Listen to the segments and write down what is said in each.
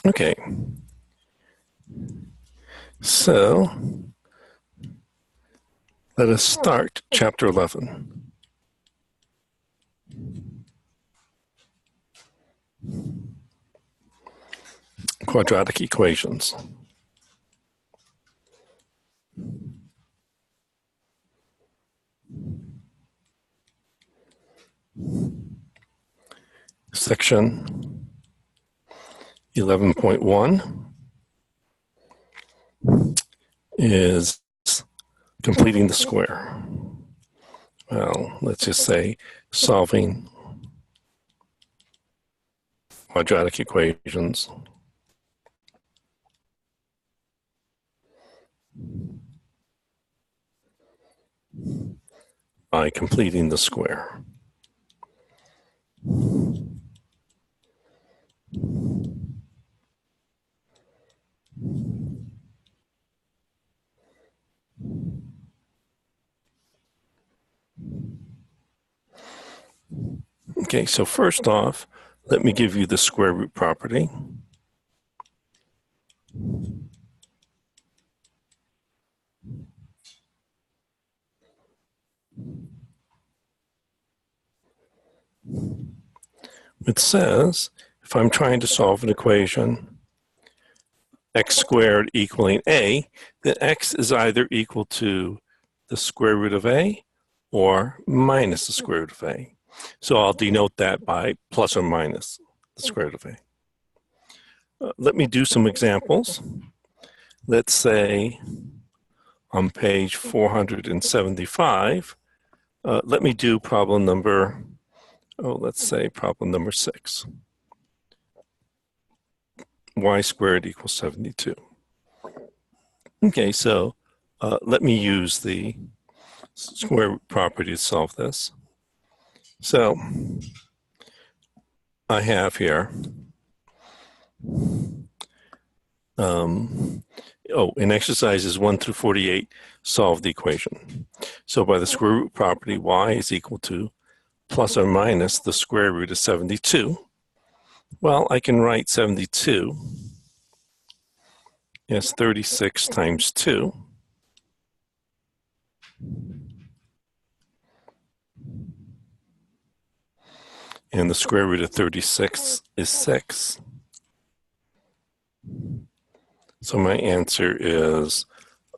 Okay, so let us start chapter 11. Quadratic equations. Section 11.1 is completing the square. Well, let's just say solving quadratic equations by completing the square. Okay, so first off, let me give you the square root property. It says, if I'm trying to solve an equation, x squared equaling a, then x is either equal to the square root of a or minus the square root of a. So I'll denote that by plus or minus the square root of a. Let me do some examples. Let's say on page 475, let me do problem number, let's say problem number 6. Y squared equals 72. Okay, so let me use the square root property to solve this. So I have here, in exercises 1 through 48, solve the equation. So by the square root property, y is equal to plus or minus the square root of 72. Well, I can write 72 as 36 times 2. And the square root of 36 is 6. So my answer is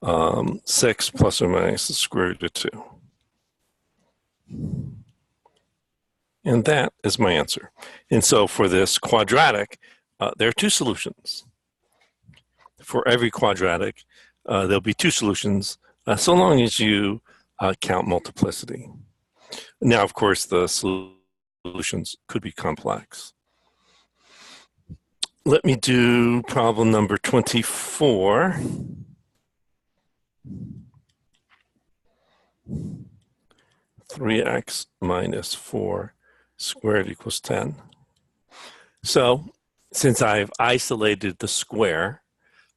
6 plus or minus the square root of 2. And that is my answer. And so for this quadratic, there are two solutions. For every quadratic, there'll be two solutions, so long as you count multiplicity. Now, of course, the solutions could be complex. Let me do problem number 24. Three x minus 4 squared equals 10. So since I've isolated the square,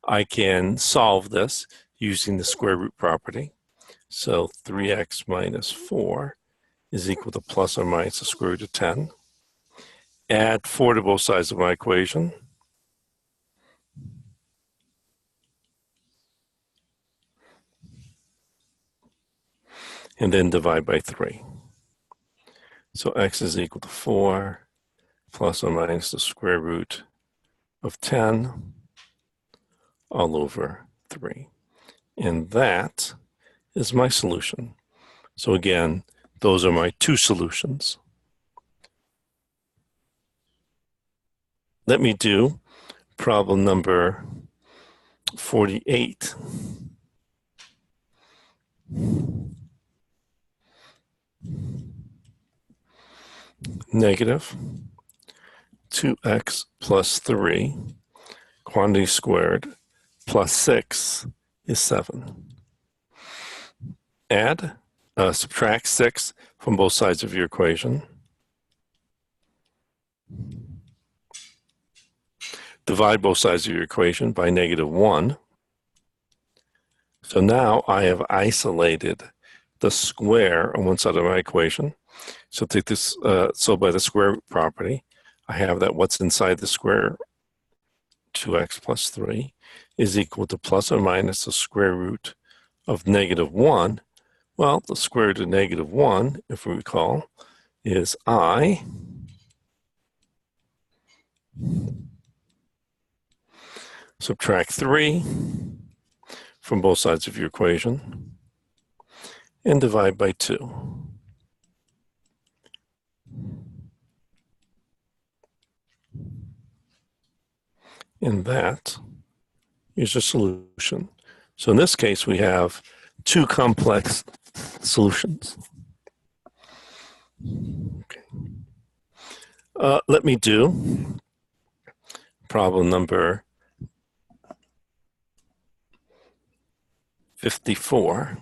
I can solve this using the square root property. So 3x minus 4 is equal to plus or minus the square root of 10. Add 4 to both sides of my equation. And then divide by 3. So x is equal to 4 plus or minus the square root of 10 all over 3. And that is my solution. So again, those are my two solutions. Let me do problem number 48. Negative 2x plus 3 quantity squared plus 6 is 7. Subtract 6 from both sides of your equation. Divide both sides of your equation by -1. So now I have isolated the square on one side of my equation. So take this, so by the square root property, I have that what's inside the square 2x plus 3 is equal to plus or minus the square root of -1. Well, the square root of -1, if we recall, is I. Subtract 3 from both sides of your equation and divide by 2. And that is a solution. So in this case, we have two complex solutions. Okay. Let me do problem number 54.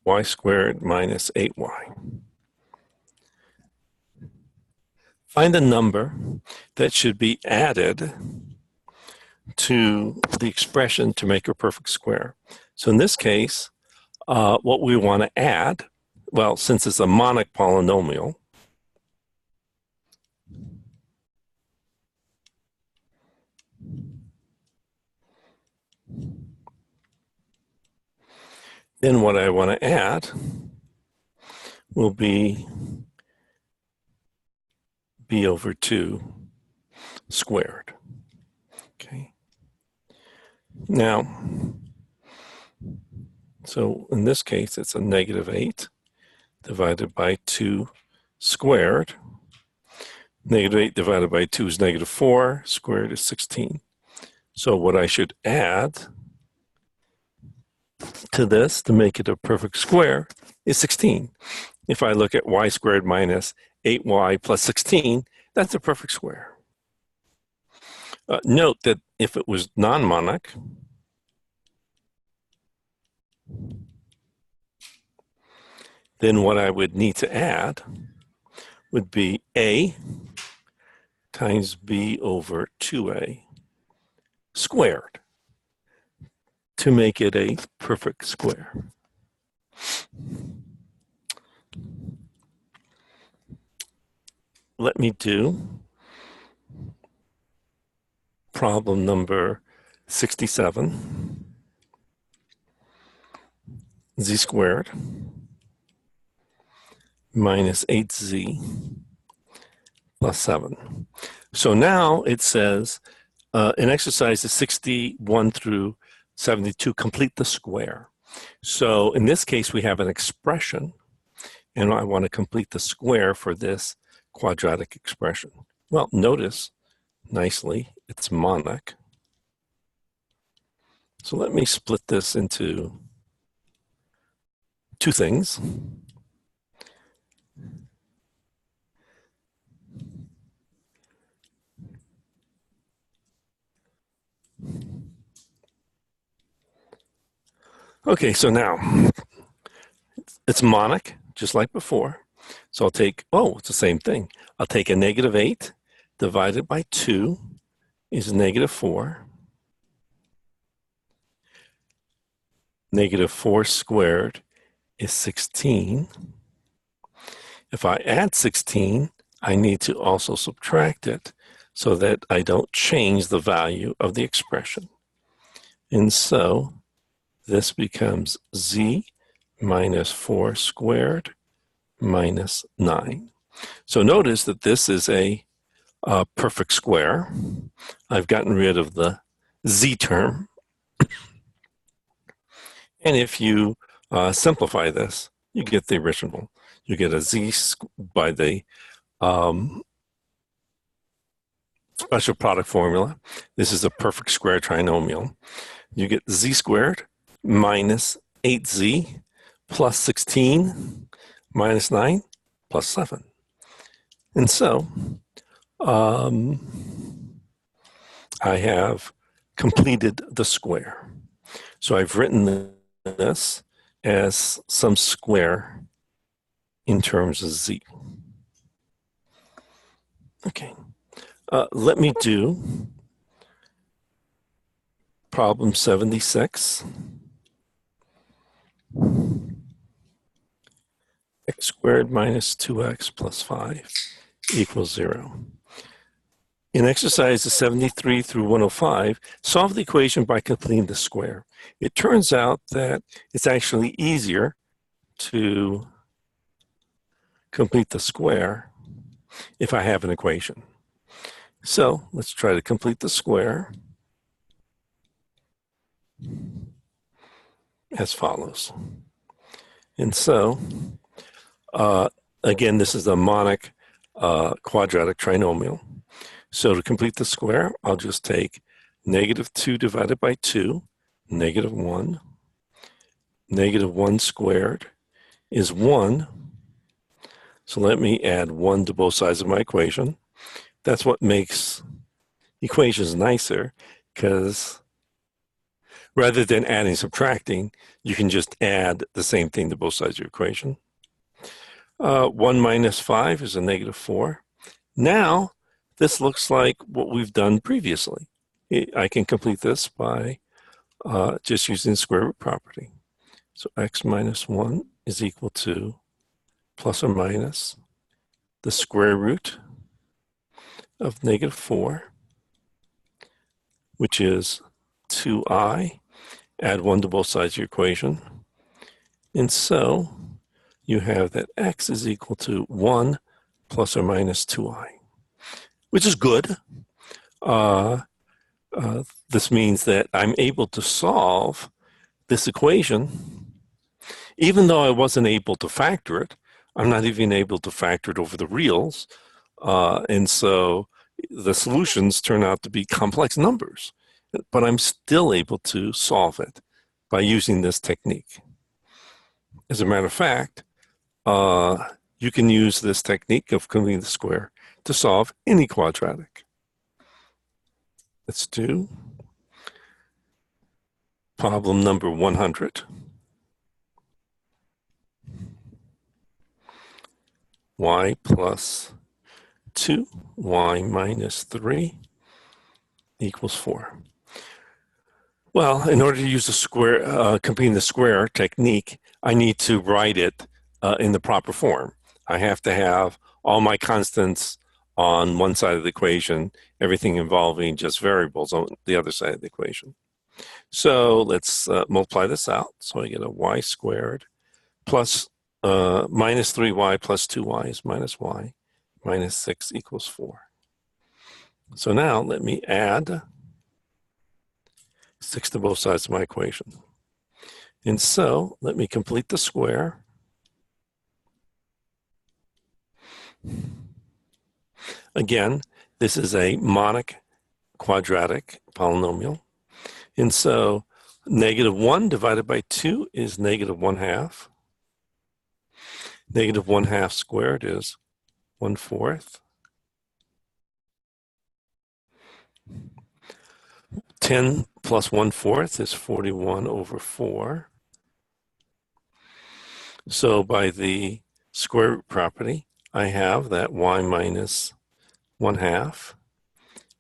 Y squared minus 8y. Find a number that should be added to the expression to make a perfect square. So in this case, what we want to add, well, since it's a monic polynomial, then what I want to add will be b over 2 squared. Okay. Now, so in this case, it's a -8 divided by 2 squared. -8 divided by 2 is -4, squared is 16. So what I should add to this to make it a perfect square is 16. If I look at y squared minus 8y plus 16, that's a perfect square. Note that if it was non-monic, then what I would need to add would be a times b over 2a squared to make it a perfect square. Let me do problem number 67. Z squared minus 8z plus 7. So now it says in exercises 61 through 72, complete the square. So in this case, we have an expression, and I want to complete the square for this quadratic expression. Well, notice nicely, it's monic. So let me split this into two things. Okay, so now it's monic, just like before. So I'll take, it's the same thing. I'll take a -8 divided by 2 is -4. -4 squared is 16. If I add 16, I need to also subtract it so that I don't change the value of the expression. And so this becomes z minus 4 squared minus 9. So notice that this is a perfect square. I've gotten rid of the z term. And if you simplify this, you get the original. You get a z by the special product formula. This is a perfect square trinomial. You get z squared minus 8z plus 16 minus 9 plus 7. And so I have completed the square. So I've written this as some square in terms of z. Okay, let me do problem 76. x squared minus 2x plus 5 equals 0. In exercises 73 through 105, solve the equation by completing the square. It turns out that it's actually easier to complete the square if I have an equation. So let's try to complete the square as follows. And so, again, this is a monic quadratic trinomial. So to complete the square, I'll just take negative 2 divided by 2, negative 1. Negative 1 squared is 1. So let me add 1 to both sides of my equation. That's what makes equations nicer, because rather than adding, subtracting, you can just add the same thing to both sides of your equation. 1 minus 5 is a negative 4. Now, this looks like what we've done previously. I can complete this by just using the square root property. So x minus 1 is equal to plus or minus the square root of negative 4, which is 2i. Add 1 to both sides of your equation. And so you have that x is equal to 1 plus or minus 2i, which is good. This means that I'm able to solve this equation, even though I wasn't able to factor it. I'm not even able to factor it over the reals. And so the solutions turn out to be complex numbers, but I'm still able to solve it by using this technique. As a matter of fact, you can use this technique of completing the square to solve any quadratic. Let's do problem number 100. Y plus 2, y minus 3 equals 4. Well, in order to use the square, completing the square technique, I need to write it in the proper form. I have to have all my constants on one side of the equation, everything involving just variables on the other side of the equation. So let's multiply this out. So I get a y squared plus minus 3y plus 2y is minus y, minus 6 equals 4. So now let me add 6 to both sides of my equation. And so let me complete the square. Again, this is a monic quadratic polynomial. And so negative 1 divided by 2 is negative 1/2. Negative 1/2 squared is 1/4. 10 plus 1/4 is 41 over 4. So by the square root property, I have that y minus 1/2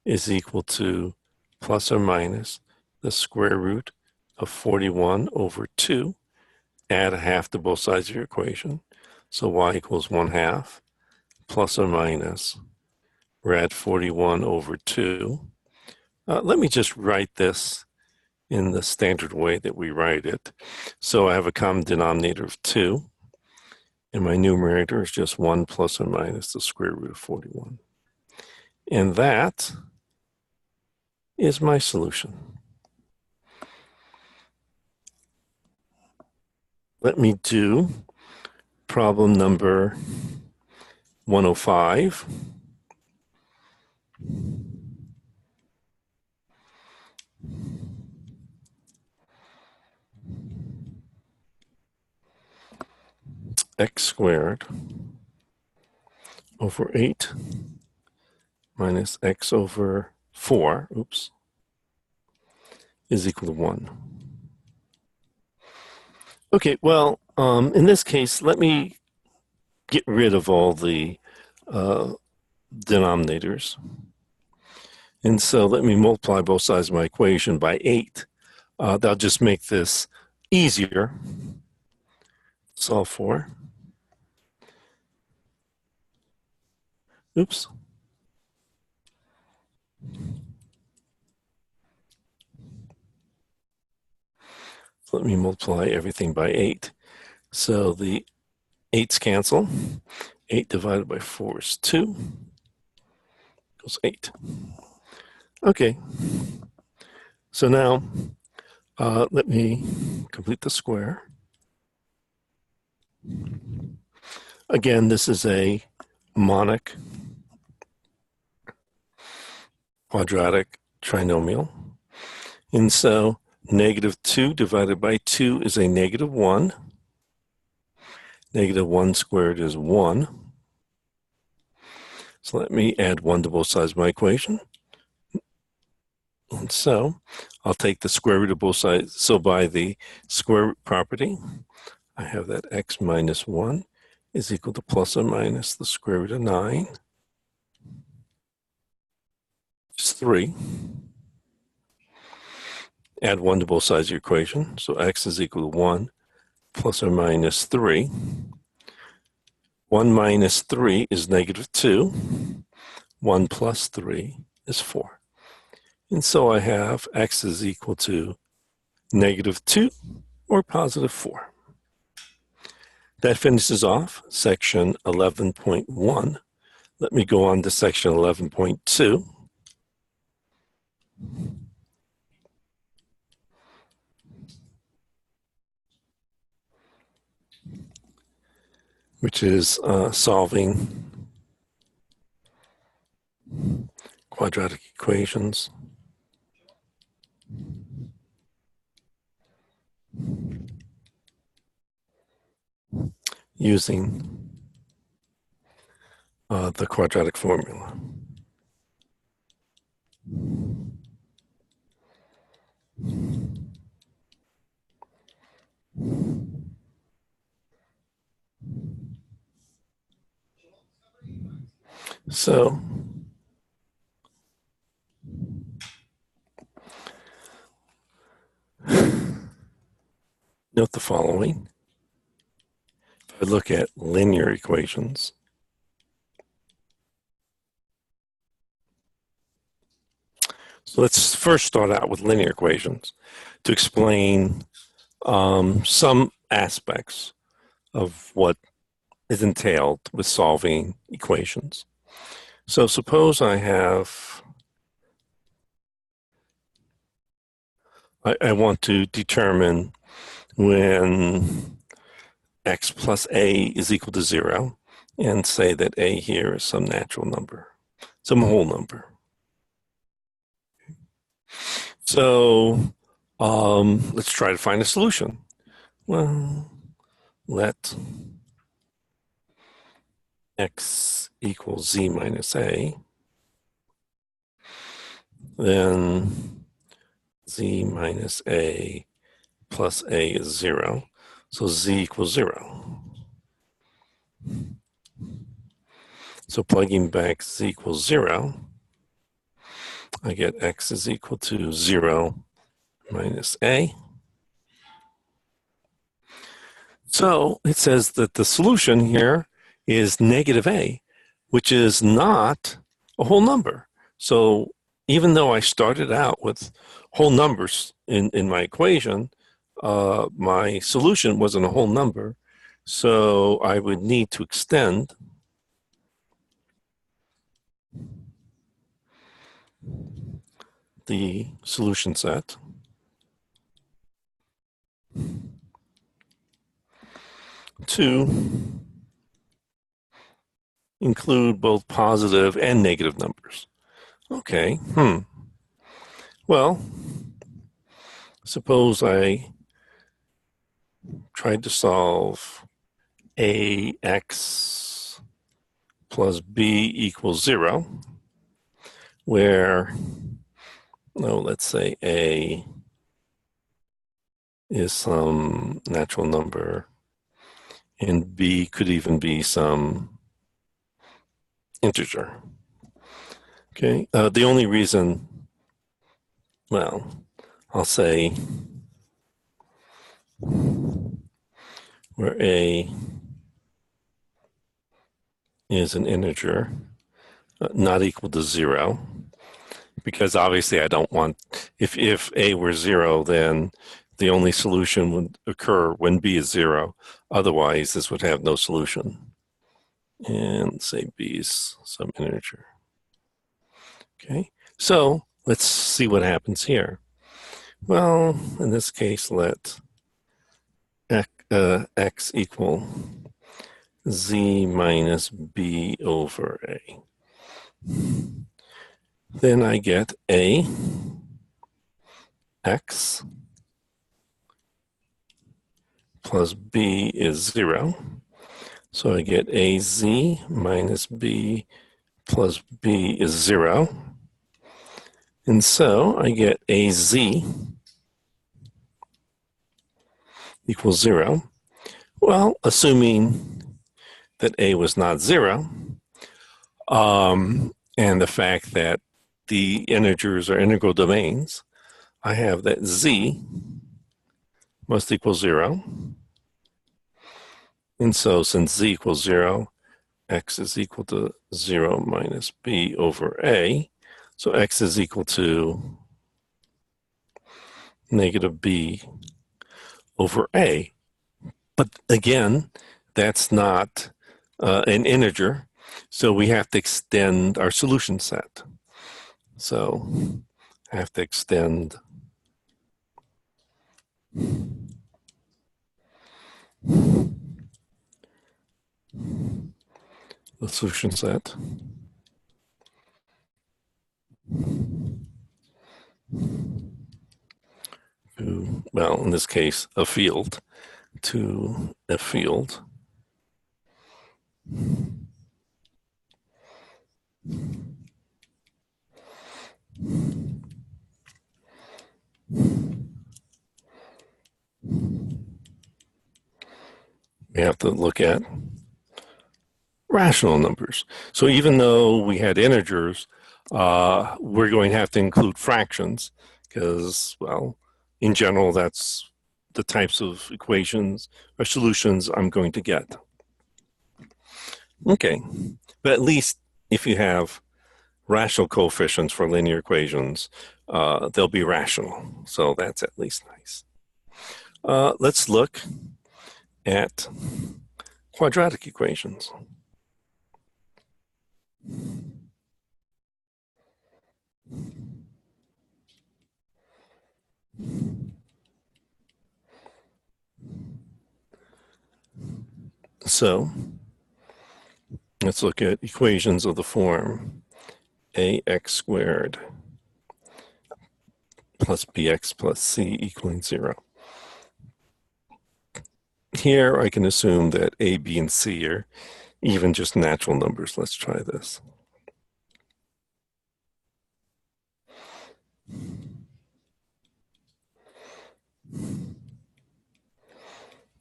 is equal to plus or minus the square root of 41 over 2. Add a half to both sides of your equation. So y equals 1/2 plus or minus rad 41 over 2. Let me just write this in the standard way that we write it. So I have a common denominator of 2, and my numerator is just 1 plus or minus the square root of 41. And that is my solution. Let me do problem number 105. X squared over 8 minus x over 4, is equal to 1. Okay, well, in this case, let me get rid of all the denominators. And so let me multiply both sides of my equation by 8. That'll just make this easier. Solve for. Oops. Let me multiply everything by 8. So the 8's cancel. 8 divided by 4 is 2. Equals 8. Okay. So now let me complete the square. Again, this is a monic quadratic trinomial. And so negative 2 divided by 2 is a negative 1. Negative 1 squared is 1. So let me add 1 to both sides of my equation. And so I'll take the square root of both sides. So by the square root property, I have that x minus 1 is equal to plus or minus the square root of 9. It's 3. Add 1 to both sides of your equation. So x is equal to 1 plus or minus 3. 1 minus 3 is negative 2. 1 plus 3 is 4. And so I have x is equal to negative 2 or positive 4. That finishes off section 11.1. Let me go on to section 11.2. Which is solving quadratic equations using the quadratic formula. So note the following. If I look at linear equations, so let's first start out with linear equations to explain some aspects of what is entailed with solving equations. So suppose I want to determine when x plus a is equal to 0 and say that a here is some natural number, some whole number. So let's try to find a solution. Well, let x equals z minus a, then z minus a plus a is 0, so z equals 0. So plugging back z equals 0, I get x is equal to 0 minus a. So it says that the solution here is negative a, which is not a whole number. So even though I started out with whole numbers in my equation, my solution wasn't a whole number. So I would need to extend the solution set to include both positive and negative numbers. Okay, well, suppose I tried to solve ax plus b equals 0, where, let's say a is some natural number and b could even be some integer. Okay, the only reason, well, I'll say where a is an integer not equal to 0, because obviously I don't want, if A were 0, then the only solution would occur when B is 0. Otherwise, this would have no solution. And say B is some integer. Okay, so let's see what happens here. Well, in this case, let x equal z minus b over a. Then I get a x plus b is 0. So I get az minus b plus b is 0. And so I get az equals 0. Well, assuming that a was not 0, and the fact that the integers are integral domains, I have that z must equal 0. And so since z equals 0, x is equal to 0 minus b over a. So x is equal to negative b over a. But again, that's not an integer, so we have to extend our solution set. So I have to extend the solution set to, well, in this case, a field, to a field. We have to look at rational numbers. So even though we had integers, we're going to have to include fractions because, well, in general, that's the types of equations or solutions I'm going to get. Okay, but at least if you have rational coefficients for linear equations, they'll be rational. So that's at least nice. Let's look at quadratic equations. So let's look at equations of the form ax squared plus bx plus c equaling 0. Here I can assume that a, b, and c are even just natural numbers. Let's try this.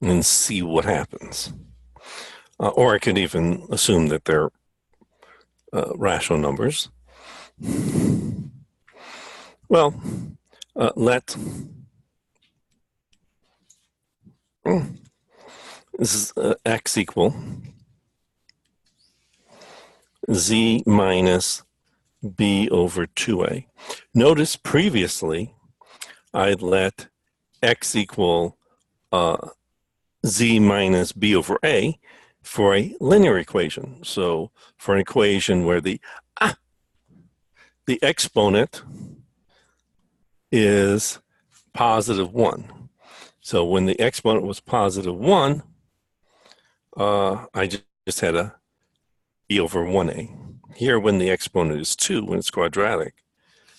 And see what happens. Or I could even assume that they're rational numbers. Well, let this is x equal z minus b over 2a. Notice previously I'd let x equal z minus b over a for a linear equation. So for an equation where the exponent is positive 1. So when the exponent was positive 1, I just had a b over 1a. Here, when the exponent is 2, when it's quadratic,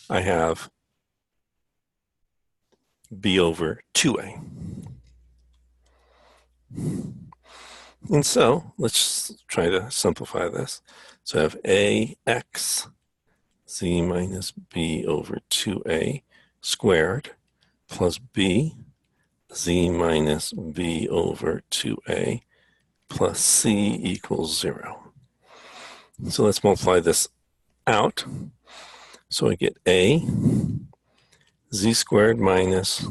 I have b over 2a. And so let's try to simplify this. So I have ax z minus b over 2a squared plus b z minus b over 2a plus c equals 0. So let's multiply this out. So I get a z squared minus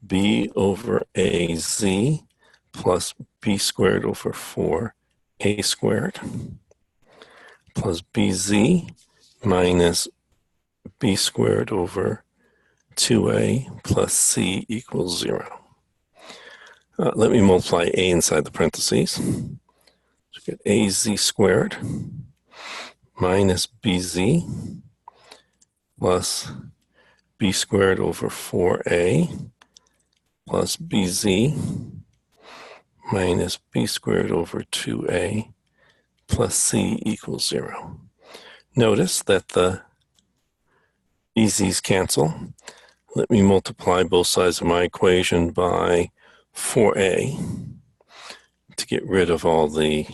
b over a z plus b squared over 4a squared plus bz minus b squared over 2a plus c equals 0. Let me multiply a inside the parentheses. So get az squared minus bz plus b squared over 4a plus bz minus b squared over 2a plus c equals 0. Notice that the bz's cancel. Let me multiply both sides of my equation by 4a to get rid of all the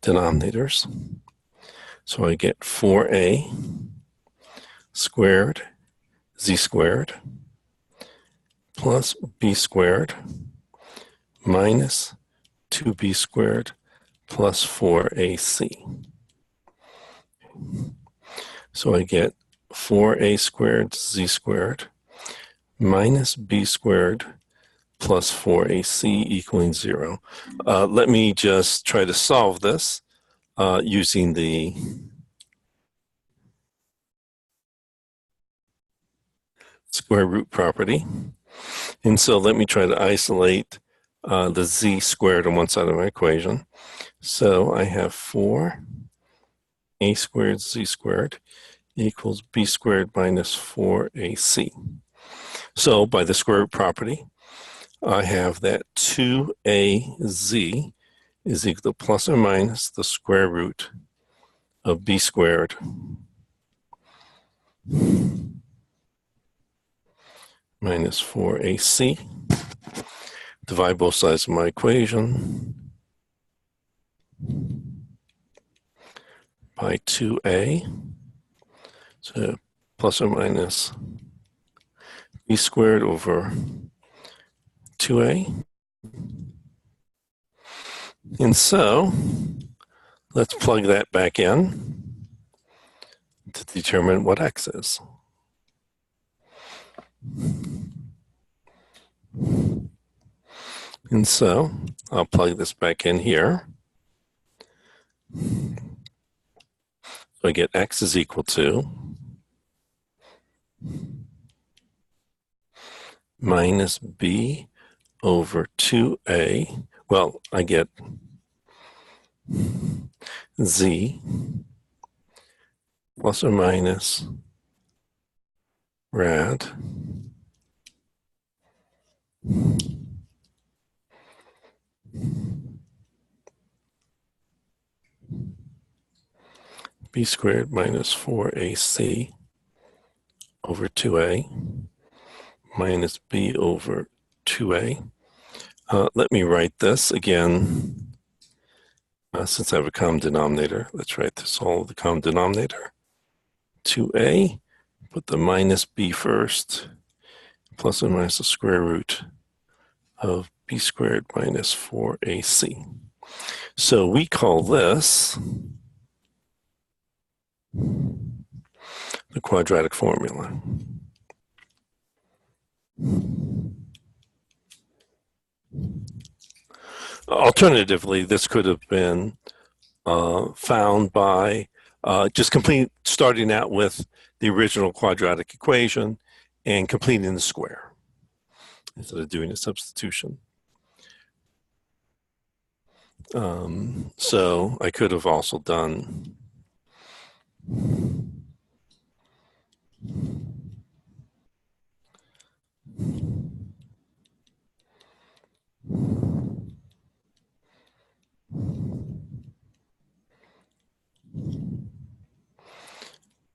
denominators. So I get 4a squared z squared plus b squared minus 2b squared plus 4ac. So I get 4a squared z squared minus b squared plus 4ac equaling 0. Let me just try to solve this using the square root property. And so let me try to isolate the z squared on one side of my equation. So I have 4a squared z squared equals b squared minus 4ac. So by the square root property, I have that 2az is equal to plus or minus the square root of b squared minus 4ac. Divide both sides of my equation by 2a. So plus or minus b squared over 2a. And so let's plug that back in to determine what x is. And so I'll plug this back in here. So I get x is equal to minus b over 2a. Well, I get z plus or minus rad b squared minus 4ac over 2a minus b over 2a. Let me write this again. Since I have a common denominator, let's write this all the common denominator. 2a, put the minus b first, plus or minus the square root of b squared minus 4ac. So we call this the quadratic formula. Alternatively, this could have been found by just starting out with the original quadratic equation and completing the square instead of doing a substitution. So I could have also done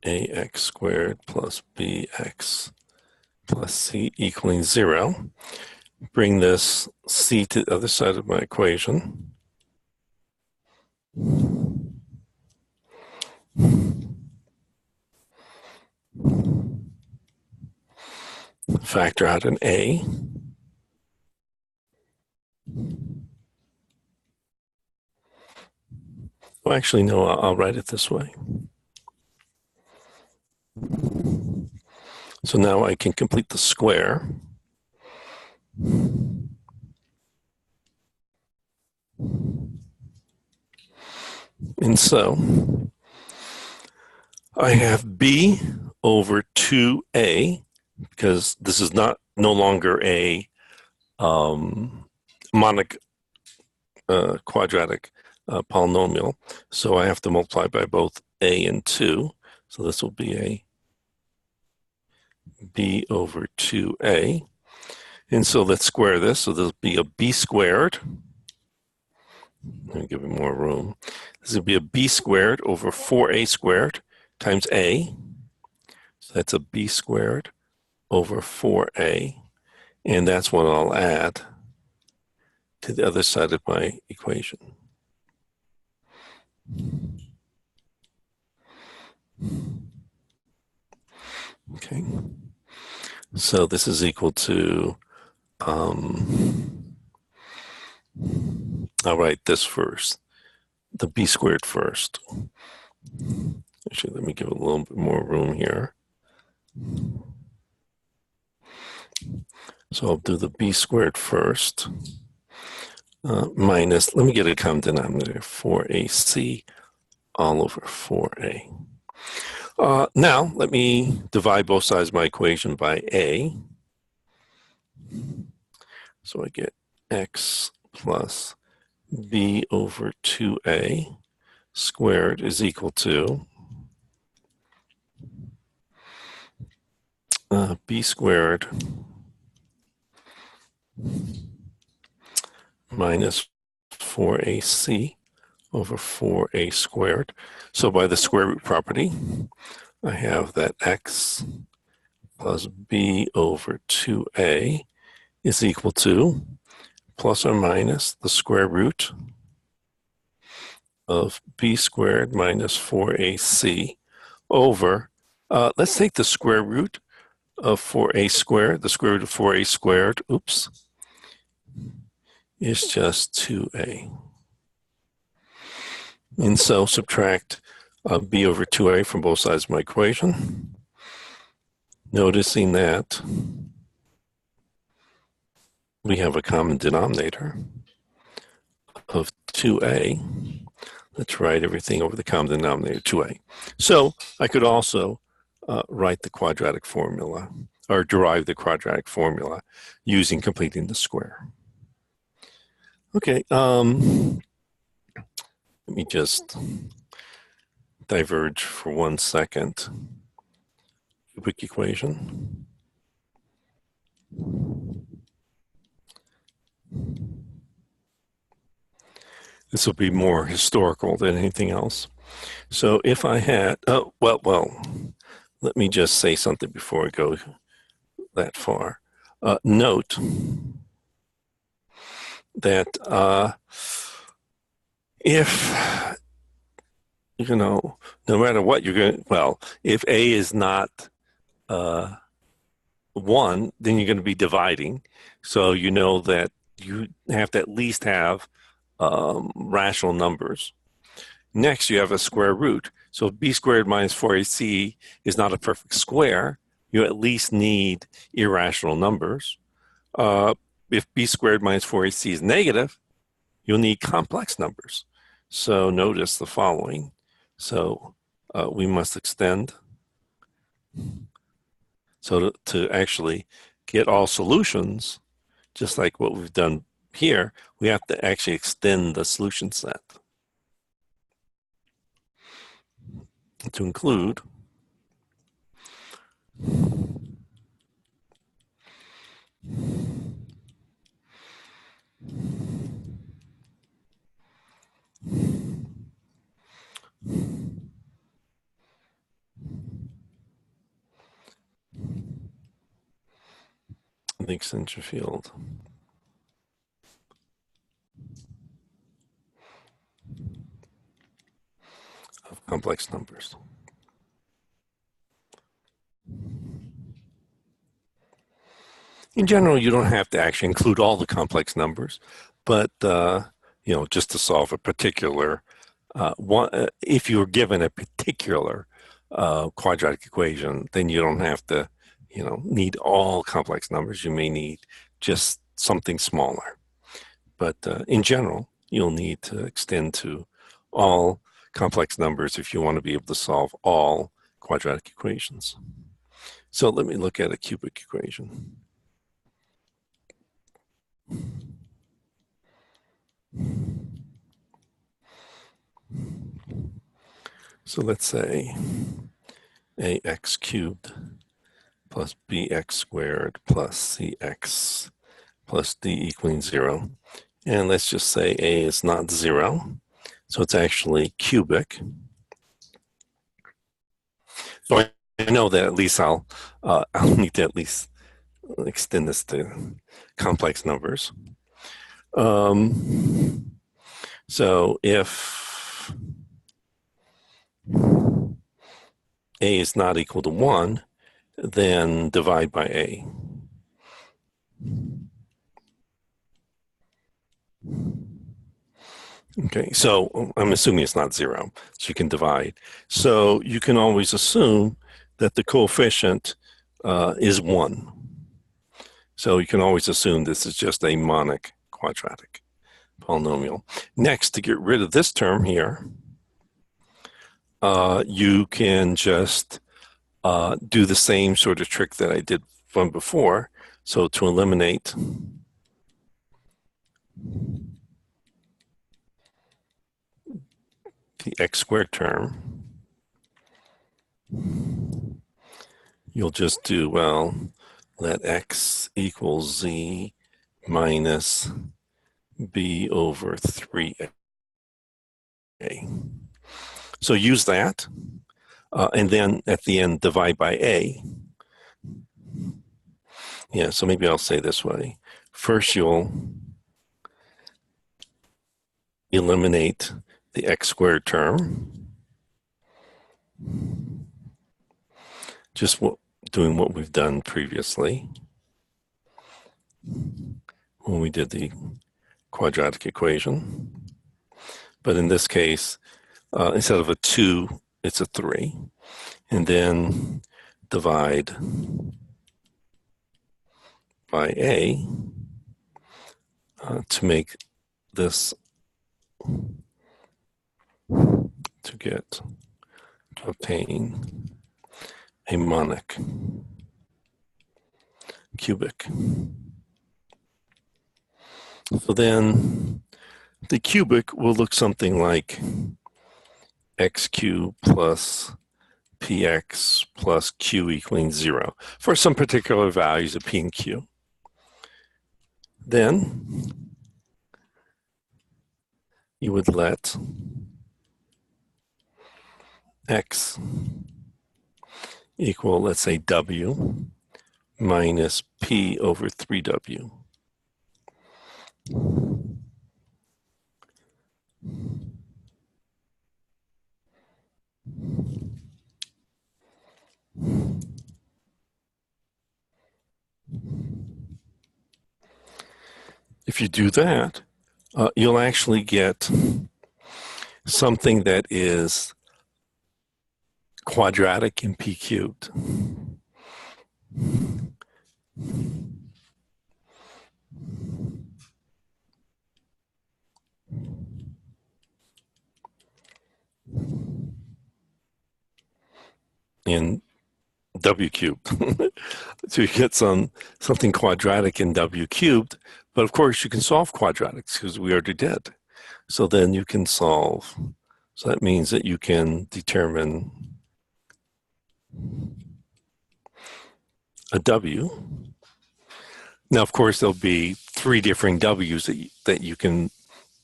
ax squared plus bx plus c equaling 0. Bring this c to the other side of my equation. Factor out an a. Well, actually, no, I'll write it this way. So now I can complete the square. And so I have b over 2a, because this is no longer a monic quadratic polynomial, so I have to multiply by both a and 2. So this will be a b over 2a. And so let's square this. So this will be a b squared. Let me give it more room. This will be a b squared over 4a squared times a. So that's a b squared over 4a. And that's what I'll add to the other side of my equation. Okay. So this is equal to, I'll write this first, the b squared first. Actually, let me give it a little bit more room here. So I'll do the b squared first, minus, let me get a common denominator, 4ac all over 4a. Now, let me divide both sides of my equation by a. So I get x plus b over 2a squared is equal to b squared minus 4ac over 4a squared. So by the square root property, I have that x plus b over 2a is equal to plus or minus the square root of b squared minus 4ac over, let's take the square root of 4a squared. The square root of 4a squared, oops, is just 2a. And so subtract b over 2a from both sides of my equation, noticing that we have a common denominator of 2a. Let's write everything over the common denominator, 2a. So I could also write the quadratic formula, or derive the quadratic formula using completing the square. Okay, let me just diverge for 1 second. Cubic equation. This will be more historical than anything else. So if I had, well, let me just say something before I go that far. Note that if, no matter what you're going to, well, if a is not 1, then you're going to be dividing. So you know that you have to at least have rational numbers. Next, you have a square root. So if b squared minus 4ac is not a perfect square, you at least need irrational numbers. If b squared minus 4ac is negative, you'll need complex numbers. So notice the following. So we must extend. So to actually get all solutions, just like what we've done here, we have to actually extend the solution set to include the extension field of complex numbers. In general, you don't have to actually include all the complex numbers, but just to solve a particular one, if you're given a particular quadratic equation, then you don't have to, need all complex numbers. You may need just something smaller. But in general, you'll need to extend to all complex numbers if you want to be able to solve all quadratic equations. So let me look at a cubic equation. So let's say ax cubed plus bx squared plus cx plus d equaling 0. And let's just say a is not 0, so it's actually cubic. So I know that at least I'll need to at least extend this to complex numbers. So if a is not equal to 1, then divide by a. Okay, so I'm assuming it's not 0, so you can divide. So you can always assume that the coefficient is 1. So you can always assume this is just a monic quadratic polynomial. Next, to get rid of this term here, you can just do the same sort of trick that I did from before. So to eliminate the x squared term, you'll just do, well, let x equals z minus b over 3a. So use that, and then at the end divide by a. Yeah, so maybe I'll say this way. First you'll eliminate the x squared term, just doing what we've done previously when we did the quadratic equation. But in this case, instead of a 2, it's a 3. And then divide by a to make this, to obtain a monic cubic. So then the cubic will look something like x cubed plus px plus q equaling 0 for some particular values of p and q. Then you would let x equal, let's say, w minus p over 3w. If you do that, you'll actually get something that is quadratic in p cubed. In w cubed. So you get something quadratic in w cubed, but of course you can solve quadratics because we already did. So then you can solve, so that means that you can determine a w. Now, of course, there'll be 3 different w's that you can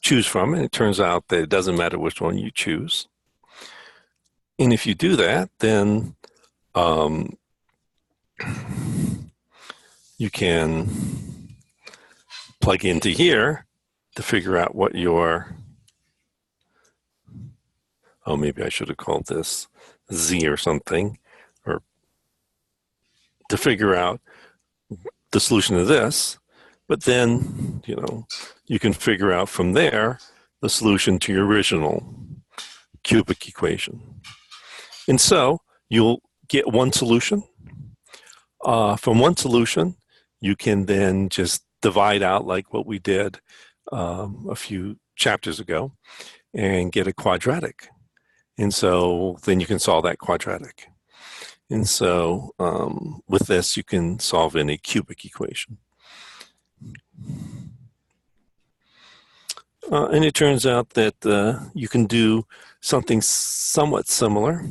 choose from, and it turns out that it doesn't matter which one you choose. And if you do that, then you can plug into here to figure out what your, oh, maybe I should have called this z or something, or to figure out the solution to this. But then, you can figure out from there the solution to your original cubic equation. And so you'll get one solution. From one solution, you can then just divide out like what we did a few chapters ago and get a quadratic. And so then you can solve that quadratic. And so with this, you can solve any cubic equation. And it turns out that you can do something somewhat similar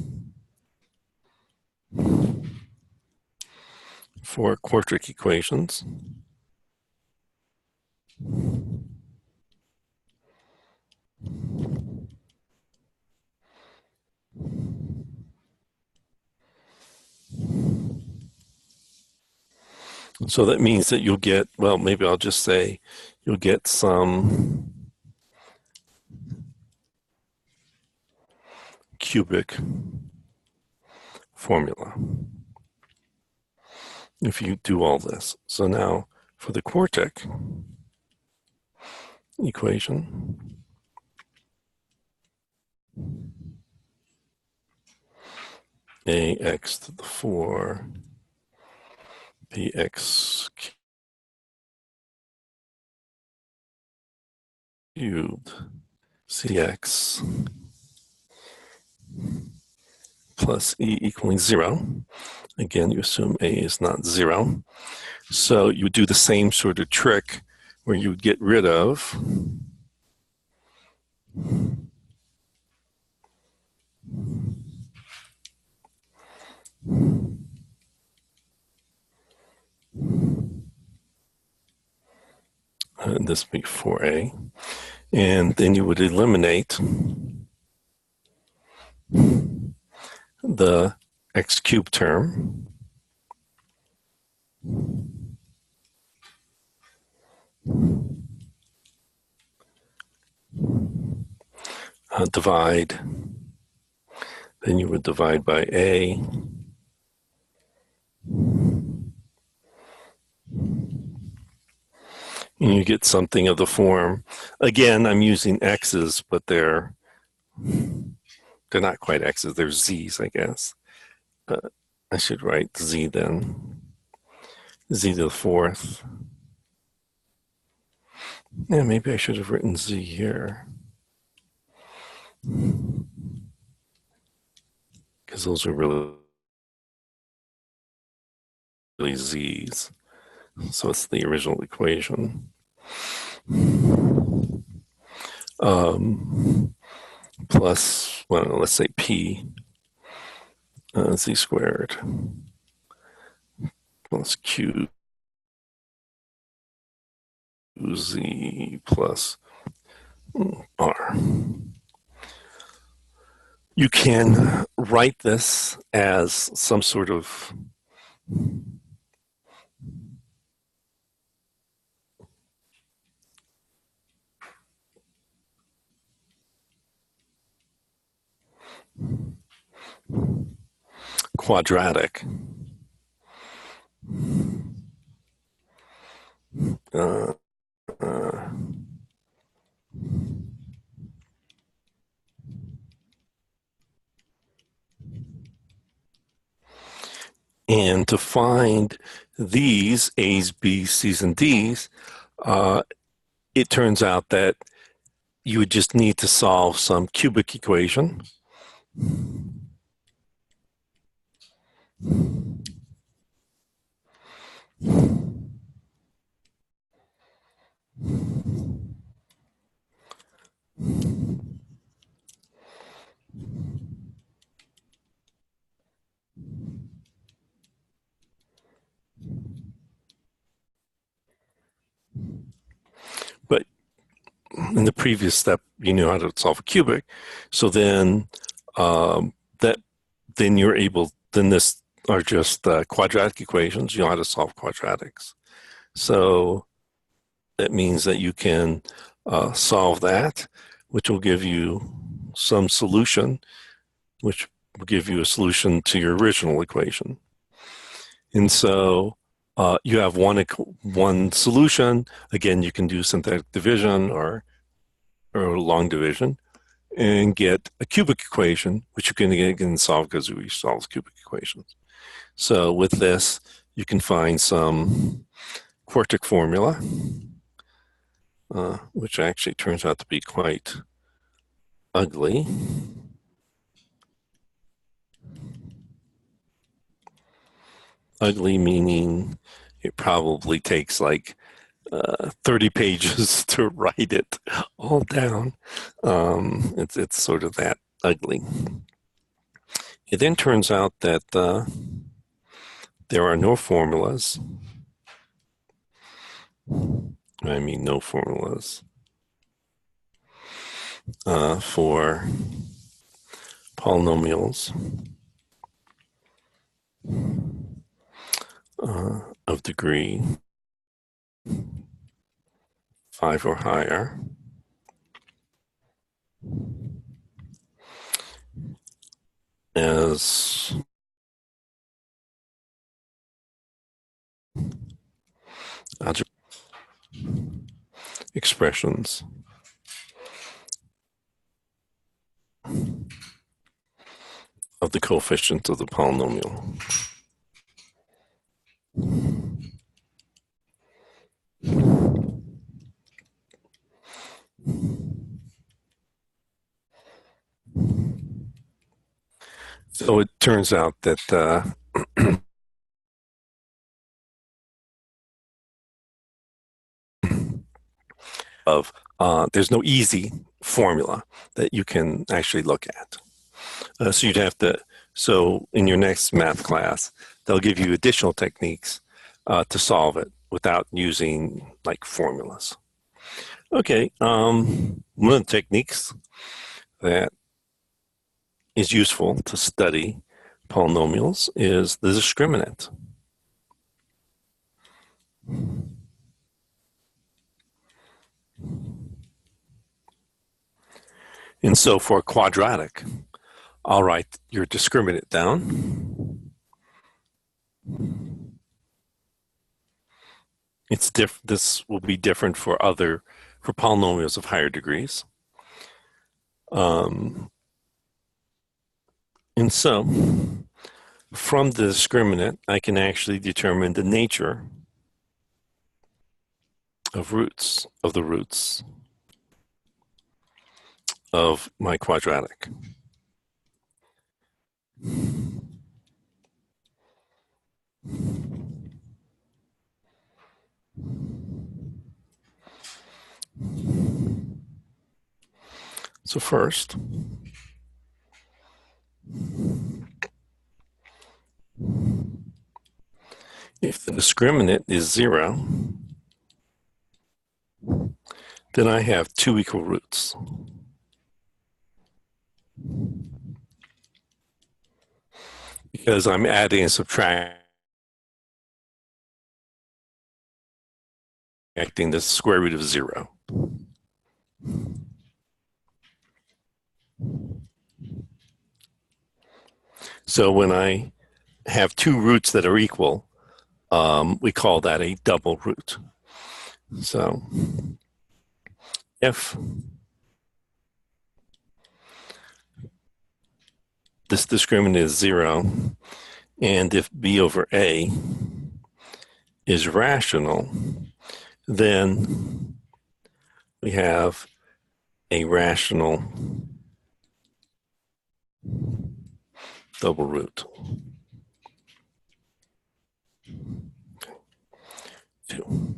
for quartic equations. So that means that you'll get, well, maybe I'll just say you'll get some cubic formula if you do all this. So now for the quartic equation, ax to the 4 bx cubed cx plus e equaling 0. Again, you assume a is not 0. So you would do the same sort of trick where you would get rid of this would be 4a, and then you would eliminate the x cubed term, divide, then you would divide by a, and you get something of the form. Again, I'm using x's, but they're not quite x's, they're z's, I guess. I should write z then. Z to the 4th. Yeah, maybe I should have written z here, because those are really z's. So it's the original equation. Plus, well, let's say p z squared plus q z plus r. You can write this as some sort of quadratic. And to find these A's, B's, C's, and D's, it turns out that you would just need to solve some cubic equation. But in the previous step, you knew how to solve a cubic. So then then you're able, then this are just quadratic equations. You know how to solve quadratics. So that means that you can solve that, which will give you some solution, which will give you a solution to your original equation. And so you have one solution. Again, you can do synthetic division or long division and get a cubic equation, which you can again solve because we solve cubic equations. So with this, you can find some quartic formula, which actually turns out to be quite ugly. Ugly meaning it probably takes like 30 pages to write it all down. It's sort of that ugly. It then turns out that there are no formulas. I mean, no formulas for polynomials of degree 5 or higher as algebraic expressions of the coefficients of the polynomial. So it turns out that there's no easy formula that you can actually look at. So you'd have to. So in your next math class, they'll give you additional techniques to solve it without using like formulas. Okay, one of the techniques that is useful to study polynomials is the discriminant. And so for a quadratic, I'll write your discriminant down. This will be different for polynomials of higher degrees. And so from the discriminant, I can actually determine the nature of the roots of my quadratic. So first, if the discriminant is 0, then I have 2 equal roots. Because I'm adding and subtracting the square root of 0. So when I have 2 roots that are equal, we call that a double root. So if this discriminant is 0, and if b over a is rational, then we have a rational double root. 2.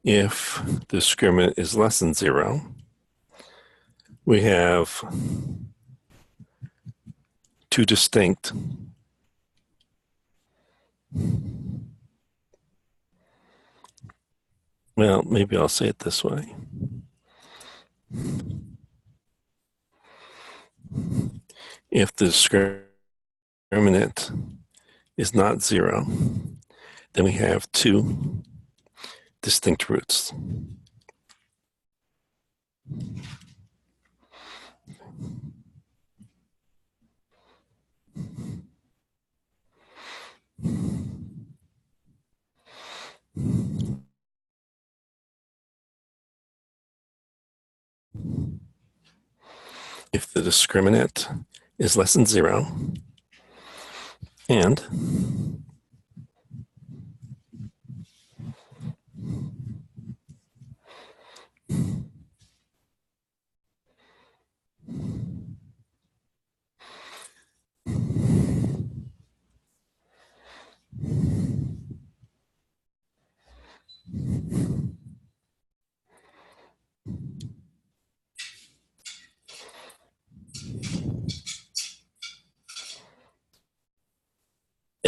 If the discriminant is less than 0, we have 2 distinct well, maybe I'll say it this way. If the discriminant is not 0, then we have 2 distinct roots. If the discriminant is less than 0, and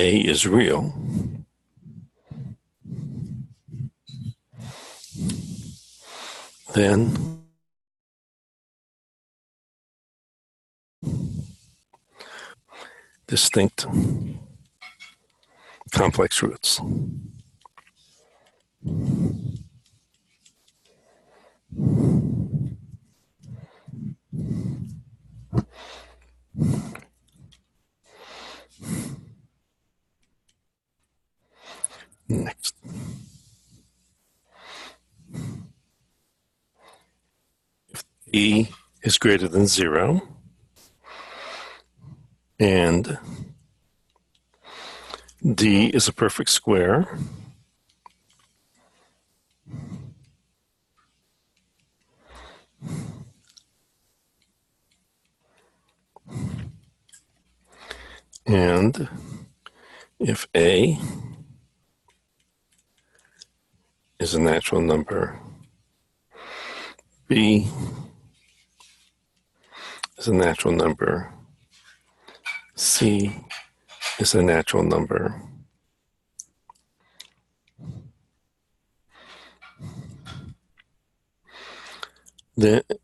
A is real, then distinct complex roots. Next. If E is greater than 0 and D is a perfect square, and if A is a natural number, B is a natural number, C is a natural number,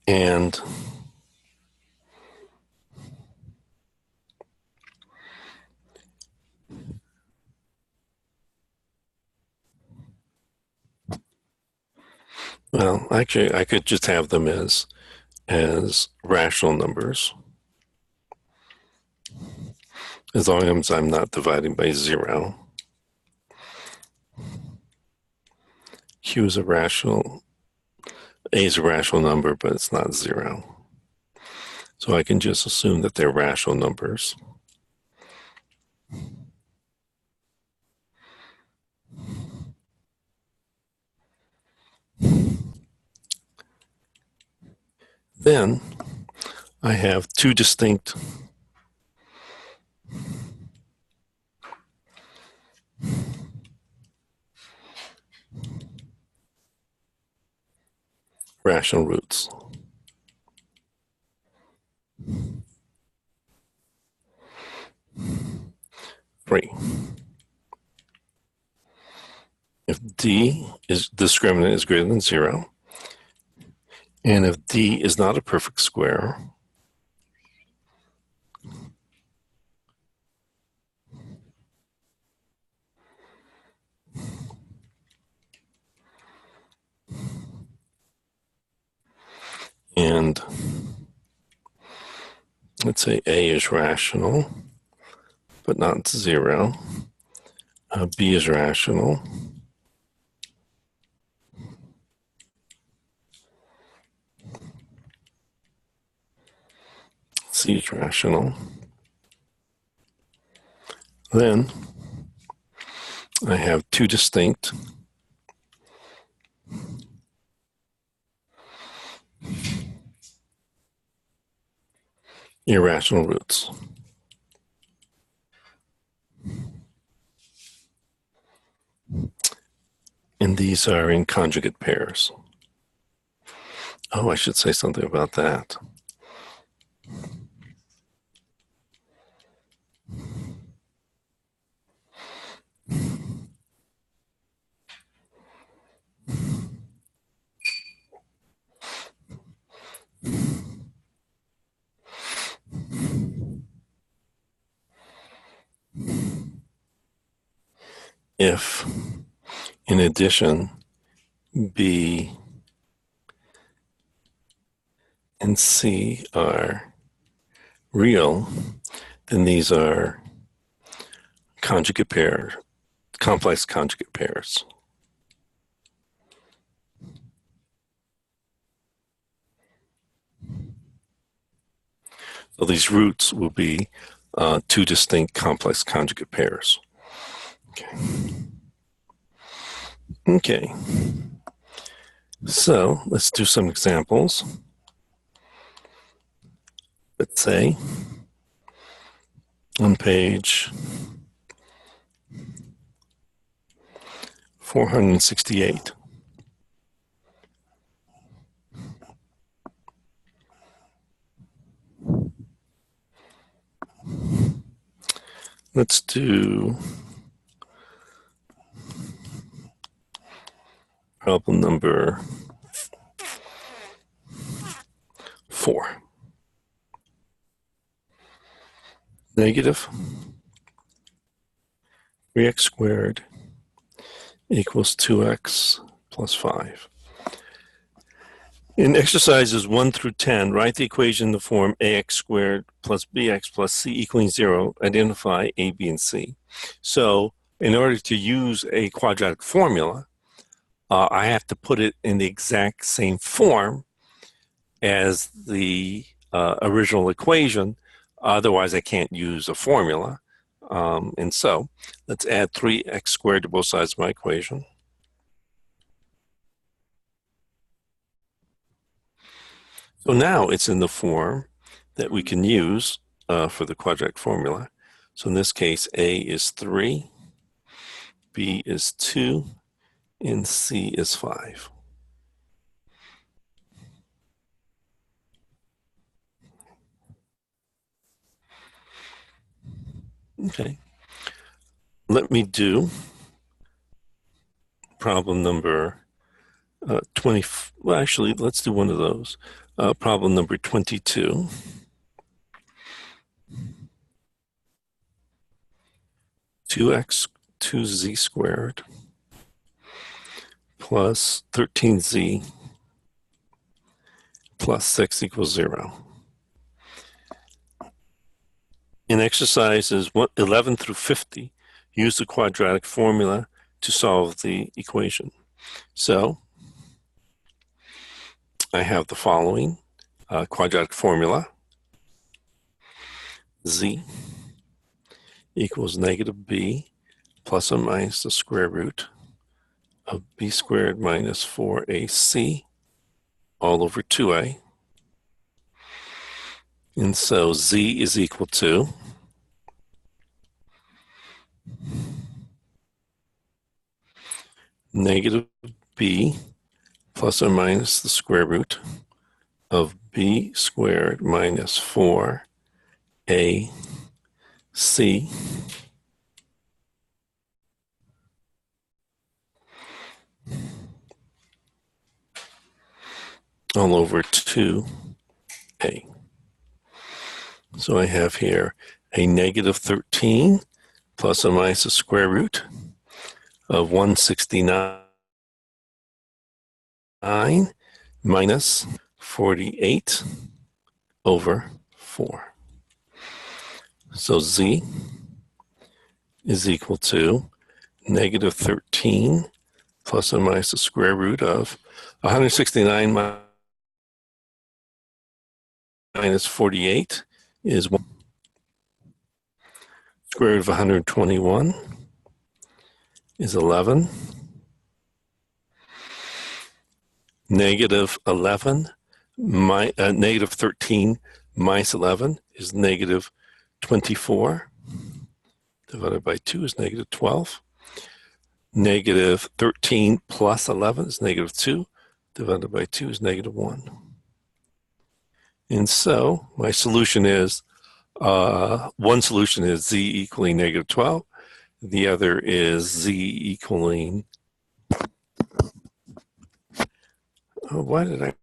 and well, actually, I could just have them as rational numbers, as long as I'm not dividing by 0. Q is a rational, A is a rational number, but it's not 0. So I can just assume that they're rational numbers. Then I have two distinct rational roots. Three. If D is discriminant is greater than 0, and if D is not a perfect square, and let's say A is rational, but not 0, B is rational, C is rational, then I have two distinct irrational roots. And these are in conjugate pairs. Oh, I should say something about that. If, in addition, B and C are real, then these are conjugate pair, complex conjugate pairs. So these roots will be two distinct complex conjugate pairs. Okay. So let's do some examples. Let's say on page 468. Let's do problem number 4. Negative 3x squared equals 2x plus 5. In exercises 1 through 10, write the equation in the form ax squared plus bx plus c equaling 0. Identify a, b, and c. So in order to use a quadratic formula, I have to put it in the exact same form as the original equation. Otherwise, I can't use a formula. And so let's add 3x squared to both sides of my equation. So now it's in the form that we can use for the quadratic formula. So in this case, a is 3, b is 2, and c is 5. Okay. Let me do problem number 20. Well, actually, let's do one of those. Problem number 22. (2x, 2z squared plus 13z plus 6 equals 0. In exercises 11 through 50, use the quadratic formula to solve the equation. So I have the following quadratic formula. Z equals negative b plus or minus the square root of b squared minus 4ac all over 2a. And so z is equal to negative b plus or minus the square root of b squared minus 4ac all over 2a. So I have here a negative 13 plus or minus the square root of 169 minus 48 over 4. So z is equal to negative 13 plus or minus the square root of 169 minus 48 is 1. Square root of 121 is 11. Negative 11, negative 13 minus 11 is negative 24. Divided by 2 is negative 12. Negative 13 plus 11 is negative 2. Divided by 2 is negative 1. And so my solution is, one solution is z equaling negative 12. The other is z equaling, why did I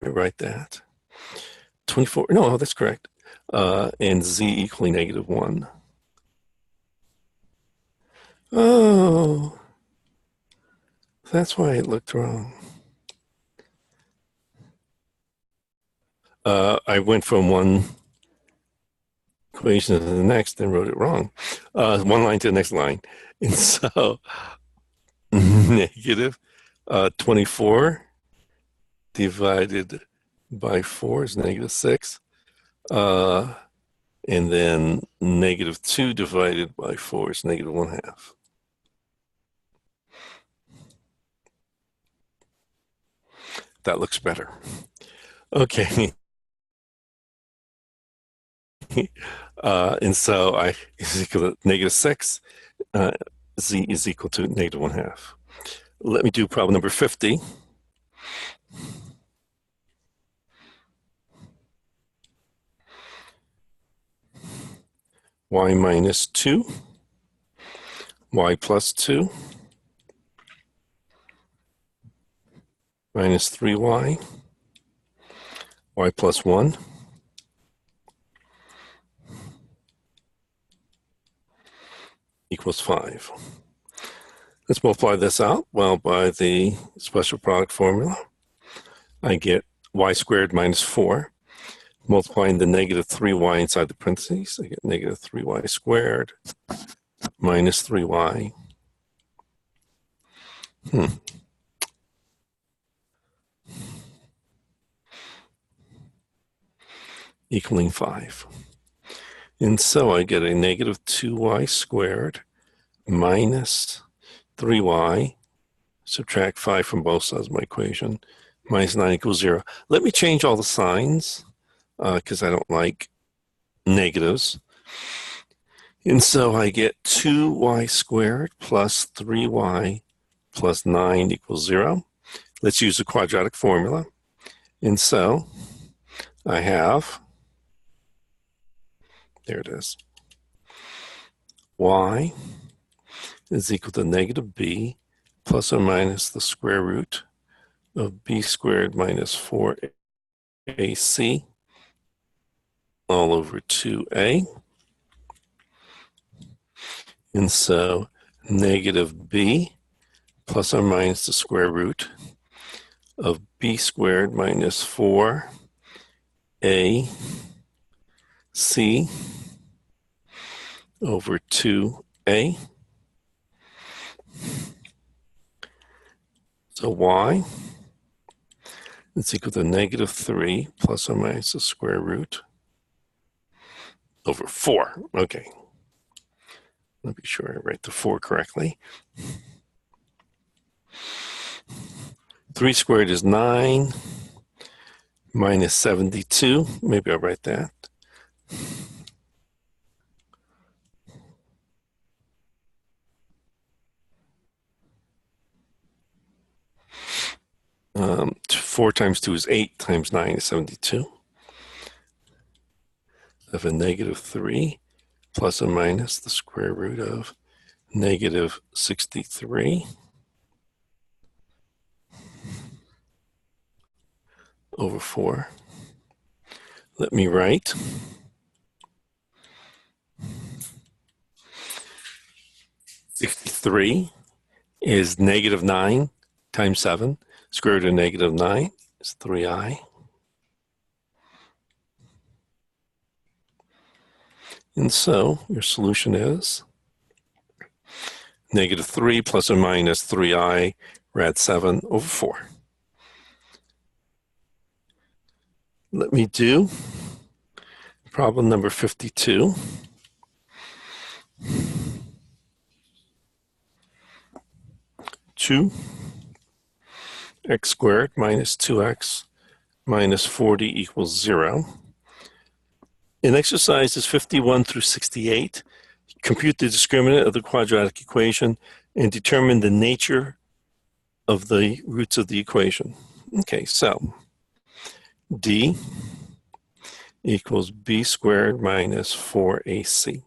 write that? 24, no, that's correct. And z equaling negative 1. Oh, that's why it looked wrong. I went from one equation to the next and wrote it wrong. One line to the next line. And so negative 24 divided by 4 is negative 6. And then negative 2 divided by 4 is negative 1/2. That looks better. Okay. And so I is equal to negative 6. Z is equal to negative 1/2. Let me do problem number 50. y minus 2, y plus 2, minus 3y, y plus 1, equals 5. Let's multiply this out. Well, by the special product formula, I get y squared minus 4. Multiplying the negative 3y inside the parentheses, I get negative 3y squared minus 3y. Equaling 5. And so I get a negative 2y squared minus 3y, subtract 5 from both sides of my equation, minus 9 equals 0. Let me change all the signs because I don't like negatives. And so I get 2y squared plus 3y plus 9 equals 0. Let's use the quadratic formula. And so I have, there it is, y is equal to negative b plus or minus the square root of b squared minus 4ac all over 2a. And so negative b plus or minus the square root of b squared minus 4ac over 2a. So y is equal to negative 3 plus or minus the square root over 4. Okay. Let me be sure I write the 4 correctly. 3 squared is 9 minus 72. Maybe I'll write that. Four times 2 is 8, times 9 is 72. Of a negative 3 plus or minus the square root of negative 63 over 4. Let me write 63 is negative 9 times 7. Square root of negative 9 is 3i. And so your solution is negative 3 plus or minus 3i rad 7 over 4. Let me do problem number 52. Two x squared minus 2x minus 40 equals 0. In exercises 51 through 68, compute the discriminant of the quadratic equation and determine the nature of the roots of the equation. Okay, so d equals b squared minus 4ac.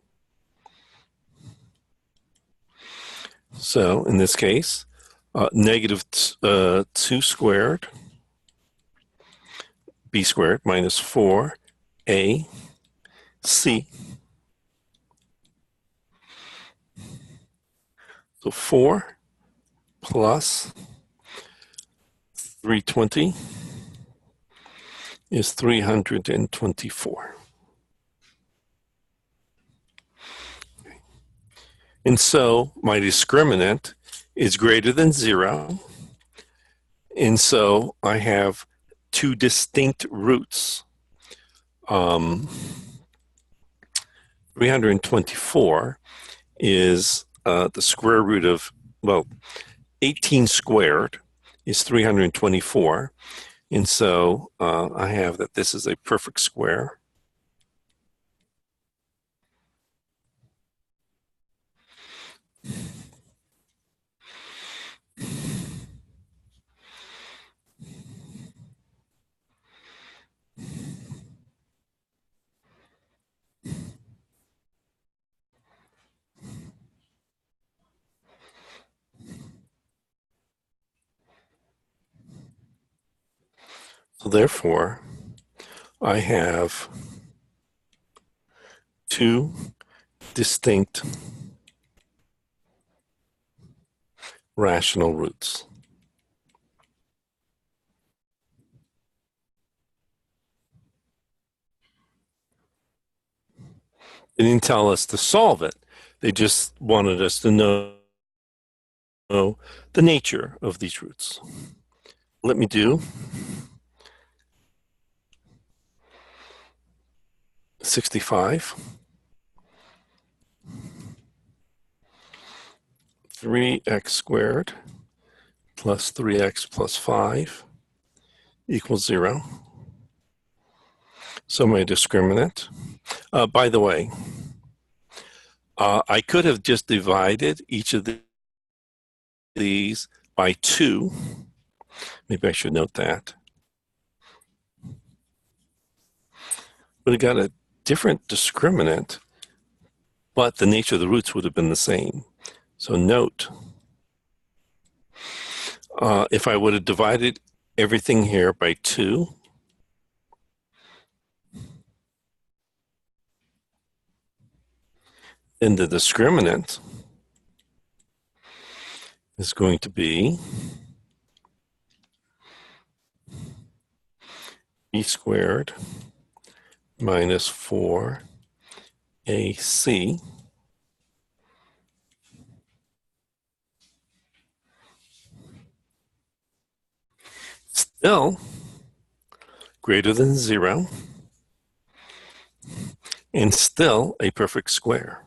So in this case, negative 2 squared b squared minus 4ac. So 4 plus 320 is 324. And so my discriminant is greater than 0. And so I have two distinct roots. 324 is the square root of, well, 18 squared is 324. And so I have that this is a perfect square. So therefore, I have two distinct rational roots. They didn't tell us to solve it. They just wanted us to know the nature of these roots. Let me do 65, 3x squared plus 3x plus 5 equals 0. So my discriminant. By the way, I could have just divided each of these by 2. Maybe I should note that. But it got a different discriminant, but the nature of the roots would have been the same. So note, if I would have divided everything here by 2, then the discriminant is going to be b squared minus 4ac still greater than 0 and still a perfect square.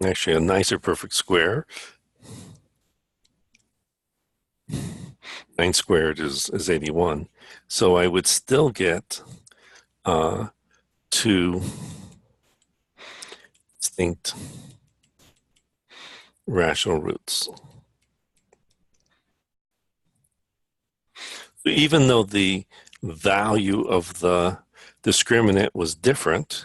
Actually, a nicer perfect square. 9 squared is 81. So I would still get 2 distinct rational roots. So even though the value of the discriminant was different,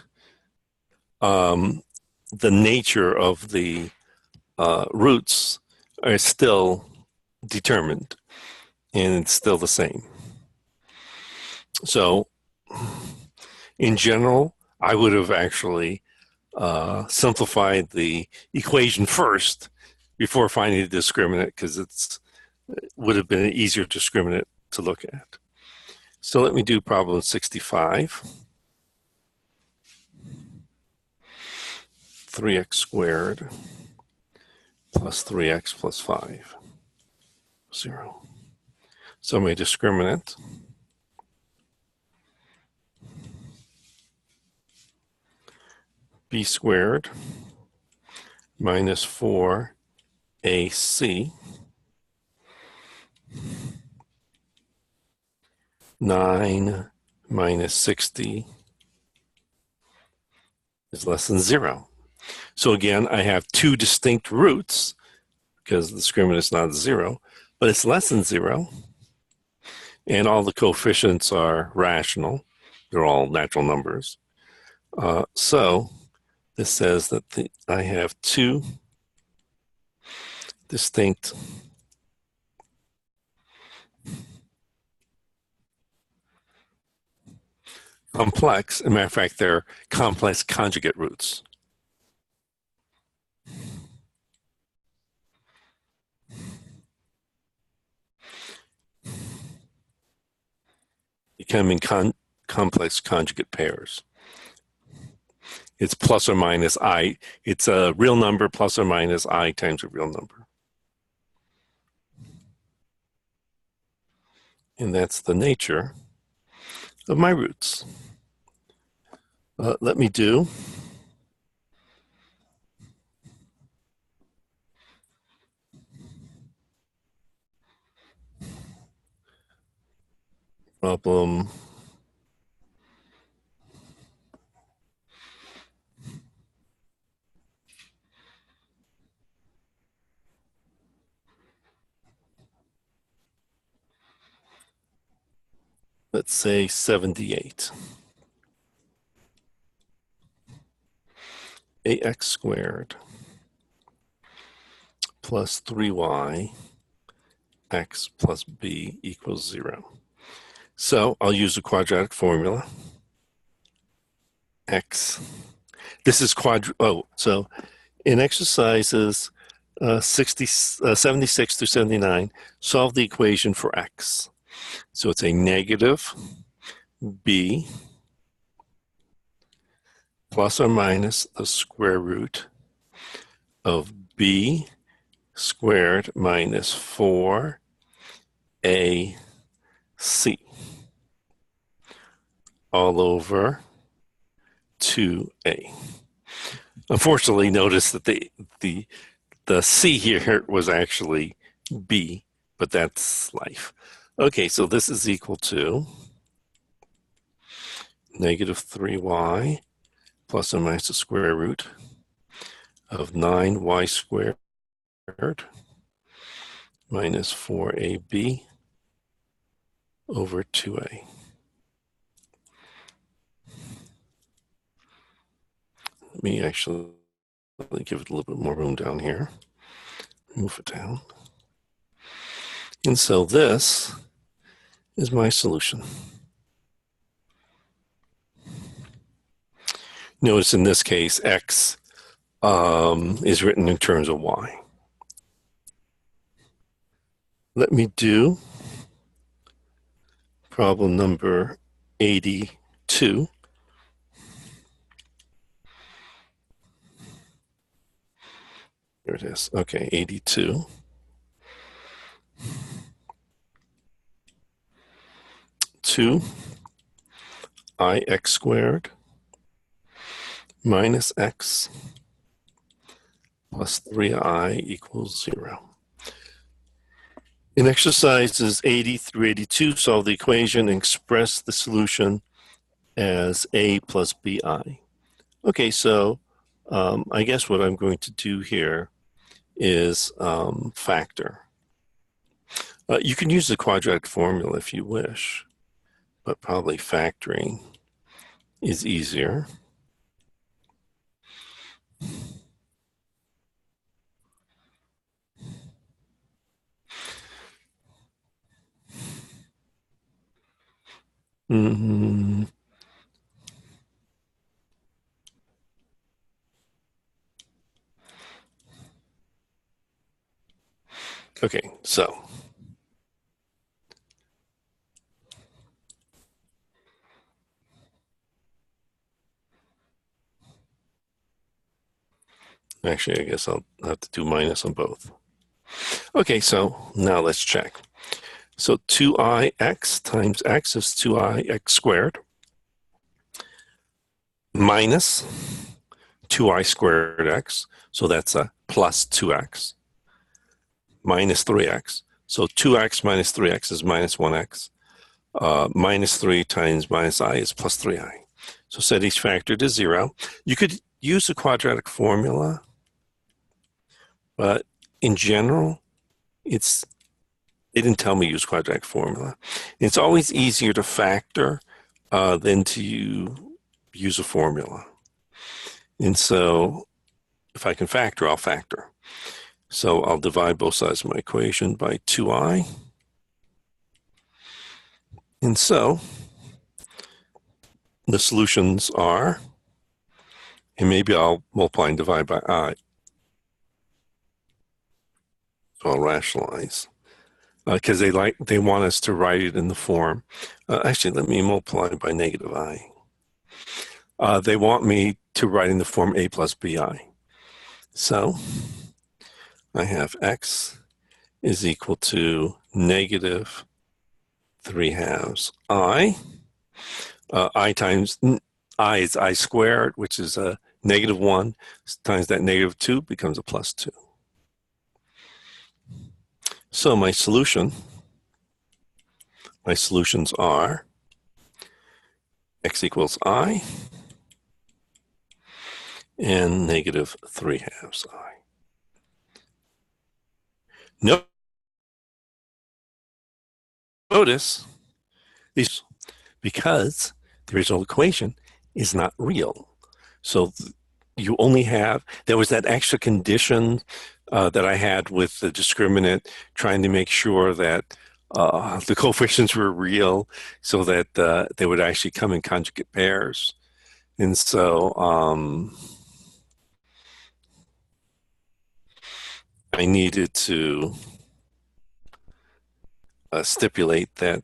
the nature of the roots are still determined, and it's still the same. So in general, I would have actually simplified the equation first before finding the discriminant, because it would have been an easier discriminant to look at. So let me do problem 65. 3x squared plus 3x plus 5, 0. So my discriminant b squared minus 4ac 9 minus 60 is less than 0. So again, I have two distinct roots because the discriminant is not 0, but it's less than 0. And all the coefficients are rational. They're all natural numbers. So this says that I have two distinct complex, as a matter of fact, they're complex conjugate roots. Becoming complex conjugate pairs. It's plus or minus I. It's a real number plus or minus I times a real number. And that's the nature of my roots. Let me do problem let's say 78. ax squared plus 3y x plus b equals 0. So I'll use the quadratic formula. X. This is so in exercises 76 through 79, solve the equation for x. So it's a negative b plus or minus the square root of b squared minus 4ac all over 2a. Unfortunately, notice that the c here was actually b, but that's life. Okay, so this is equal to negative 3y plus or minus the square root of 9y squared minus 4ab over 2a. Let me actually give it a little bit more room down here. Move it down. And so this is my solution. Notice in this case, x is written in terms of y. Let me do problem number 82. Here it is. Okay, 82. 2ix squared minus x plus 3i equals 0. In exercises 80 through 82, solve the equation and express the solution as a plus bi. Okay, so I guess what I'm going to do here is factor. You can use the quadratic formula if you wish, but probably factoring is easier. Okay, so actually, I guess I'll have to do minus on both. Okay, so now let's check. So 2ix times x is 2ix squared minus 2i squared x, so that's a plus 2x, minus 3x. So 2x minus 3x is minus 1x. Minus 3 times minus I is plus 3i. So set each factor to 0. You could use the quadratic formula, but in general, they didn't tell me to use quadratic formula. It's always easier to factor than to use a formula. And so if I can factor, I'll factor. So I'll divide both sides of my equation by 2i. And so the solutions are, and maybe I'll multiply and divide by I. So I'll rationalize. Because they want us to write it in the form. Actually, let me multiply by negative I. They want me to write in the form a plus bi. So I have x is equal to negative 3/2 I. I times I is I squared, which is a negative 1, times that negative 2 becomes a plus 2. So my solutions are x equals I and negative 3/2 I. Notice these, because the original equation is not real. So you only have, there was that extra condition that I had with the discriminant, trying to make sure that the coefficients were real so that they would actually come in conjugate pairs. And so I needed to stipulate that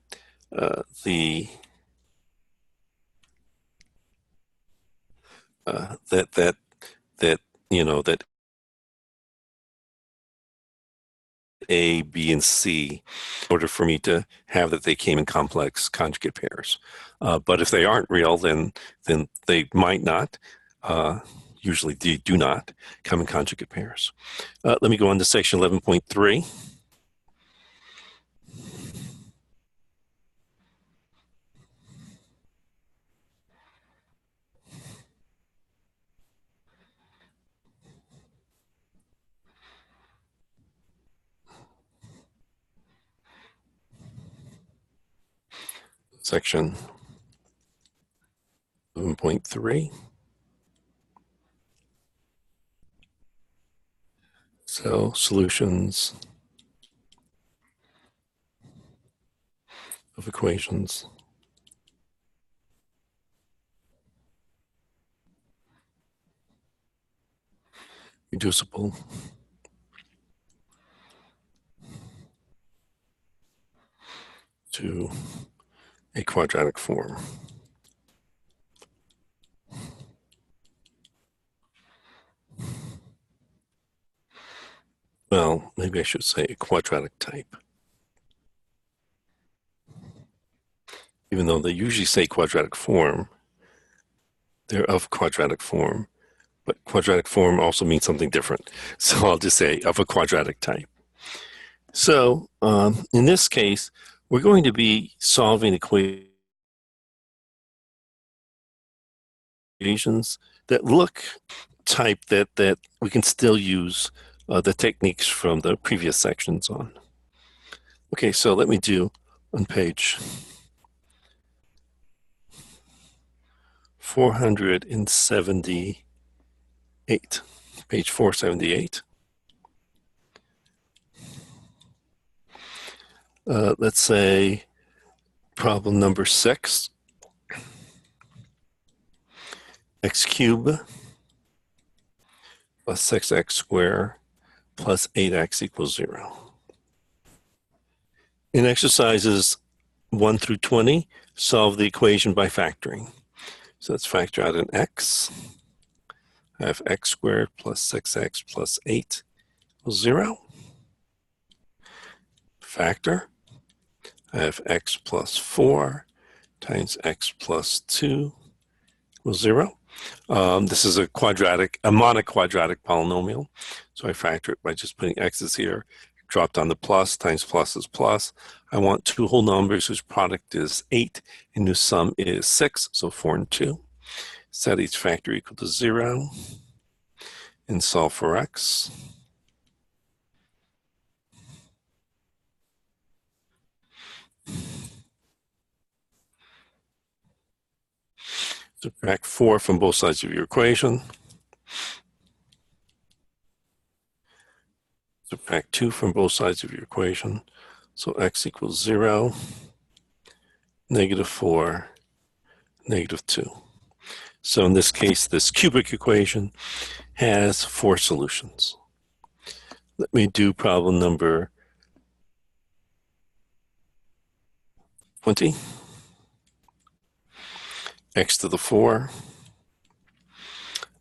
that you know that A, B, and C, in order for me to have that they came in complex conjugate pairs. But if they aren't real, then they might not. Usually they do not come in conjugate pairs. Let me go on to section 11.3. Section 11.3. So solutions of equations reducible to a quadratic form. Well, maybe I should say a quadratic type. Even though they usually say quadratic form, they're of quadratic form, but quadratic form also means something different. So I'll just say of a quadratic type. So in this case, we're going to be solving equations that look type that we can still use the techniques from the previous sections on. Okay, so let me do on page 478, page 478. Let's say problem number 6. X cubed plus 6x squared plus 8x equals 0. In exercises 1 through 20, solve the equation by factoring. So let's factor out an x. I have x squared plus 6x plus 8 equals 0. Factor. I have x plus 4 times x plus 2 equals 0. This is a monoquadratic polynomial. So I factor it by just putting x's here, drop down the plus, times plus is plus. I want two whole numbers whose product is 8 and whose sum is 6, so 4 and 2. Set each factor equal to 0 and solve for x. Subtract 4 from both sides of your equation. Subtract 2 from both sides of your equation. So x equals 0, negative 4, negative 2. So in this case, this cubic equation has 4 solutions. Let me do problem number 20. X to the 4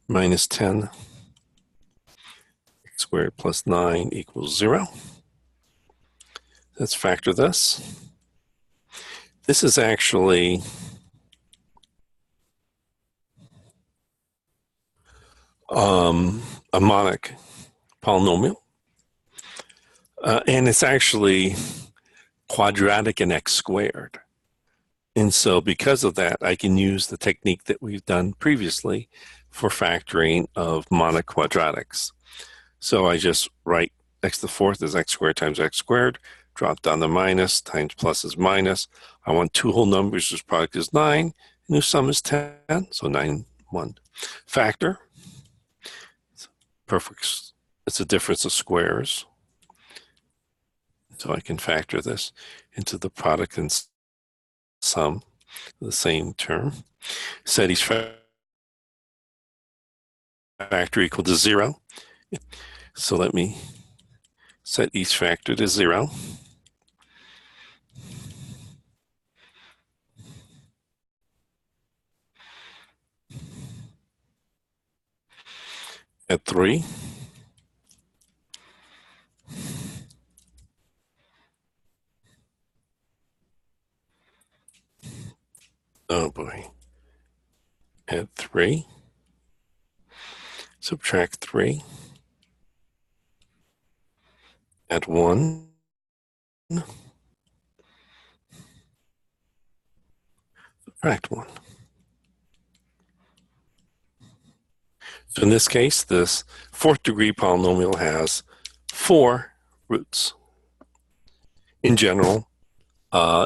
minus 10 x squared plus 9 equals 0. Let's factor this. This is actually a monic polynomial, and it's actually quadratic in x squared. And so because of that, I can use the technique that we've done previously for factoring of monoquadratics. So I just write x to the 4th is x squared times x squared, drop down the minus, times plus is minus. I want two whole numbers whose product is 9, and whose sum is 10, so 9, 1. Factor. it's a difference of squares. So I can factor this into the product and sum, the same term. Set each factor equal to 0. So let me set each factor to 0. At 3. Oh boy. Add 3. Subtract 3. Add 1. Subtract 1. So in this case, this fourth degree polynomial has 4 roots. In general,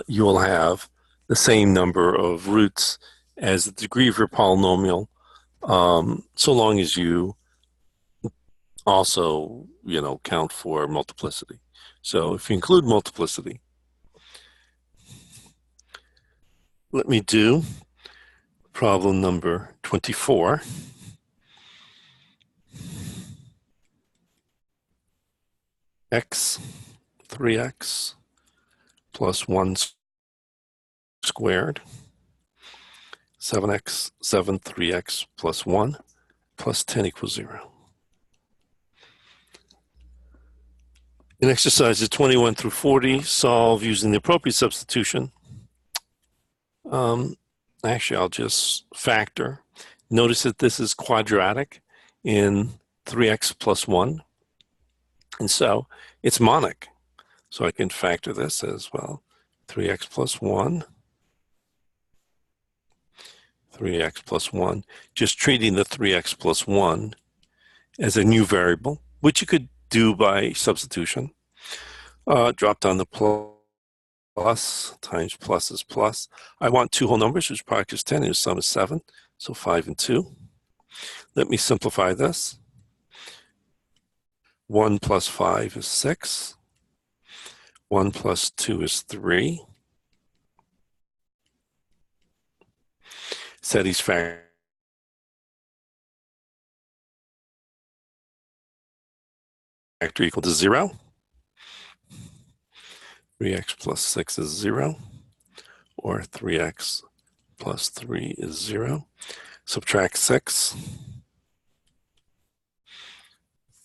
you will have the same number of roots as the degree of your polynomial, so long as you also, count for multiplicity. So if you include multiplicity, let me do problem number 24. X, 3x plus 1 squared, 7x, 3x plus 1 plus 10 equals 0. In exercises 21 through 40, solve using the appropriate substitution. Actually, I'll just factor. Notice that this is quadratic in 3x plus 1. And so it's monic. So I can factor this as well. 3x plus 1. 3x plus 1. Just treating the 3x plus 1 as a new variable, which you could do by substitution. Drop down the plus times plus is plus. I want 2 whole numbers, whose product is 10, and whose sum is 7. So 5 and 2. Let me simplify this. 1 plus 5 is 6. 1 plus 2 is 3. Set each factor equal to 0. 3x plus 6 is 0, or 3x plus 3 is 0. Subtract 6.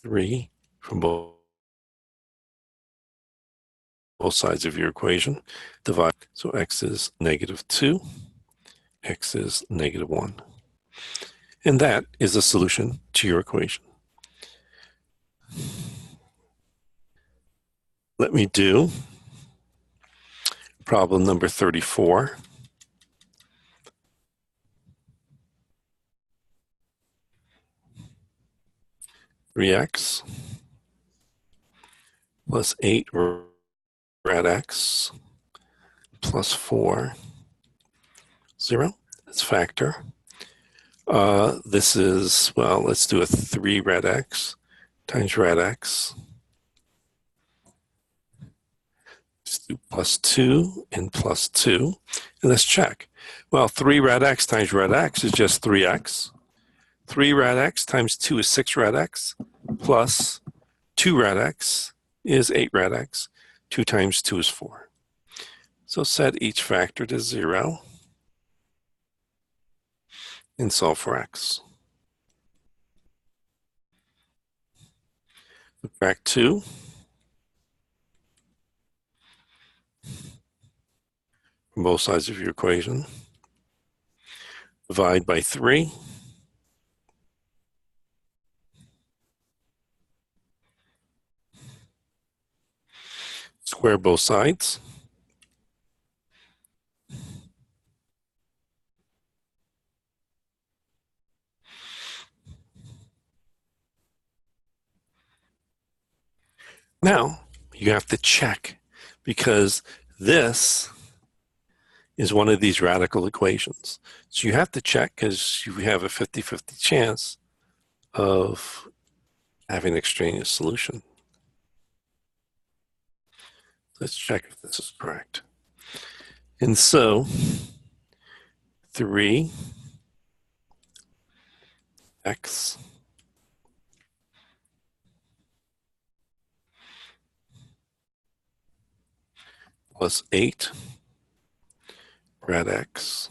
3 from both sides of your equation. Divide. So x is negative 2. X is negative 1. And that is a solution to your equation. Let me do problem number 34. Three x plus 8 rad x plus 4, 0. Let's factor. This is, well, let's do a 3 rad x times rad x. Let's do plus 2 and plus 2. And let's check. Well, 3 rad x times rad x is just 3x. 3 rad x times 2 is 6 rad x, plus 2 rad x is 8 rad x. 2 times 2 is 4. So set each factor to 0 and solve for x. Subtract 2. From both sides of your equation. Divide by 3. Square both sides. Now, you have to check, because this is one of these radical equations. So you have to check, because you have a 50-50 chance of have an extraneous solution. Let's check if this is correct. And so 3x plus 8 grad x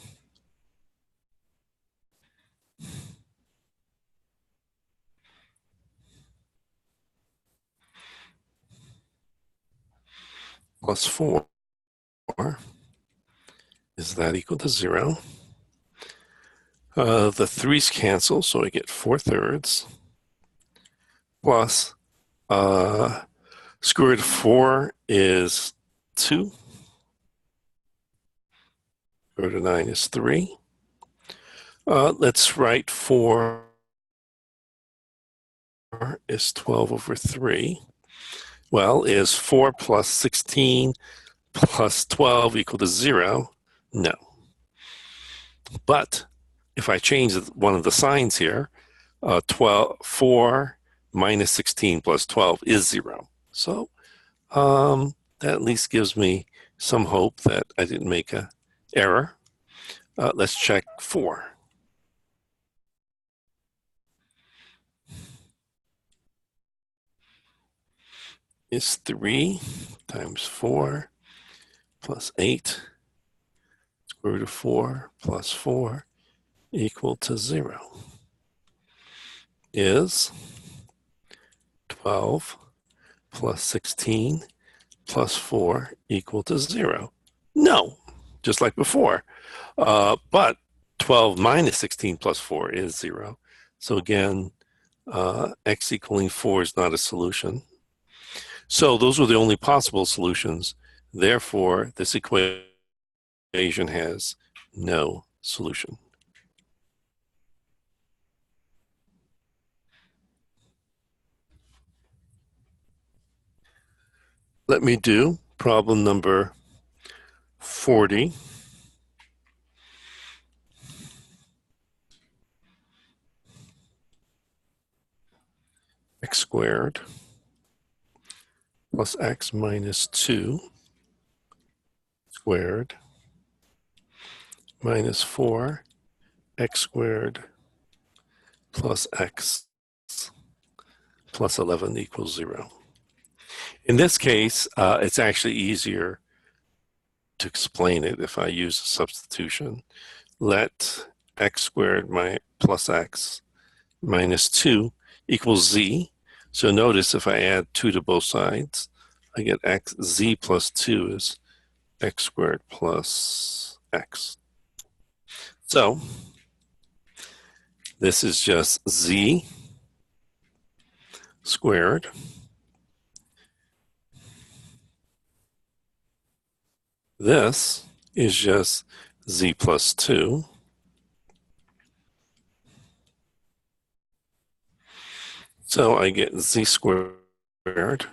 plus 4, is that equal to 0? The 3's cancel, so I get 4/3 plus square root of 4 is 2. Square root of 9 is 3. Let's write 4 is 12 over 3. Well, is 4 plus 16 plus 12 equal to 0? No. But if I change one of the signs here, 4 minus 16 plus 12 is 0. So that at least gives me some hope that I didn't make an error. Let's check 4. Is 3 times 4 plus 8 square root of 4 plus 4 equal to 0? Is 12 plus 16 plus 4 equal to 0? No, just like before. But 12 minus 16 plus 4 is 0. So again, x equaling 4 is not a solution. So those were the only possible solutions. Therefore, this equation has no solution. Let me do problem number 40. X squared plus x minus 2 squared minus 4 x squared plus x plus 11 equals 0. In this case, it's actually easier to explain it if I use a substitution. Let x squared plus x minus 2 equals z. So notice if I add 2 to both sides, I get z plus 2 is x squared plus x. So this is just z squared this is just z plus 2 so I get z squared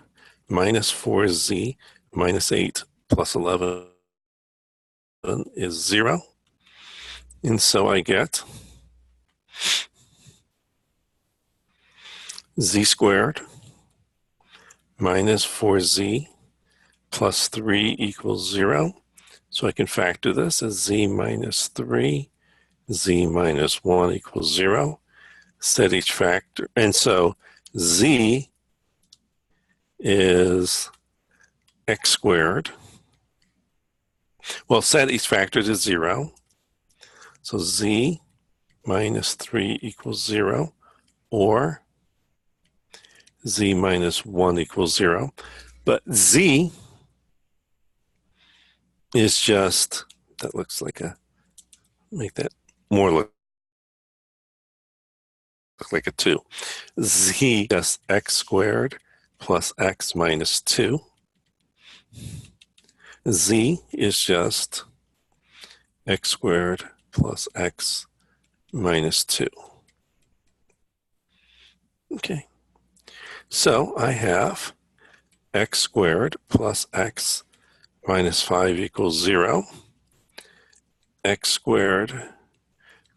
minus 4z minus 8 plus 11 is 0. And so I get z squared minus 4z plus 3 equals 0. So I can factor this as z minus 3, z minus 1 equals 0. Set each factor. And so z is x squared. Well, set each factor to 0. So z minus 3 equals 0, or z minus 1 equals 0. But z is just, that looks like make that more look like a 2. Z just x squared plus x minus 2. Z is just x squared plus x minus 2. Okay. So I have x squared plus x minus 5 equals 0. X squared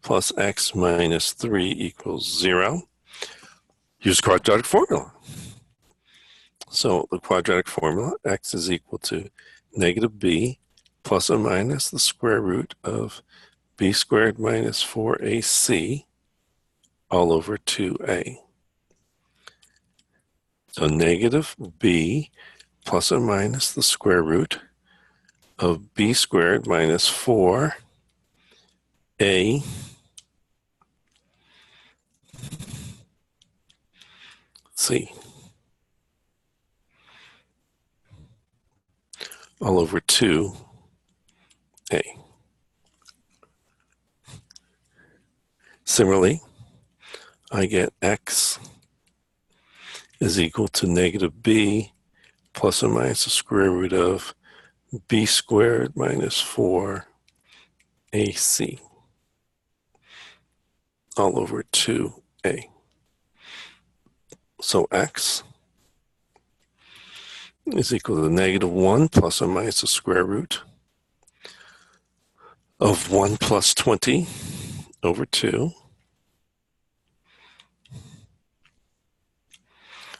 plus x minus 3 equals 0. use quadratic formula. So the quadratic formula, x is equal to negative b plus or minus the square root of b squared minus 4ac all over 2a. So negative b plus or minus the square root of b squared minus 4a c all over 2a. Similarly, I get x is equal to negative b plus or minus the square root of b squared minus 4ac all over 2a. So x is equal to negative 1 plus or minus the square root of 1 plus 20 over 2.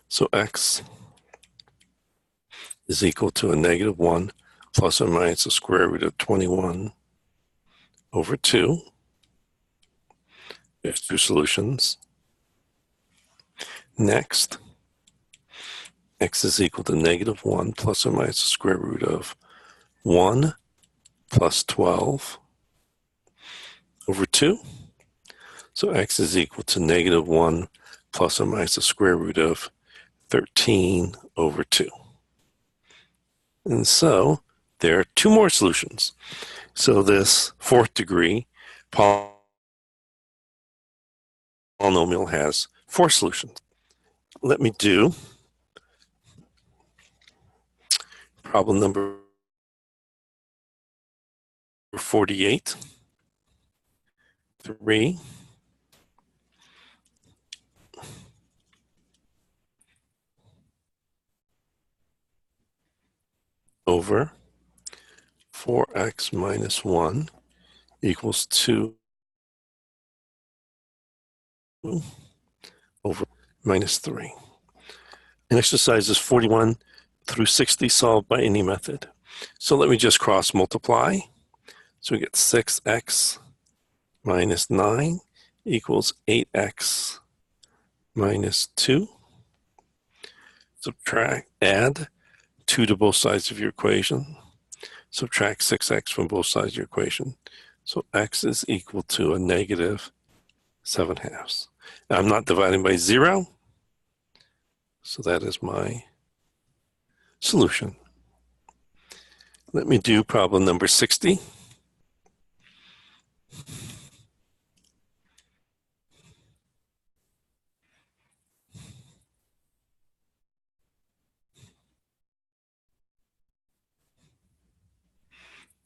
So x is equal to a negative 1 plus or minus the square root of 21 over 2. There's two solutions. Next, x is equal to negative 1 plus or minus the square root of 1 plus 12 over 2. So x is equal to negative 1 plus or minus the square root of 13 over 2. And so there are two more solutions. So this fourth degree polynomial has four solutions. Let me do problem number 48. 3 over 4x minus 1 equals 2 over minus 3. And exercises 41 through 60 solved by any method. So let me just cross multiply. So we get 6x minus 9 equals 8x minus 2. Subtract, add 2 to both sides of your equation. Subtract 6x from both sides of your equation. So x is equal to a negative 7/2. Now, I'm not dividing by 0, so that is my solution. Let me do problem number 60.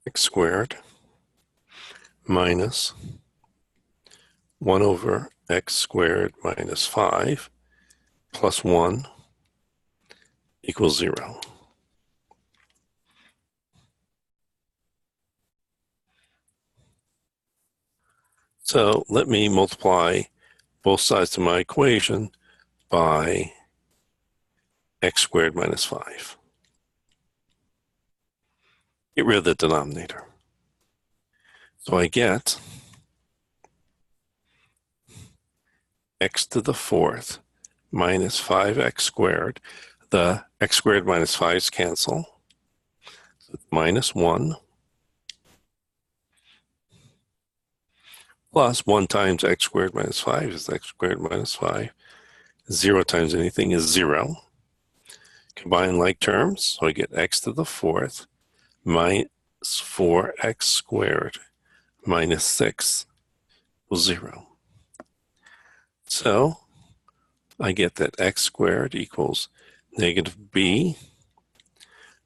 X squared minus 1 over x squared minus 5 plus 1 equals 0. So let me multiply both sides of my equation by x squared minus 5. Get rid of the denominator. So I get x to the 4th minus 5x squared. The x squared minus 5's cancel. So minus 1 plus 1 times x squared minus 5 is x squared minus 5. 0 times anything is 0. Combine like terms, so I get x to the 4th minus 4x squared minus 6 equals 0. So I get that x squared equals negative b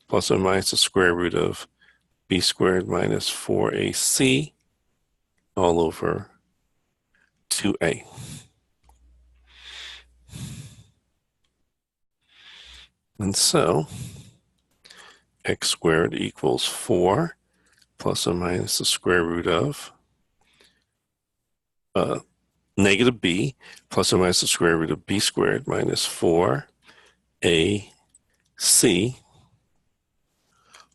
plus or minus the square root of b squared minus 4ac all over 2a. And so x squared equals 4 plus or minus the square root of negative b plus or minus the square root of b squared minus 4ac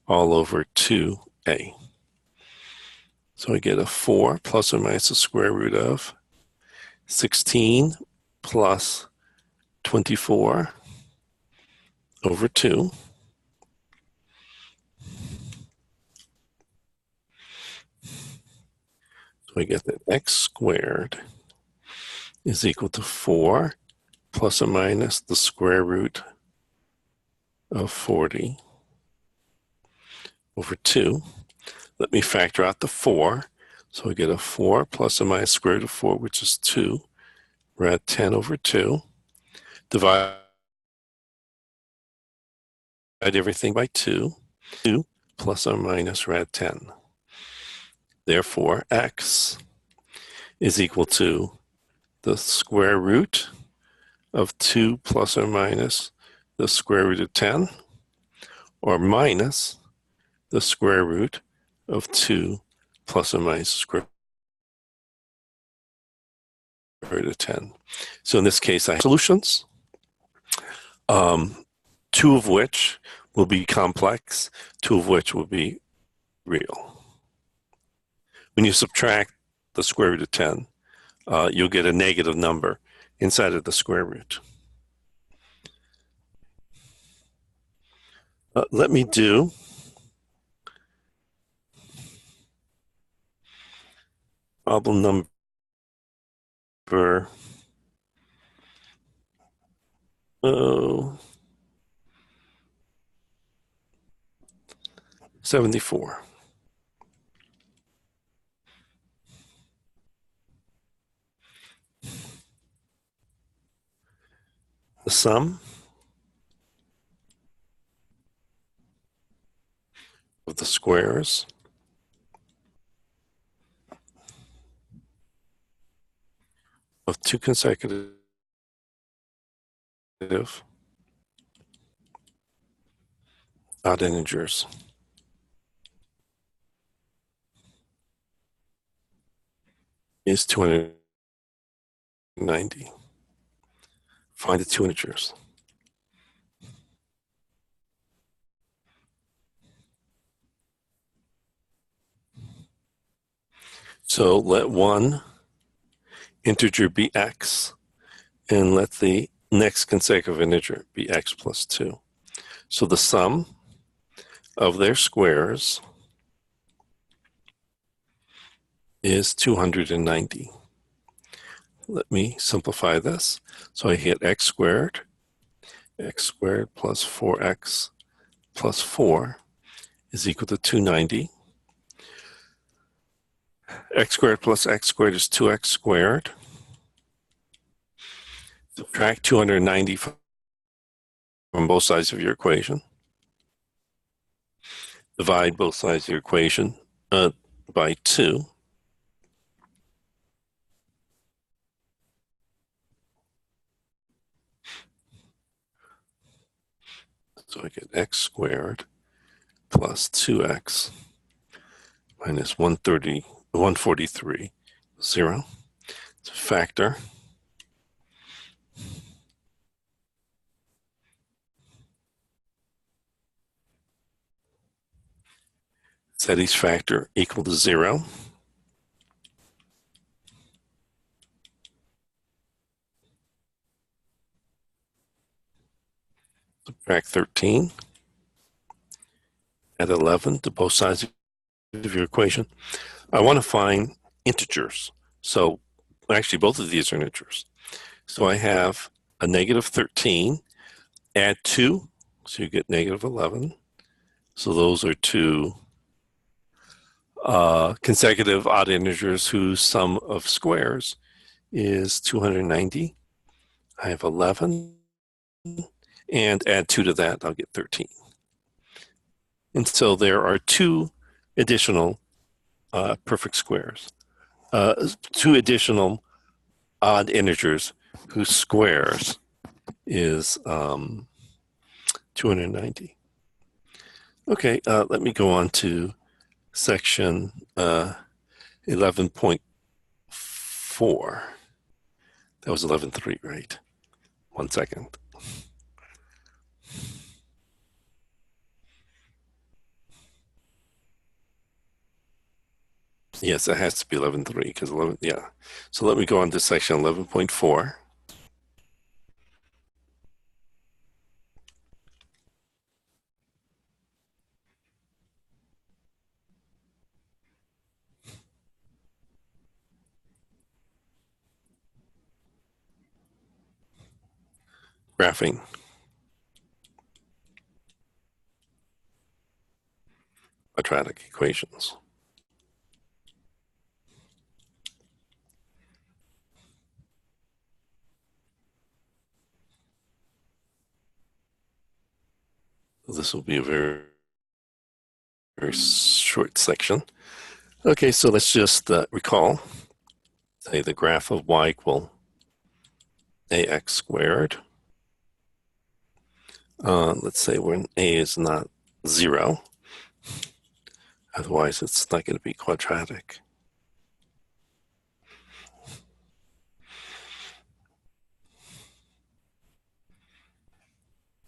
all over 2a. So I get a 4 plus or minus the square root of 16 plus 24 over 2. So I get that x squared is equal to 4 plus or minus the square root of 40 over 2. Let me factor out the 4. So I get a 4 plus or minus square root of 4, which is 2. Rad 10 over 2. Divide everything by 2. 2 plus or minus rad 10. Therefore, x is equal to the square root of 2 plus or minus the square root of 10, or minus the square root of 2 plus or minus the square root of 10. So in this case, I have solutions, 2 of which will be complex, 2 of which will be real. When you subtract the square root of 10, you'll get a negative number inside of the square root. Let me do problem number 74. The sum of the squares of 2 consecutive odd integers is 290. Find the 2 integers. So let one integer be x, and let the next consecutive integer be x plus 2. So the sum of their squares is 290. Let me simplify this. So I get x squared plus 4x plus 4 is equal to 290. X squared plus x squared is 2x squared. Subtract 290 from both sides of your equation. Divide both sides of your equation by 2. So I get x squared plus 2x minus 143, 0. It's a factor. Set each factor equal to 0. Subtract 13. Add 11 to both sides of your equation. I want to find integers. So actually both of these are integers. So I have a negative 13. Add 2, so you get negative 11. So those are 2 consecutive odd integers whose sum of squares is 290. I have 11, and add 2 to that, I'll get 13. And so there are 2 additional perfect squares, 2 additional odd integers whose squares is 290. Okay, let me go on to section 11.4. That was 11.3, right? 1 second. Yes, it has to be 11.3 because 11, yeah. So let me go on to section 11.4. Graphing quadratic equations. This will be a very, very short section. Okay, so let's just recall, say the graph of y equal ax squared. Let's say when a is not 0, otherwise it's not going to be quadratic.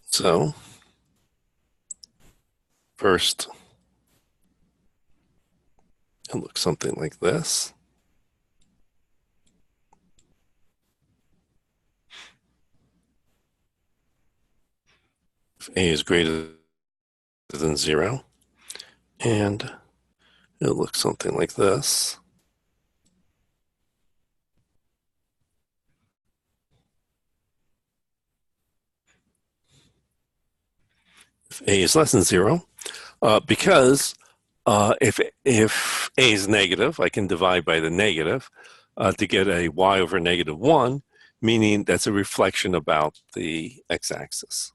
So first, it looks something like this. If a is greater than 0, and it looks something like this. If a is less than 0, because if a is negative, I can divide by the negative to get a y over -1, meaning that's a reflection about the x-axis.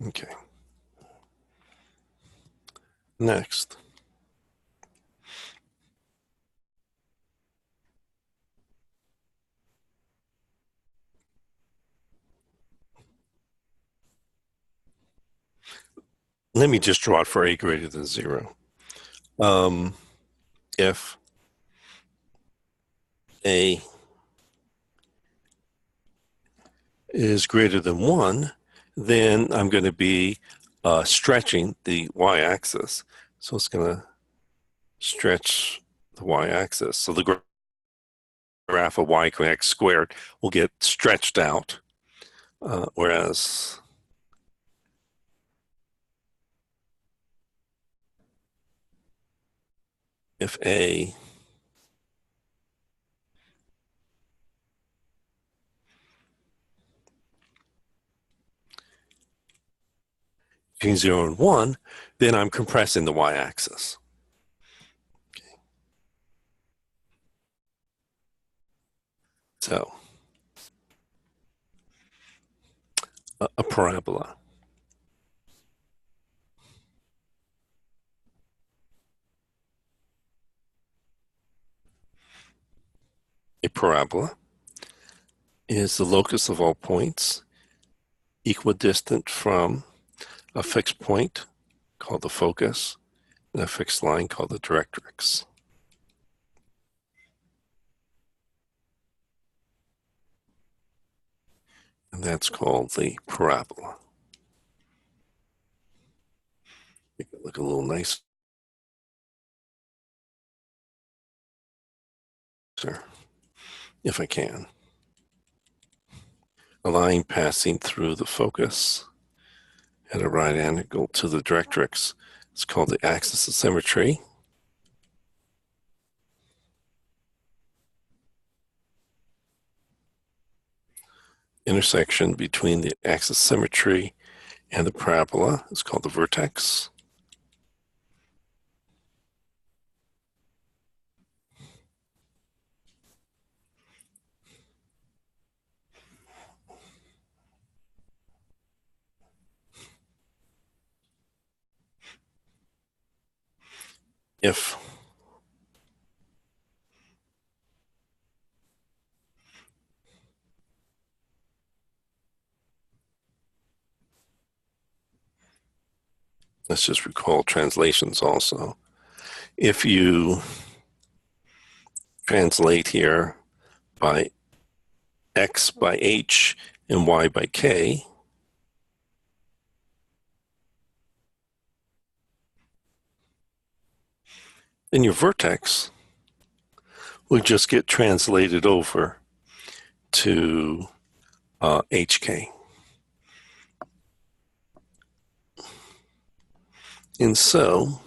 Okay. Next. Let me just draw it for a greater than 0. If a is greater than 1, then I'm going to be stretching the y-axis. So it's going to stretch the y-axis. So the graph of y equals x squared will get stretched out, whereas if a between 0 and 1, then I'm compressing the y-axis. Okay. So a parabola. A parabola is the locus of all points equidistant from a fixed point called the focus and a fixed line called the directrix. And that's called the parabola. Make it look a little nicer if I can. A line passing through the focus at a right angle to the directrix is called the axis of symmetry. Intersection between the axis of symmetry and the parabola is called the vertex. if let's just recall translations also. If you translate here by x by h and y by k, then your vertex will just get translated over to hk. And so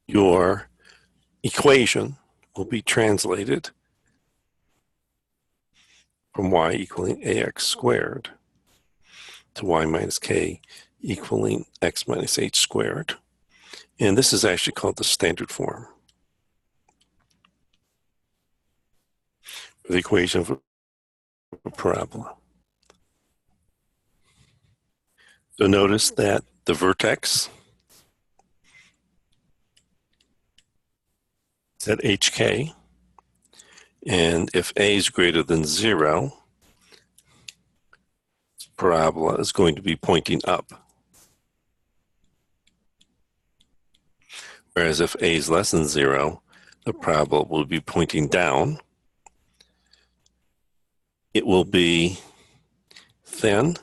your equation will be translated from y equaling ax squared to y minus k equaling x minus h squared. And this is actually called the standard form for the equation of a parabola. So notice that the vertex is at hk, and if a is greater than 0, this parabola is going to be pointing up. Whereas if a is less than 0, the parabola will be pointing down. It will be thin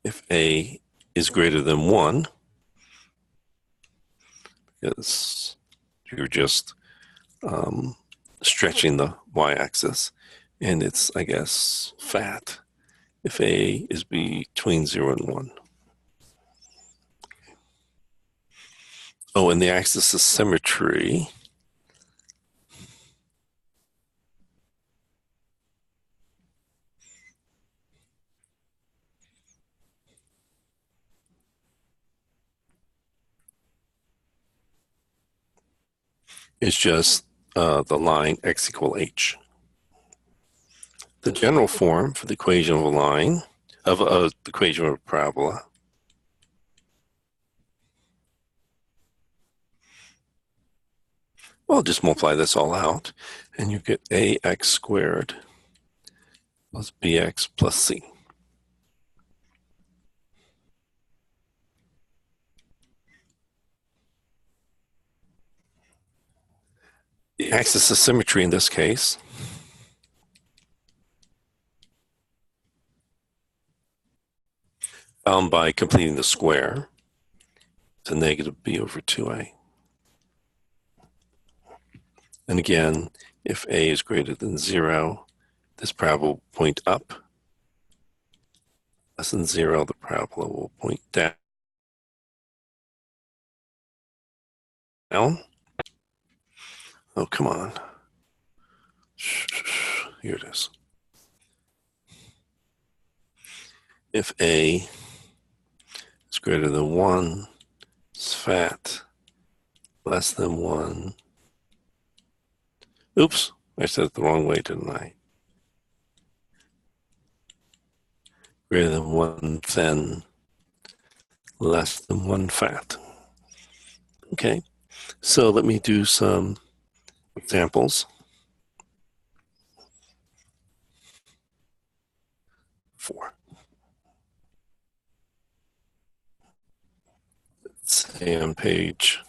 if a is greater than 1, because you're just stretching the y-axis, and it's, I guess, fat if a is between 0 and 1. Oh, and the axis of symmetry is just the line x equal h. The general form for the equation of a line, of the equation of a parabola, well, just multiply this all out, and you get ax squared plus bx plus c. The axis of symmetry in this case found by completing the square to negative b over 2a. And again, if a is greater than 0, this parabola will point up. Less than 0, the parabola will point down. Oh, come on. Here it is. If a is greater than 1, it's fat. Less than 1. Oops, I said it the wrong way, didn't I? Greater than 1 thin. Less than 1 fat. Okay, so let me do some examples. 4. Let's say on page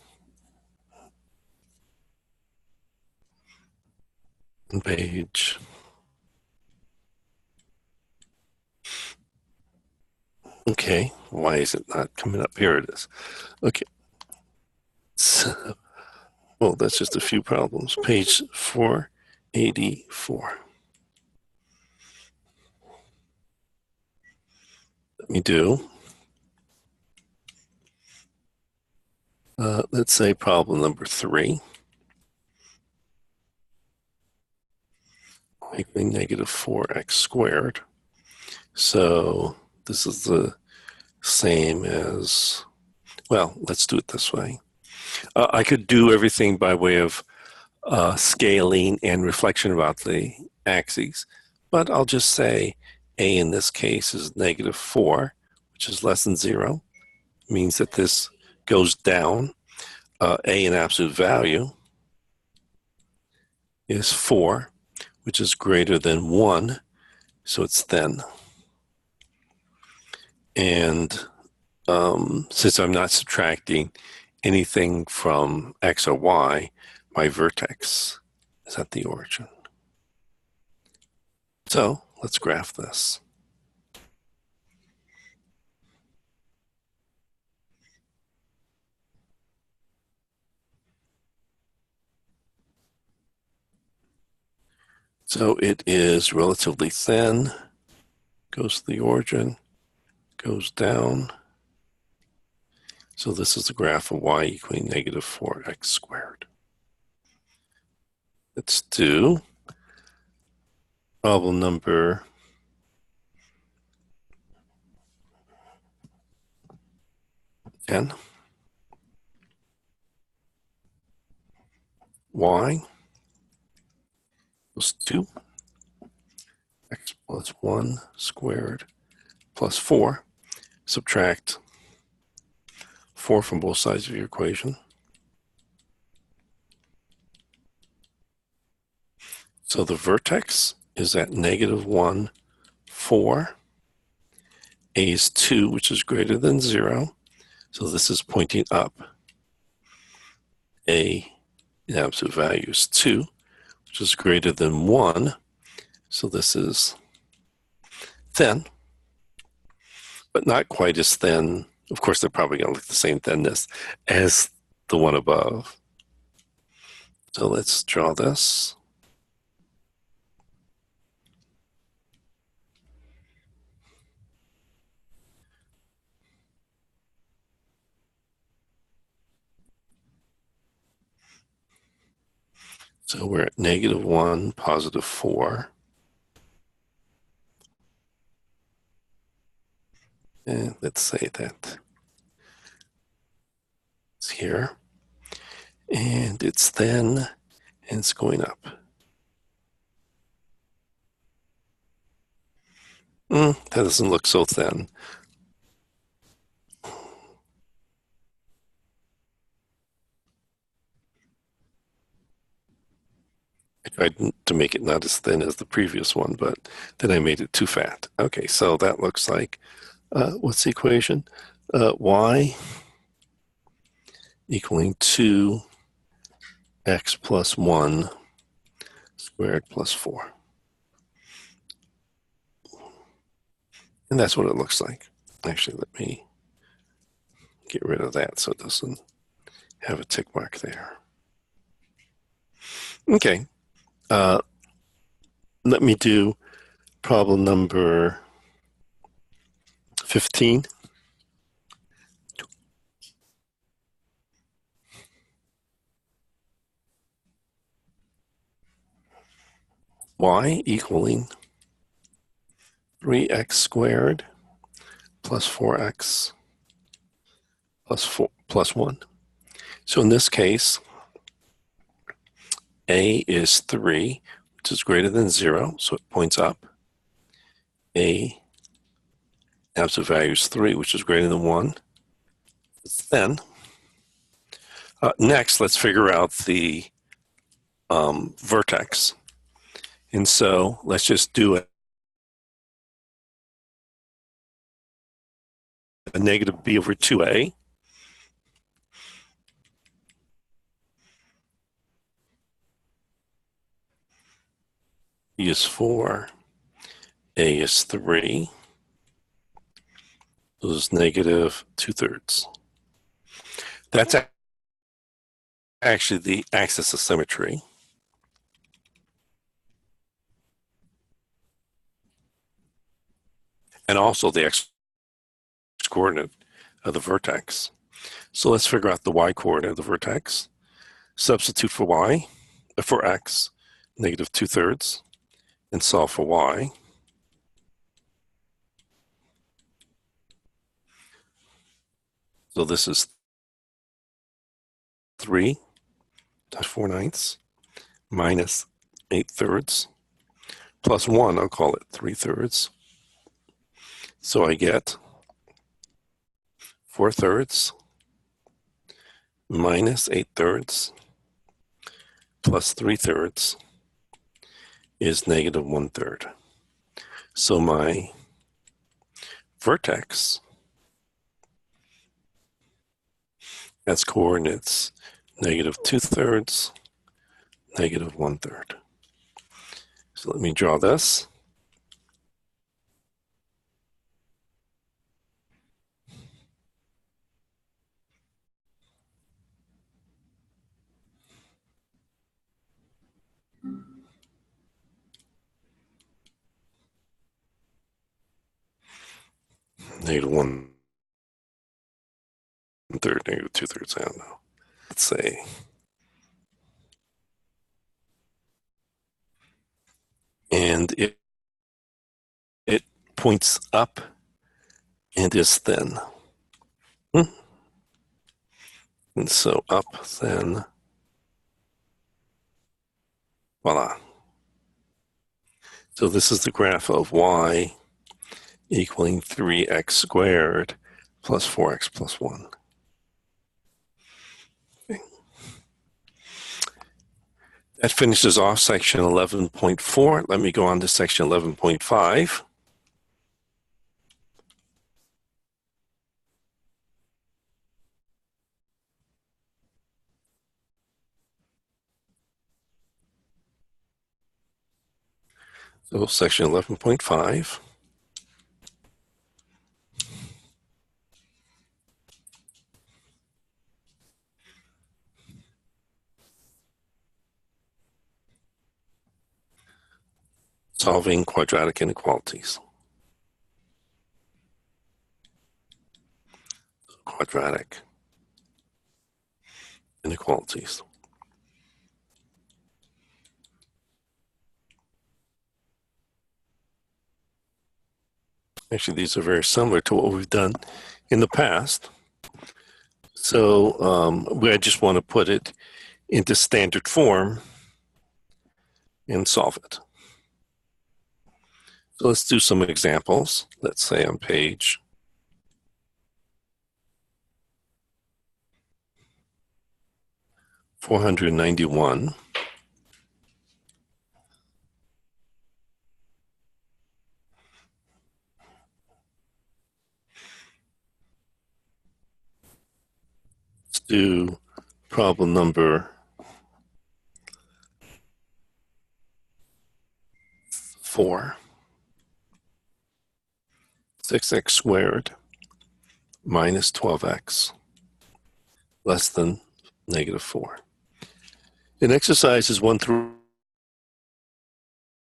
okay, why is it not coming up? Here it is. Okay, so, well, that's just a few problems. Page 484. Let me do, let's say problem number 3. Equaling negative 4x squared. So this is the same as, well, let's do it this way. I could do everything by way of scaling and reflection about the axes, but I'll just say a in this case is -4, which is less than 0. It means that this goes down. A in absolute value is 4, which is greater than 1, so it's thin. And since I'm not subtracting anything from x or y, my vertex is at the origin. So let's graph this. So it is relatively thin, goes to the origin, goes down. So this is the graph of y equaling -4x squared. Let's do problem number 10. Y equals 2, x plus 1 squared plus 4. Subtract 4 from both sides of your equation. So the vertex is at -1, 4. A is 2, which is greater than 0. So this is pointing up. A in absolute value is 2, which is greater than 1. So this is thin, but not quite as thin. Of course, they're probably going to look the same thinness as the one above. So let's draw this. So we're at -1, +4. And let's say that it's here. And it's thin, and it's going up. That doesn't look so thin. I tried to make it not as thin as the previous one, but then I made it too fat. Okay, so that looks like, what's the equation? Y equaling 2x plus 1 squared plus 4. And that's what it looks like. Actually, let me get rid of that so it doesn't have a tick mark there. Okay, let me do problem number 15. Y equaling 3x squared plus 4x plus 1. So in this case, a is 3, which is greater than 0, so it points up. A absolute value is 3, which is greater than 1. It's thin. Next, let's figure out the vertex. And so let's just do a negative b over 2a. B is 4. A is 3. This is -2/3. That's actually the axis of symmetry. And also the x-coordinate of the vertex. So let's figure out the y-coordinate of the vertex. Substitute for x, -2/3, and solve for y. So this is 3 times 4/9 minus 8/3 plus 1, I'll call it 3/3. So I get 4/3 minus 8/3 plus 3/3 is negative 1/3. So my vertex has coordinates negative 2/3, negative 1/3. So let me draw this. Negative 1/3, negative 2/3, I don't know. Let's say and it points up and is thin. And so up, then, voila. So this is the graph of y equaling 3x squared plus 4x plus 1. Okay. That finishes off section 11.4. Let me go on to section 11.5. So section 11.5. Solving quadratic inequalities. Quadratic inequalities. Actually, these are very similar to what we've done in the past. So I just want to put it into standard form and solve it. So let's do some examples. Let's say on page 491. Let's do problem number 4. 6x squared minus 12x less than negative 4. In exercises 1 through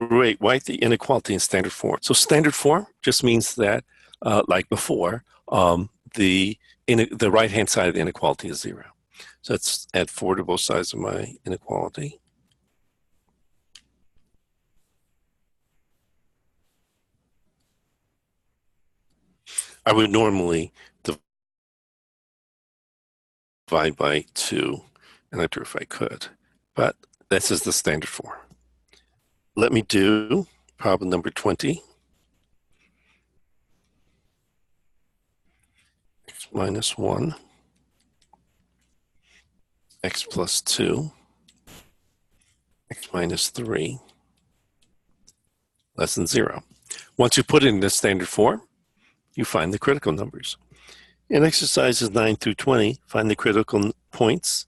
8, write the inequality in standard form. So standard form just means that, like before, the right-hand side of the inequality is 0. So let's add 4 to both sides of my inequality. I would normally divide by 2, and I'd do if I could, but this is the standard form. Let me do problem number 20. X minus 1, x plus 2, x minus 3, less than 0. Once you put it in the standard form, you find the critical numbers. In exercises 9 through 20, find the critical points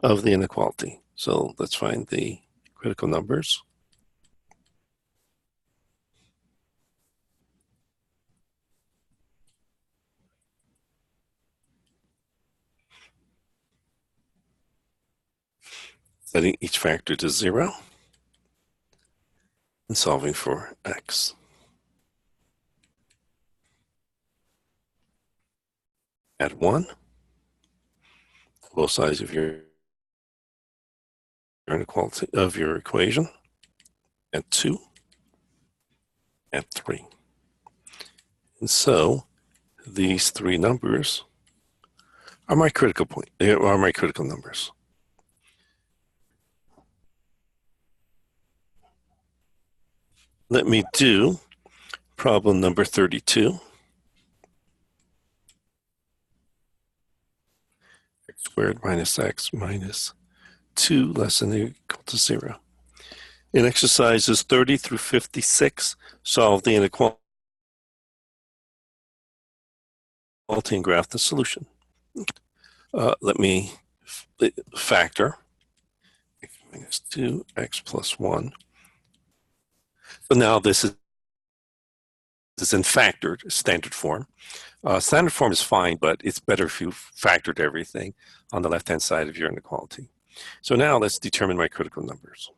of the inequality. So let's find the critical numbers. Setting each factor to 0 and solving for x. Add 1 to both sides of your inequality of your equation. Add 2. Add 3. And so these 3 numbers are my critical point. They are my critical numbers. Let me do problem number 32. X squared minus x minus 2 less than or equal to 0. In exercises 30 through 56, solve the inequality and graph the solution. Let me factor x minus 2, x plus 1. So now this is in factored standard form. Standard form is fine, but it's better if you factored everything on the left-hand side of your inequality. So now let's determine my critical numbers.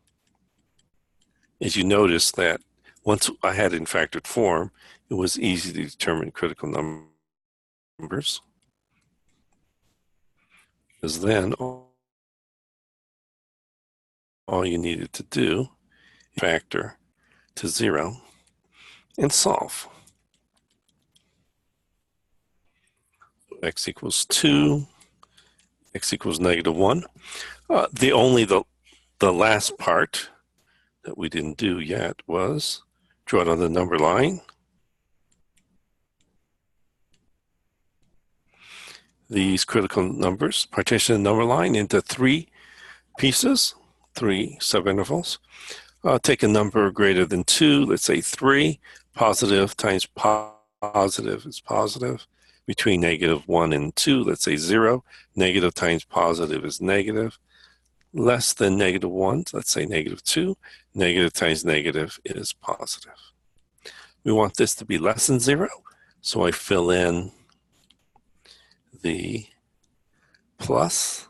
As you notice that once I had it in factored form, it was easy to determine critical numbers. Because then all you needed to do, factor to 0 and solve. X equals 2, x equals -1. The last part that we didn't do yet was draw it on the number line. These critical numbers, partition the number line into 3 pieces, 3 subintervals. Take a number greater than 2, let's say 3. Positive times positive is positive. Between -1 and 2, let's say 0. Negative times positive is negative. Less than -1, let's say -2. Negative times negative is positive. We want this to be less than 0, so I fill in the plus.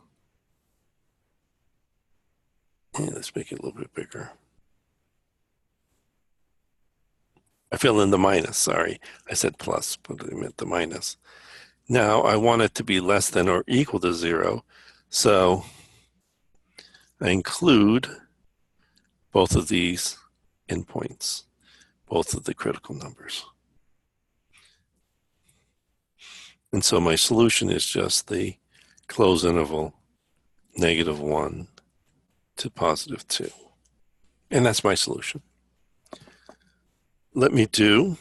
And let's make it a little bit bigger. I fill in the minus, sorry. I said plus, but I meant the minus. Now I want it to be less than or equal to 0, so I include both of these endpoints, both of the critical numbers. And so my solution is just the closed interval -1 to +2. And that's my solution. Let me do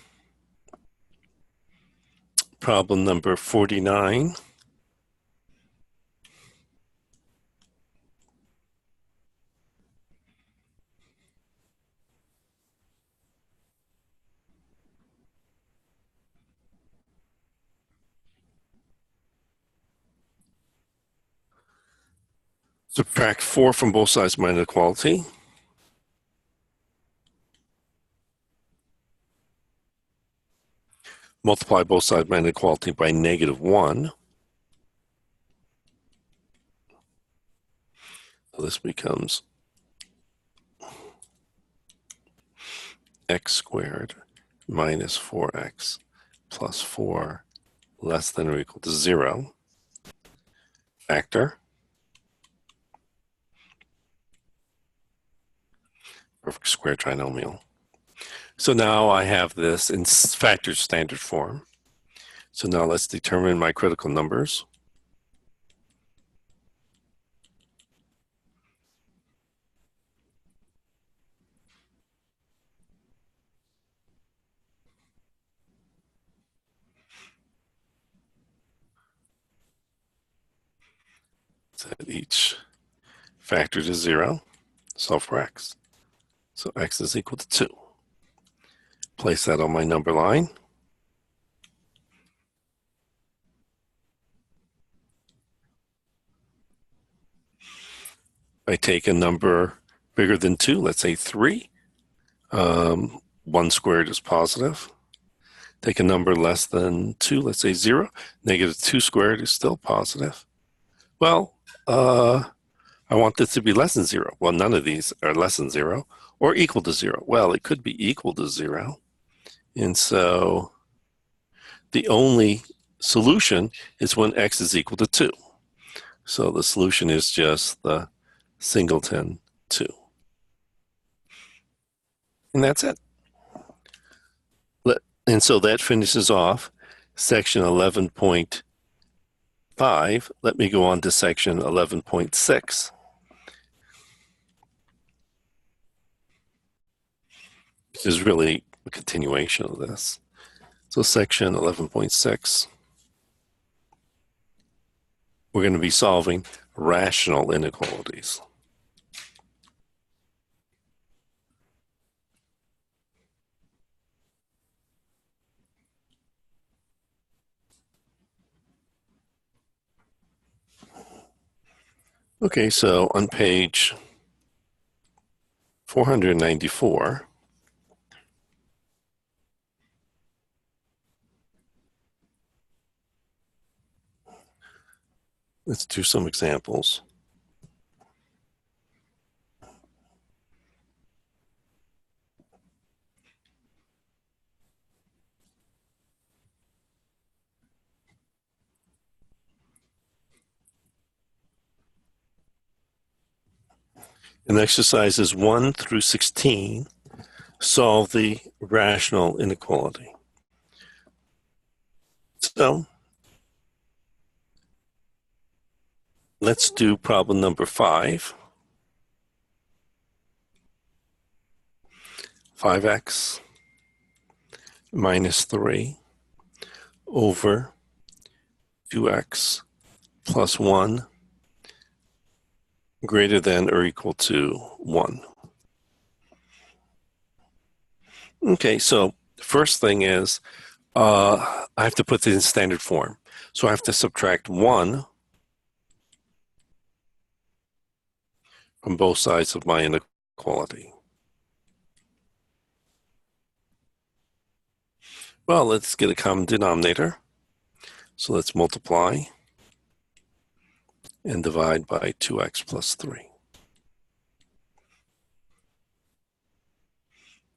problem number 49. Subtract 4 from both sides of my inequality. Multiply both sides of my inequality by -1. So this becomes x squared minus 4x plus 4 less than or equal to 0. Factor. Perfect square trinomial. So now I have this in factored standard form. So now let's determine my critical numbers. Set each factor to 0, solve for x. So x is equal to 2. Place that on my number line. I take a number bigger than 2, let's say 3. 1 squared is positive. Take a number less than 2, let's say 0. -2 squared is still positive. Well, I want this to be less than 0. Well, none of these are less than 0 or equal to 0. Well, it could be equal to 0. And so the only solution is when x is equal to 2. So the solution is just the singleton 2. And that's it. And so that finishes off section 11.5. Let me go on to section 11.6. is really a continuation of this. So section 11.6, we're going to be solving rational inequalities. Okay, so on page 494, let's do some examples. In exercises 1 through 16, solve the rational inequality. So let's do problem number 5. 5x minus 3 over 2x plus 1 greater than or equal to 1. Okay, so first thing is I have to put this in standard form. So I have to subtract 1 from both sides of my inequality. Well, let's get a common denominator. So let's multiply and divide by 2x plus 3.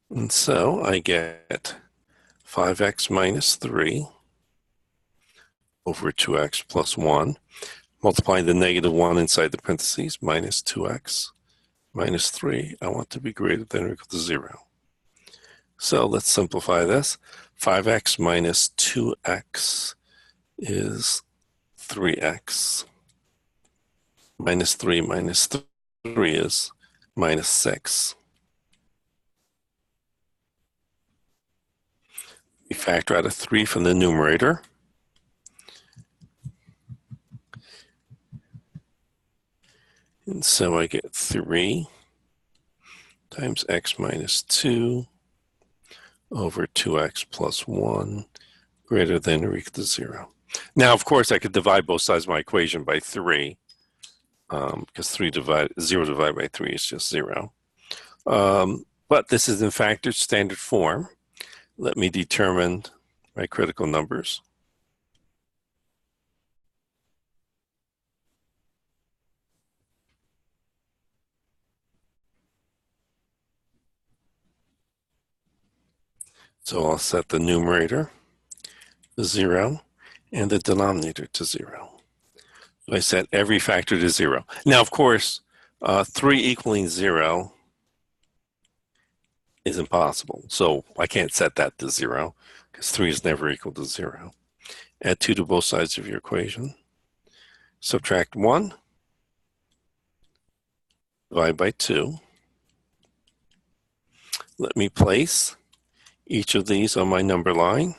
And so I get 5x minus 3 over 2x plus 1, multiplying the negative 1 inside the parentheses, minus 2x minus 3. I want to be greater than or equal to 0. So let's simplify this. 5x minus 2x is 3x. Minus 3 minus 3 is minus 6. We factor out a 3 from the numerator. And so I get 3 times x minus 2 over 2x plus 1 greater than or equal to 0. Now, of course, I could divide both sides of my equation by 3 because 0 divided by 3 is just 0. But this is in factored standard form. Let me determine my critical numbers. So I'll set the numerator to 0 and the denominator to 0. So I set every factor to 0. Now, of course, 3 equaling 0 is impossible. So I can't set that to 0 because 3 is never equal to 0. Add 2 to both sides of your equation. Subtract 1. Divide by 2. Let me place each of these on my number line.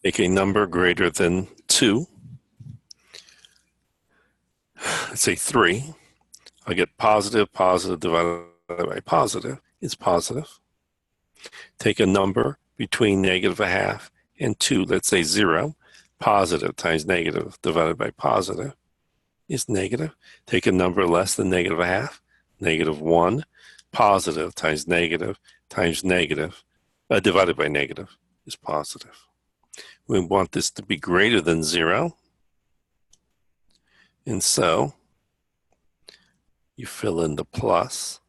Take a number greater than 2. Let's say 3. I get positive divided by positive is positive. Take a number between negative a half and 2, let's say 0. Positive times negative divided by positive is negative. Take a number less than negative a half, negative 1. Positive times negative divided by negative is positive. We want this to be greater than 0. And so you fill in the plus.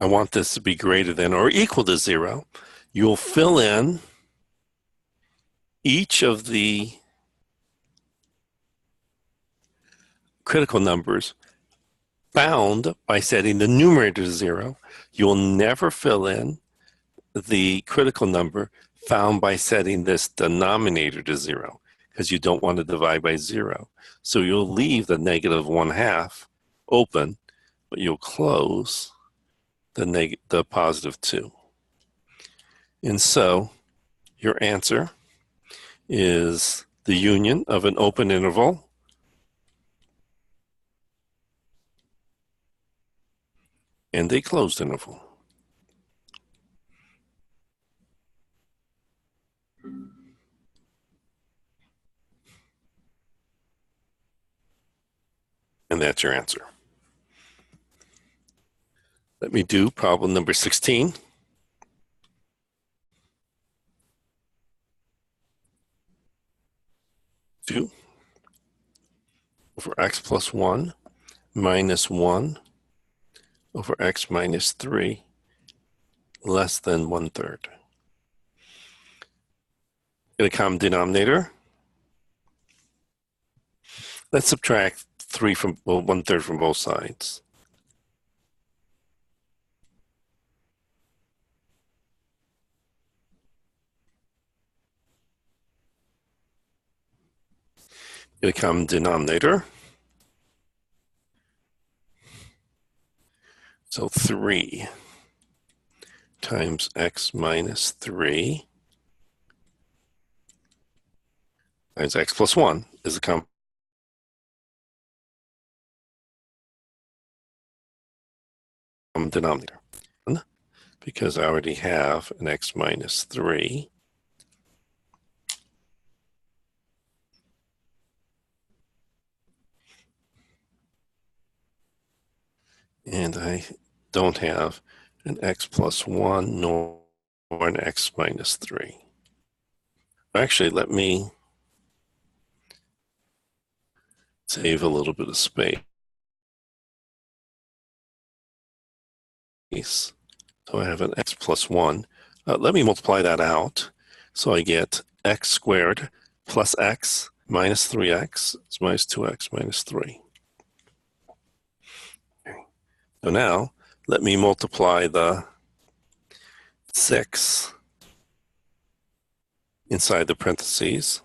I want this to be greater than or equal to 0. You'll fill in each of the critical numbers bound by setting the numerator to 0. You'll never fill in the critical number found by setting this denominator to 0 because you don't want to divide by 0. So you'll leave the negative 1/2 open, but you'll close the positive 2. And so your answer is the union of an open interval and a closed interval. And that's your answer. Let me do problem number 16. Two over x plus 1 minus 1 over x minus 3 less than 1/3. Get a common denominator. Let's subtract 1/3 from both sides. Get a common denominator. So 3 times x minus 3 times x plus 1 is a common denominator. Because I already have an x minus 3. And I don't have an x plus 1 nor an x minus 3. Actually, let me save a little bit of space. So I have an x plus 1. Let me multiply that out. So I get x squared plus x minus 3x is minus 2x minus 3. Okay. So now let me multiply the 6 inside the parentheses,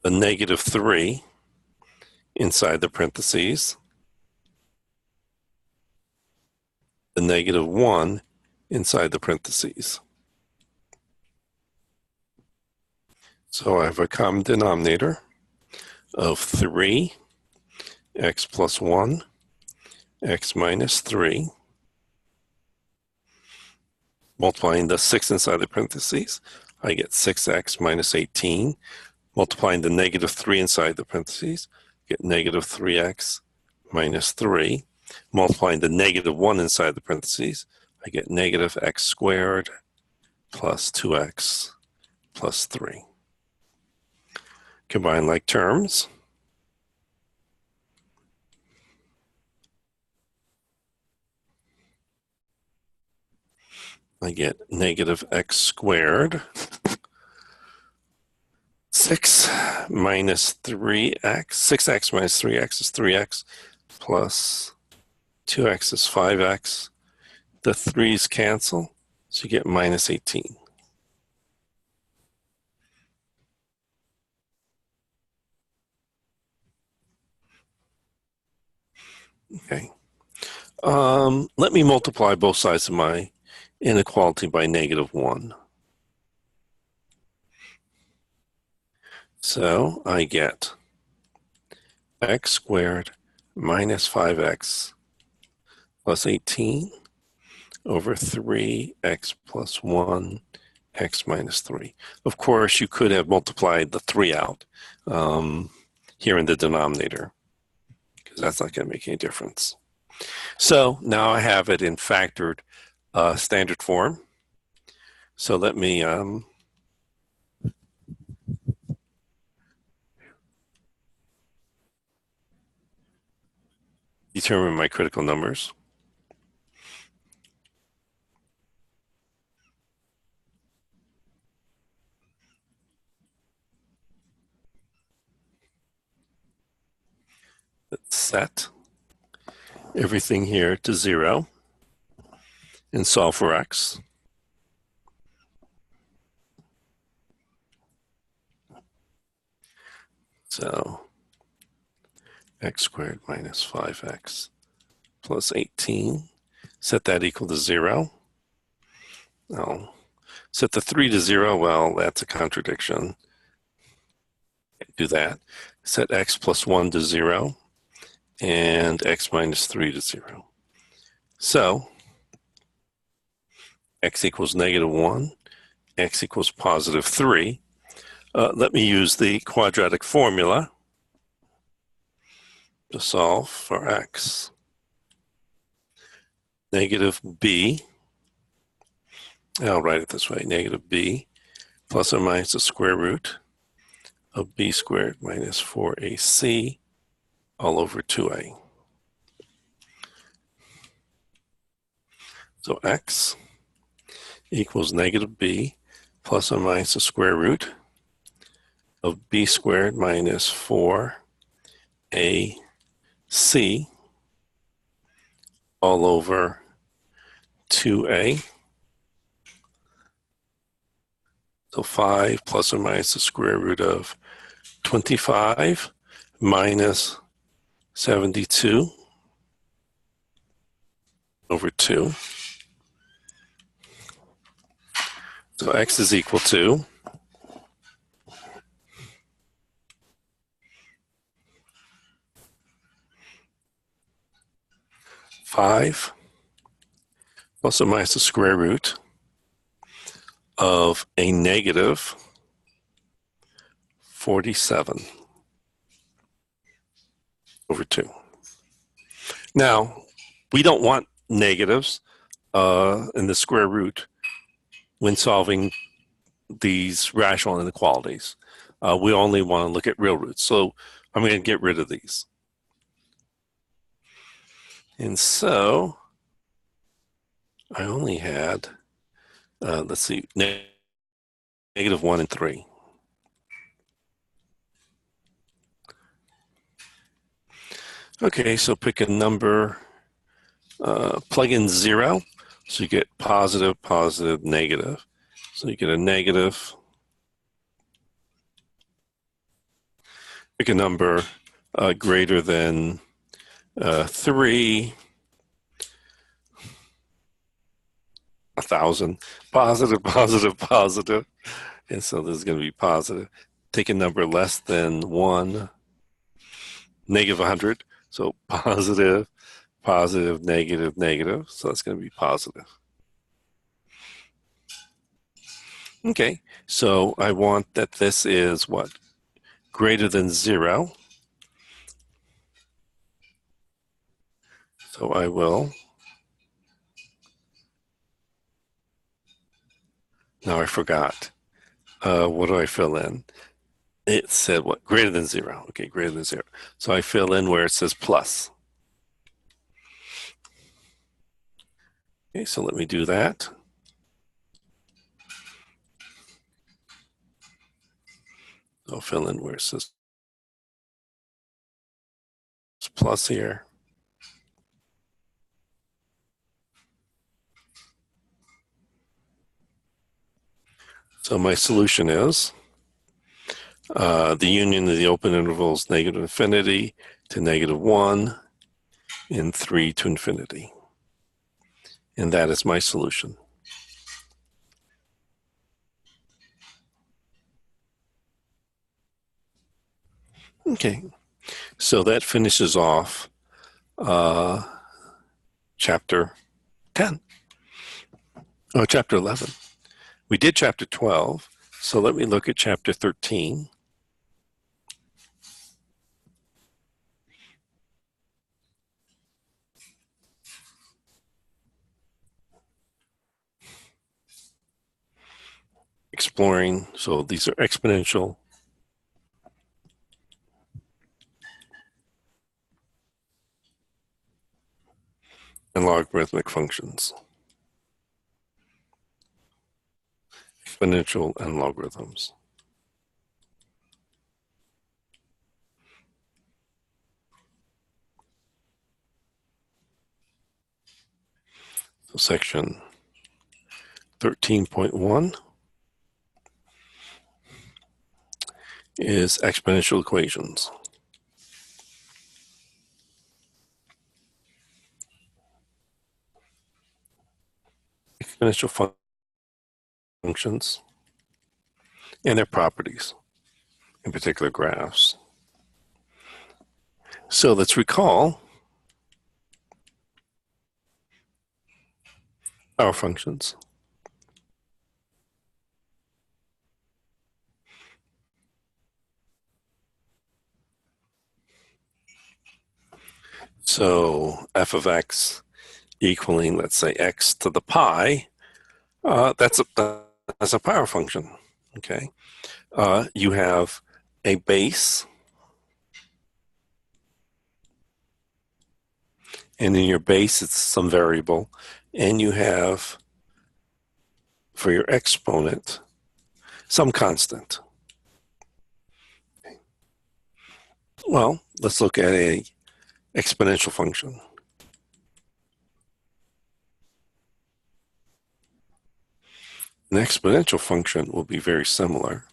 the negative 3 inside the parentheses, the negative 1 inside the parentheses. So I have a common denominator of 3, x plus 1, x minus 3. Multiplying the 6 inside the parentheses, I get 6x minus 18. Multiplying the negative 3 inside the parentheses, get negative 3x minus 3. Multiplying the negative 1 inside the parentheses, I get negative x squared plus 2x plus 3. Combine like terms. I get negative x squared. 6 minus 3x, 6x minus 3x is 3x, plus 2x is 5x. The 3's cancel, so you get minus 18. Okay. Let me multiply both sides of my inequality by negative 1. So I get x squared minus 5x plus 18 over 3x plus 1 x minus 3. Of course, you could have multiplied the 3 out here in the denominator, because that's not going to make any difference. So now I have it in factored standard form. So let me determine my critical numbers. set everything here to 0 and solve for x. So x squared minus 5x plus 18, set that equal to 0. I'll set the 3 to 0, well, that's a contradiction. Do that. Set x plus 1 to 0 and x minus 3 to 0. So x equals -1, x equals positive 3. Let me use the quadratic formula to solve for x. Negative b, I'll write it this way, negative b plus or minus the square root of b squared minus 4ac all over 2a. So x equals negative b plus or minus the square root of b squared minus 4ac all over 2a. So 5 plus or minus the square root of 25 minus 72 over 2. So x is equal to 5 plus or minus the square root of a negative 47 over 2. Now, we don't want negatives in the square root when solving these rational inequalities. We only want to look at real roots. So I'm going to get rid of these. And so I only had, let's see, negative 1 and 3. Okay, so pick a number, plug in 0, so you get positive, positive, negative. So you get a negative. Pick a number greater than 3, 1,000, positive, positive, positive. And so this is going to be positive. Take a number less than 1, negative 100. So positive, positive, negative, negative. So that's going to be positive. Okay, so I want that this is what? Greater than 0. So I will. Now I forgot. What do I fill in? It said what? Greater than 0. Okay, greater than 0. So I fill in where it says plus. Okay, so let me do that. I'll fill in where it says plus here. So my solution is the union of the open intervals negative infinity to negative 1 and 3 to infinity. And that is my solution. Okay, so that finishes off chapter 10. Oh, chapter 11. We did chapter 12, so let me look at chapter 13. Exploring, so these are exponential and logarithmic functions. Exponential and logarithms. So section 13.1 is exponential equations. Exponential functions and their properties, in particular graphs. So let's recall our functions. So f of x equaling, let's say, x to the pi, that's a power function, okay? You have a base, and in your base it's some variable, and you have, for your exponent, some constant. Well, let's look at a exponential function. An exponential function will be very similar.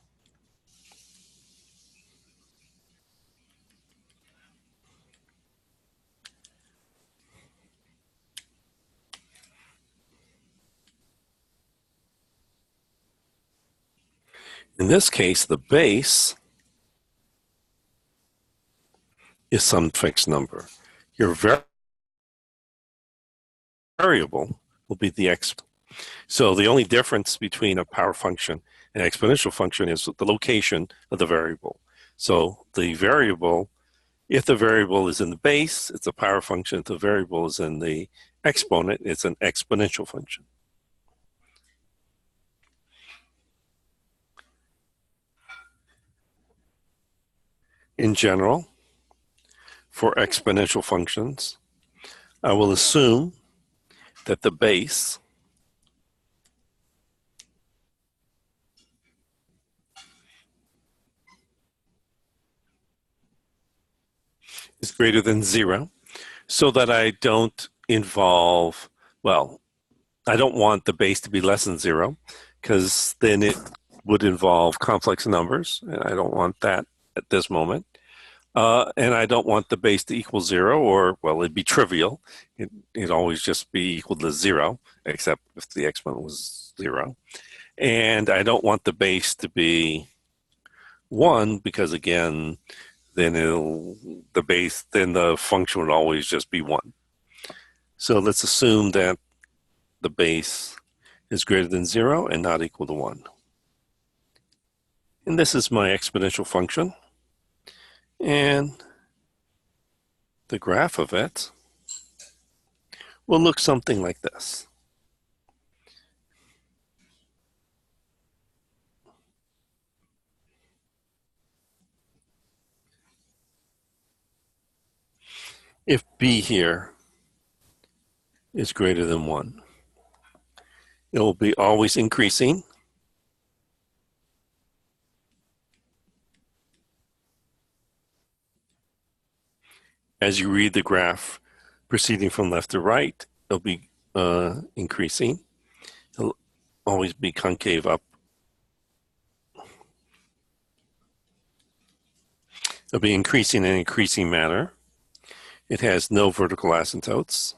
In this case, the base is some fixed number. Your variable will be the exponent. So the only difference between a power function and an exponential function is the location of the variable. So the variable, if the variable is in the base, it's a power function. If the variable is in the exponent, it's an exponential function. In general, for exponential functions, I will assume that the base is greater than 0, so that I don't involve, well, I don't want the base to be less than 0, because then it would involve complex numbers, and I don't want that at this moment. And I don't want the base to equal 0, or, well, it'd be trivial. It'd always just be equal to 0, except if the exponent was 0. And I don't want the base to be 1, because again, then the function would always just be 1. So let's assume that the base is greater than 0 and not equal to 1. And this is my exponential function. And the graph of it will look something like this. If b here is greater than 1, it will be always increasing. As you read the graph proceeding from left to right, it'll be increasing. It'll always be concave up. It'll be increasing in an increasing manner. It has no vertical asymptotes.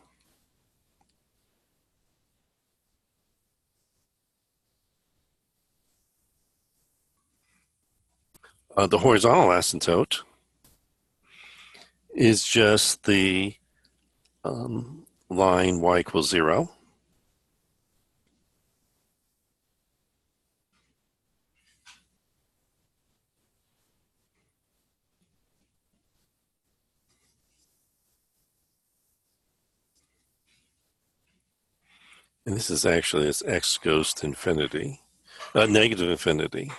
The horizontal asymptote is just the line y equals 0. And this is actually as x goes to infinity, negative infinity.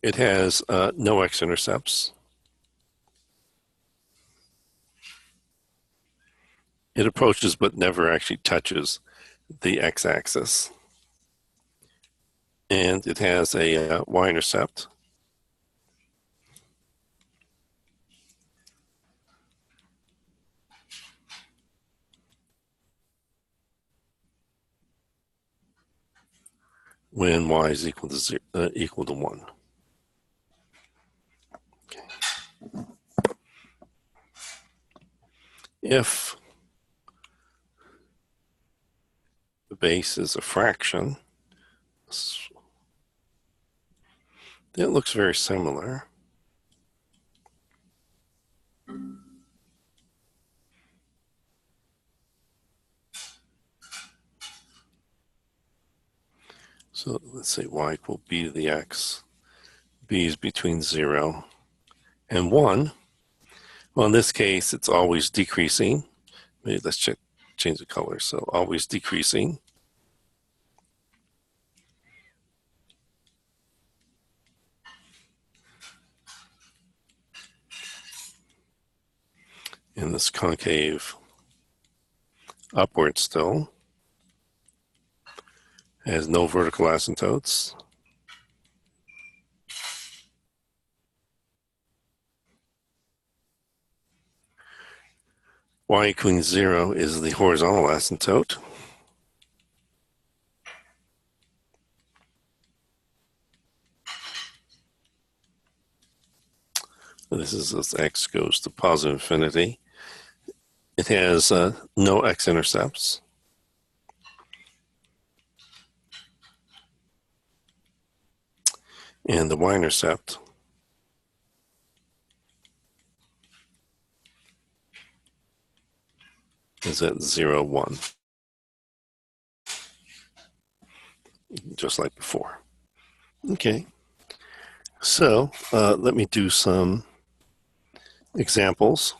It has no x-intercepts. It approaches but never actually touches the x-axis. And it has a y-intercept. when y is equal to 1. Okay. If the base is a fraction, it looks very similar. So let's say y equal b to the x. B is between 0 and 1. Well, in this case, it's always decreasing. Maybe let's change the color. So always decreasing. And this concave upward still. Has no vertical asymptotes. Y equaling 0 is the horizontal asymptote. This is as x goes to positive infinity. It has no x-intercepts. And the y-intercept is at 0, 1, just like before. Okay, so let me do some examples.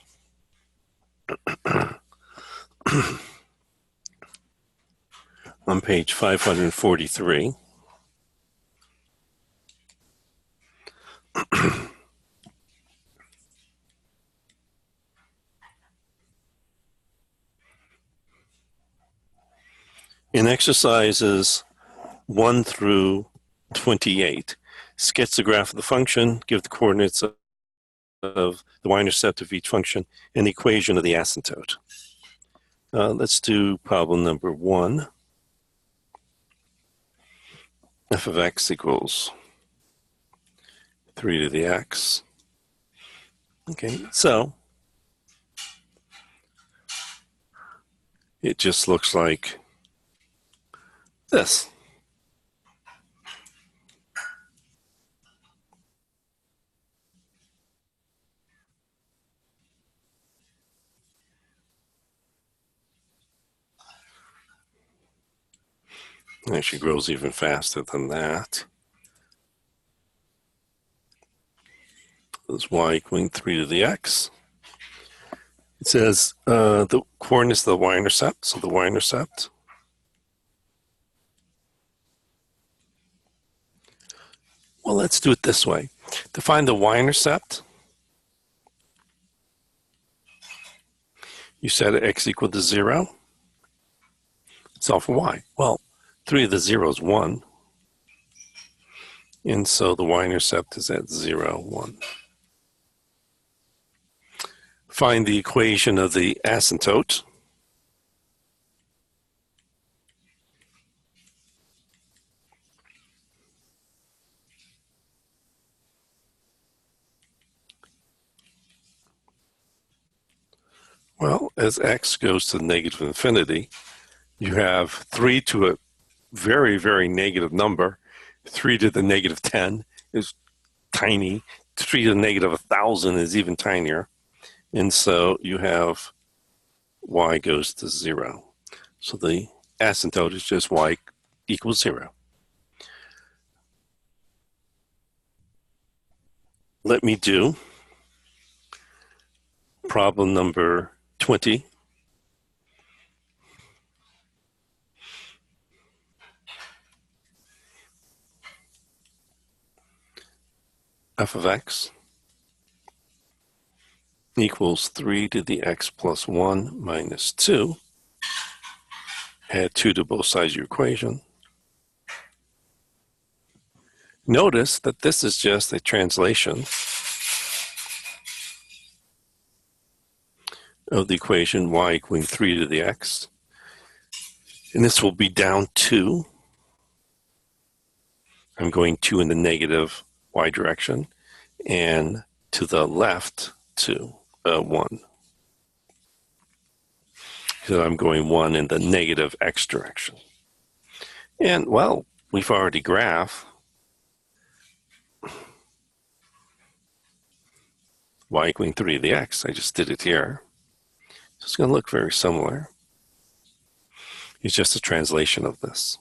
On page 543. In exercises 1 through 28, sketch the graph of the function, give the coordinates of the y-intercept of each function, and the equation of the asymptote. Let's do problem number 1. F of x equals 3 to the x. Okay, so it just looks like this. It actually grows even faster than that. That's y equaling 3 to the x. It says the coordinates of the y-intercept, so the y-intercept well, let's do it this way. To find the y-intercept, you set x equal to 0. Solve for y. Well, 3 to the 0 is 1. And so the y-intercept is at 0, 1. Find the equation of the asymptote. Well, as x goes to negative infinity, you have 3 to a very, very negative number. 3 to the negative 10 is tiny. 3 to the negative 1,000 is even tinier. And so you have y goes to 0. So the asymptote is just y equals 0. Let me do problem number 20. F of x equals 3 to the x plus 1 minus 2. Add 2 to both sides of your equation. Notice that this is just a translation of the equation y equaling 3 to the x. And this will be down 2. I'm going 2 in the negative y direction, and to the left 2, 1. So I'm going 1 in the negative x direction. And, well, we've already graphed y equaling 3 to the x. I just did it here. So it's going to look very similar. It's just a translation of this.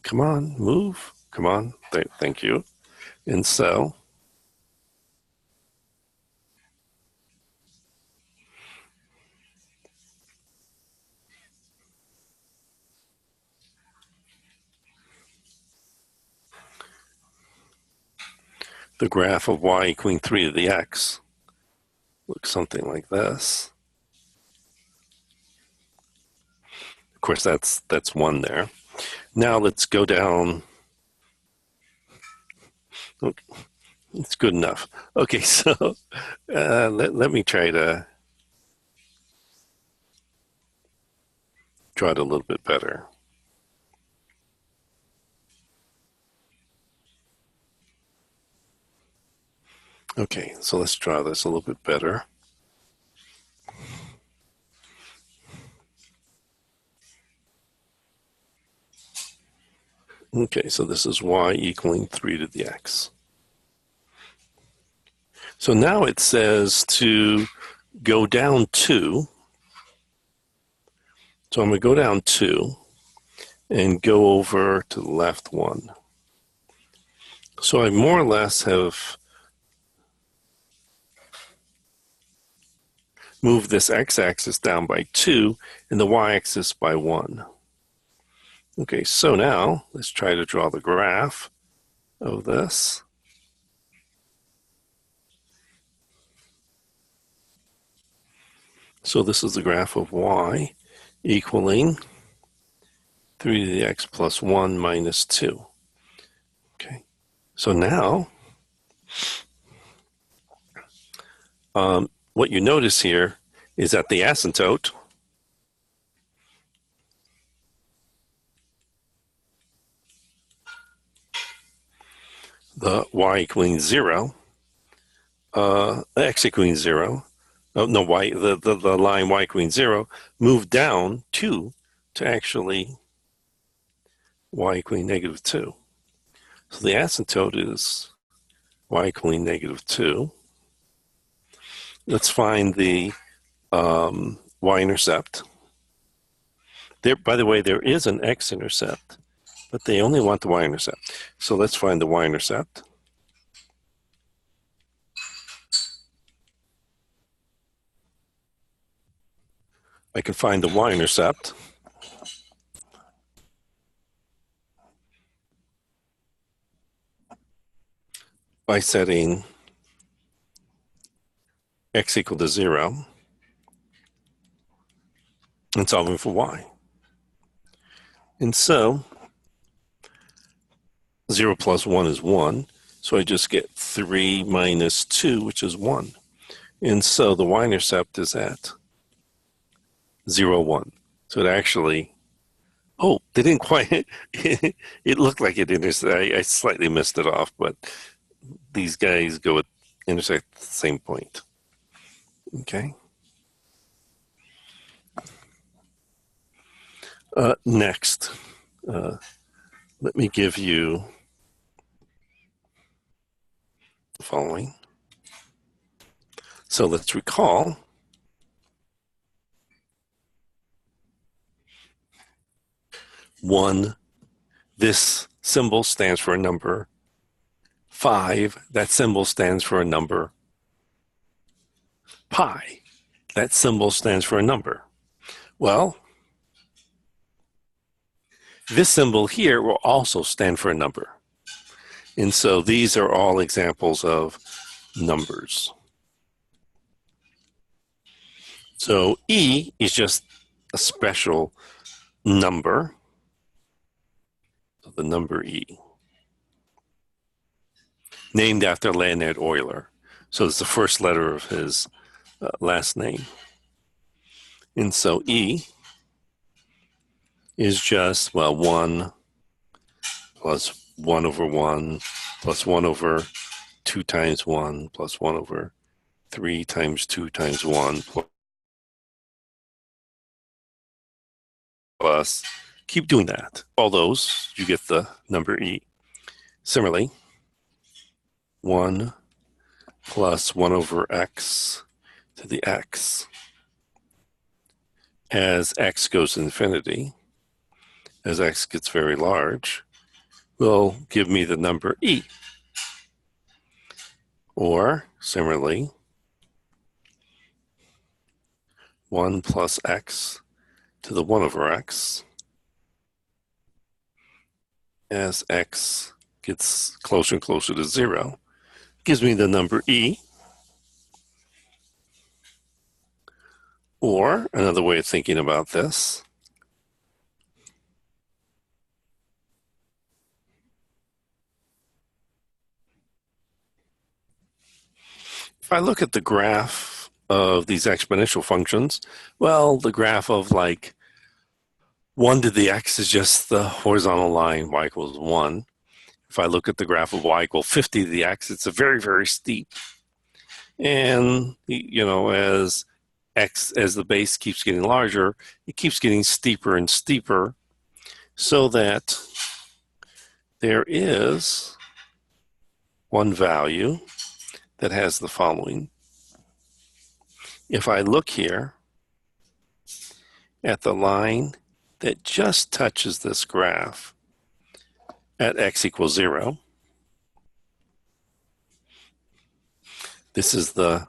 Come on, move. Come on. Thank you. And so the graph of y equaling 3 to the x looks something like this. Of course, that's 1 there. Now let's go down. Okay, it's good enough. Okay, so let me try to draw it a little bit better. Okay, so let's draw this a little bit better. Okay, so this is y equaling 3 to the x. So now it says to go down 2. So I'm going to go down 2 and go over to the left 1. So I more or less have moved this x-axis down by 2 and the y-axis by 1. Okay, so now let's try to draw the graph of this. So this is the graph of y equaling 3 to the x plus 1 minus 2. Okay, so now what you notice here is that the asymptote the y equaling 0, x equaling 0, oh, no, the line y equaling 0 moved down 2 to actually y equaling negative 2. So the asymptote is y equaling negative 2. Let's find the y-intercept. There, by the way, there is an x-intercept, but they only want the y-intercept. So let's find the y-intercept. I can find the y-intercept by setting x equal to 0 and solving for y. And so 0 plus 1 is 1. So I just get 3 minus 2, which is 1. And so the y-intercept is at 0, 1. So it actually, oh, they didn't quite, it looked like it intersected. I slightly missed it off, but these guys go at intersect at the same point. Okay. Next, let me give you the following. So let's recall one, this symbol stands for a number. 5, that symbol stands for a number. Pi, that symbol stands for a number. Well, this symbol here will also stand for a number. And so these are all examples of numbers. So E is just a special number. So the number E, named after Leonhard Euler. So it's the first letter of his last name. And so E is just, well, 1, plus 1 over 1 plus 1 over 2 times 1 plus 1 over 3 times 2 times 1 plus, keep doing that. All those, you get the number e. Similarly, 1 plus 1 over x to the x. As x goes to infinity, as x gets very large, will give me the number e. Or, similarly, 1 plus x to the 1 over x. As x gets closer and closer to 0, gives me the number e. Or, another way of thinking about this, if I look at the graph of these exponential functions, well, the graph of like 1 to the x is just the horizontal line, y equals 1. If I look at the graph of y equals 50 to the x, it's a very, very steep. And, as the base keeps getting larger, it keeps getting steeper and steeper, so that there is one value that has the following. If I look here at the line that just touches this graph at x equals 0, this is the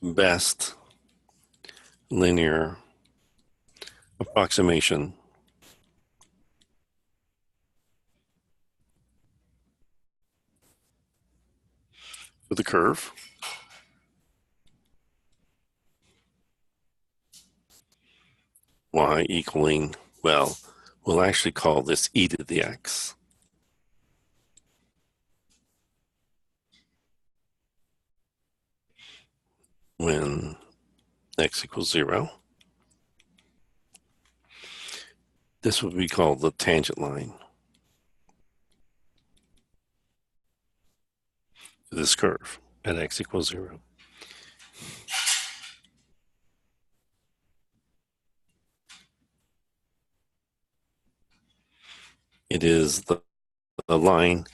best linear approximation for the curve. Y equaling, well, we'll actually call this e to the x. When x equals 0. This would be called the tangent line for this curve at x equals 0. It is the line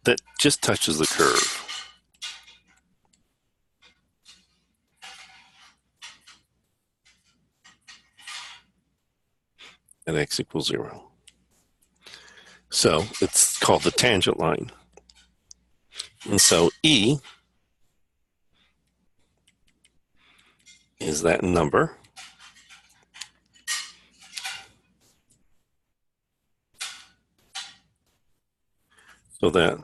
that just touches the curve at x equals 0. So it's called the tangent line. And so E is that number. So that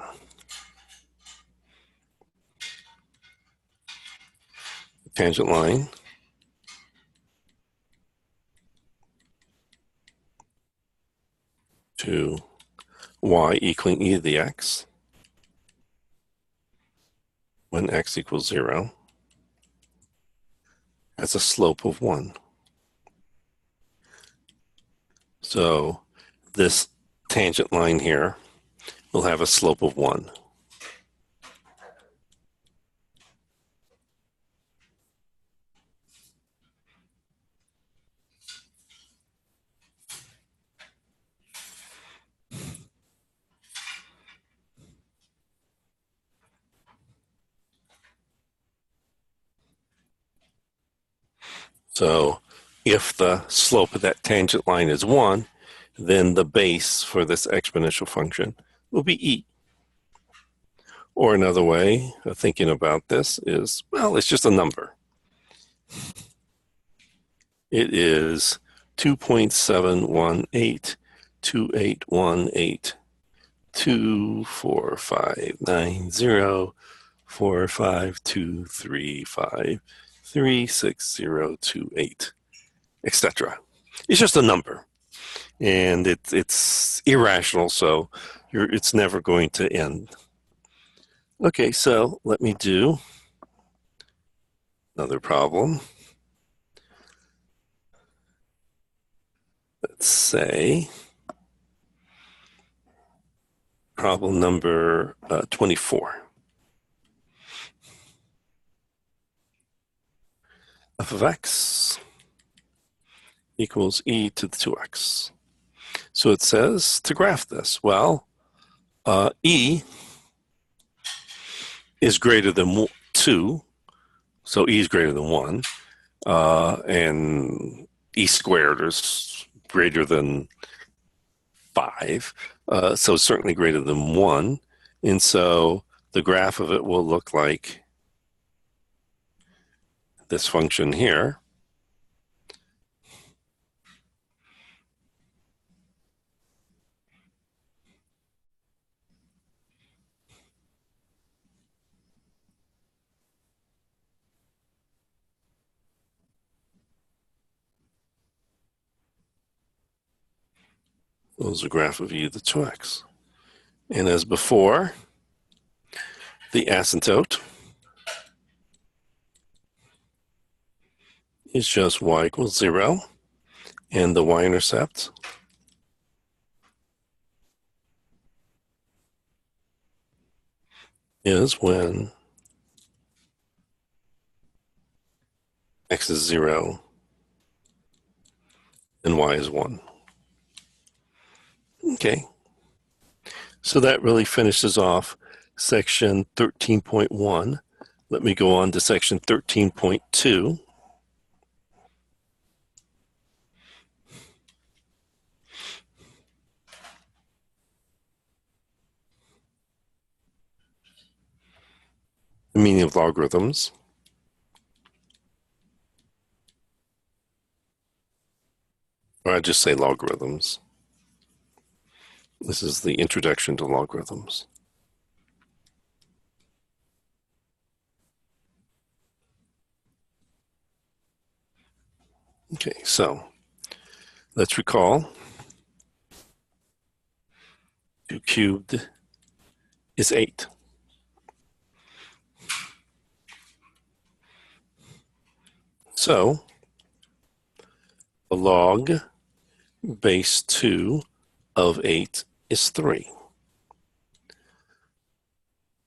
tangent line to y equaling e to the x when x equals 0 has a slope of 1. So this tangent line here will have a slope of 1. So if the slope of that tangent line is 1, then the base for this exponential function will be e. Or another way of thinking about this is, well, it's just a number. It is 2.718288245235366028, etc. It's just a number, and it's irrational, so it's never going to end. Okay, so let me do another problem. let's say, problem number 24. F of x equals e to the 2x. So it says to graph this. Well, e is greater than 2, so e is greater than 1, and e squared is greater than 5, so it's certainly greater than 1, and so the graph of it will look like this function here. This is a graph of e to the 2x. And as before, the asymptote is just y equals 0, and the y-intercept is when x is 0 and y is 1. Okay, so that really finishes off section 13.1. Let me go on to section 13.2. The meaning of logarithms. Or I just say logarithms. This is the introduction to logarithms. Okay, so let's recall 2 cubed is 8. So the log base 2 of 8 is 3.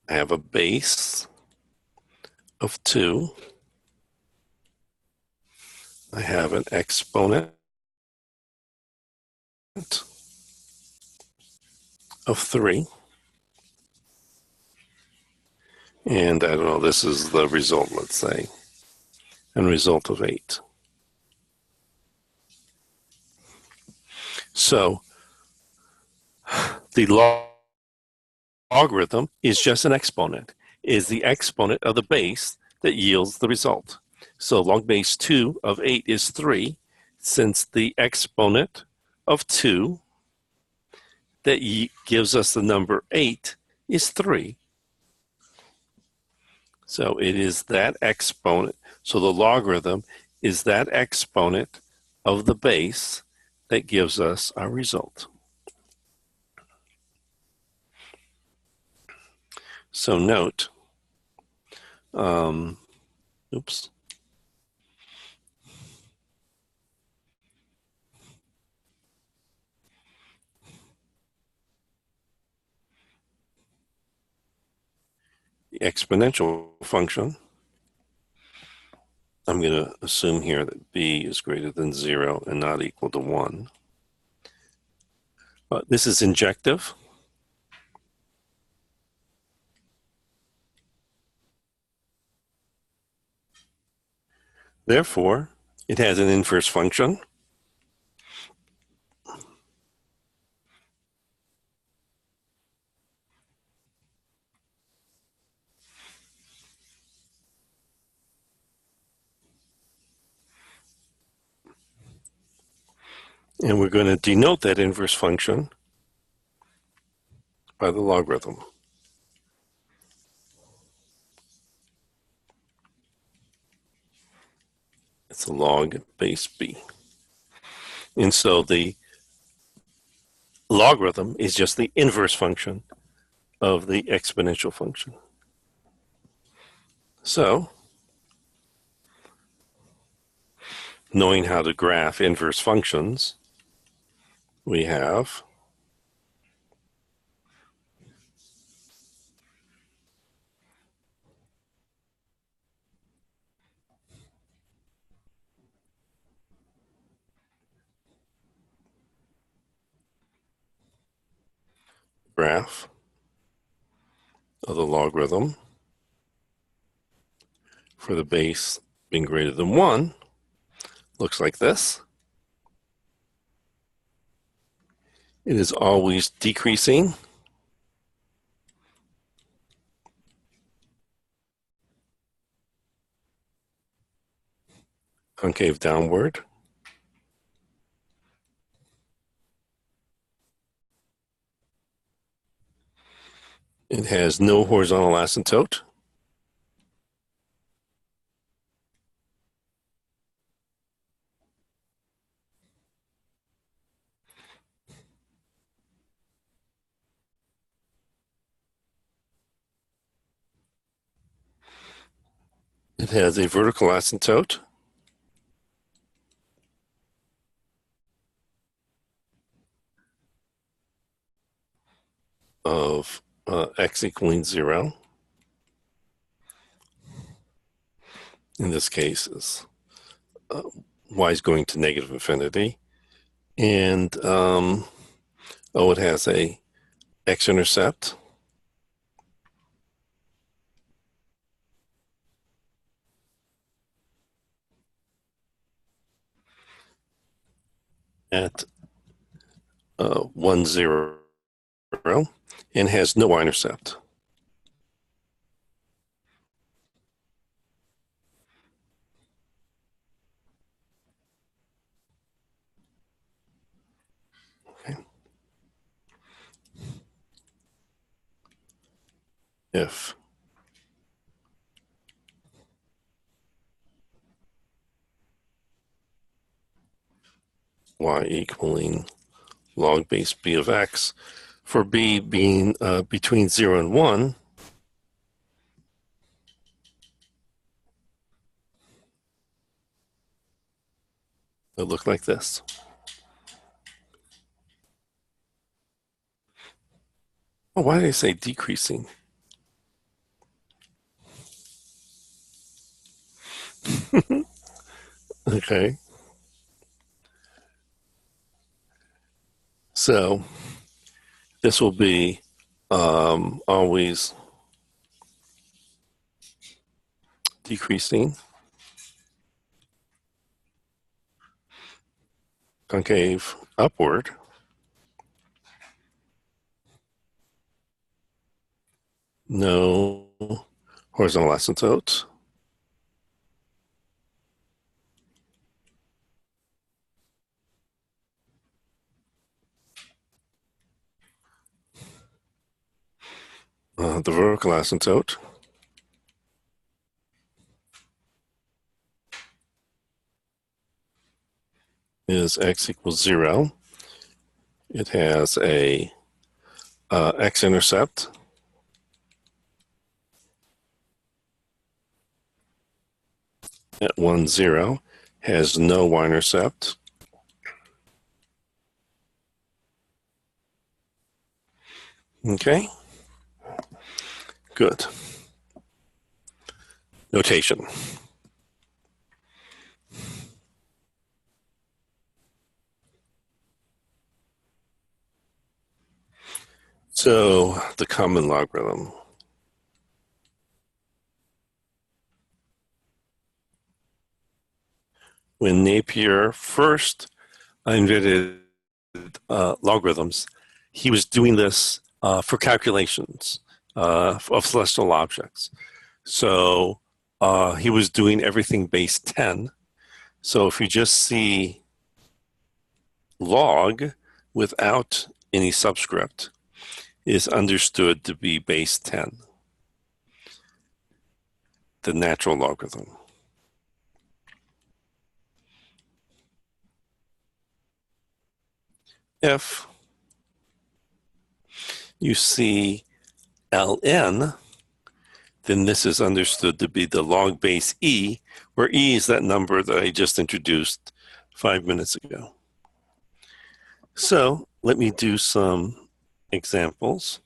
I have a base of 2. I have an exponent of 3. And I don't know, this is the result, let's say, and result of 8. So the logarithm is just an exponent, is the exponent of the base that yields the result. So log base 2 of 8 is 3, since the exponent of 2 that gives us the number 8 is 3. So it is that exponent. So the logarithm is that exponent of the base that gives us our result. So note, oops. The exponential function, I'm going to assume here that b is greater than 0 and not equal to 1. This is injective. Therefore, it has an inverse function. And we're going to denote that inverse function by the logarithm. It's a log base b. And so the logarithm is just the inverse function of the exponential function. So, knowing how to graph inverse functions, we have graph of the logarithm for the base being greater than 1 looks like this. It is always decreasing concave downward. It has no horizontal asymptote. It has a vertical asymptote of x equaling 0. In this case, is y is going to negative infinity. And it has a x-intercept at 1, 0, and has no y-intercept. Okay. If y equaling log base b of x, for b being between 0 and 1, it looked like this. Oh, why did I say decreasing? Okay. So this will be always decreasing concave upward. No horizontal asymptotes. The vertical asymptote is x equals 0. It has a x-intercept at 1, 0, has no y-intercept. Okay, good. Notation. So the common logarithm. When Napier first invented logarithms, he was doing this for calculations of celestial objects. So he was doing everything base 10. So if you just see log without any subscript, is understood to be base 10, the natural logarithm. If you see ln, then this is understood to be the log base e, where e is that number that I just introduced 5 minutes ago. So let me do some examples.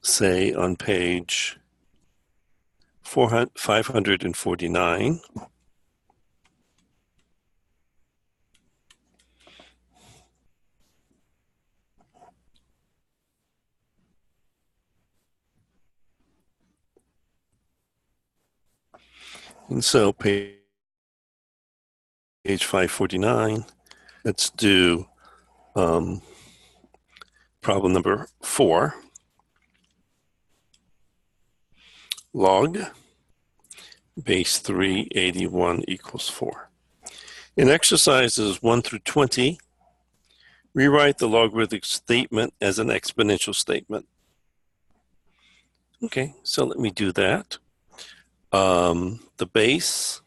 Say on page 549. And so page 549, let's do problem number 4. Log base 381 equals 4. In exercises 1 through 20, rewrite the logarithmic statement as an exponential statement. Okay, so let me do that. The base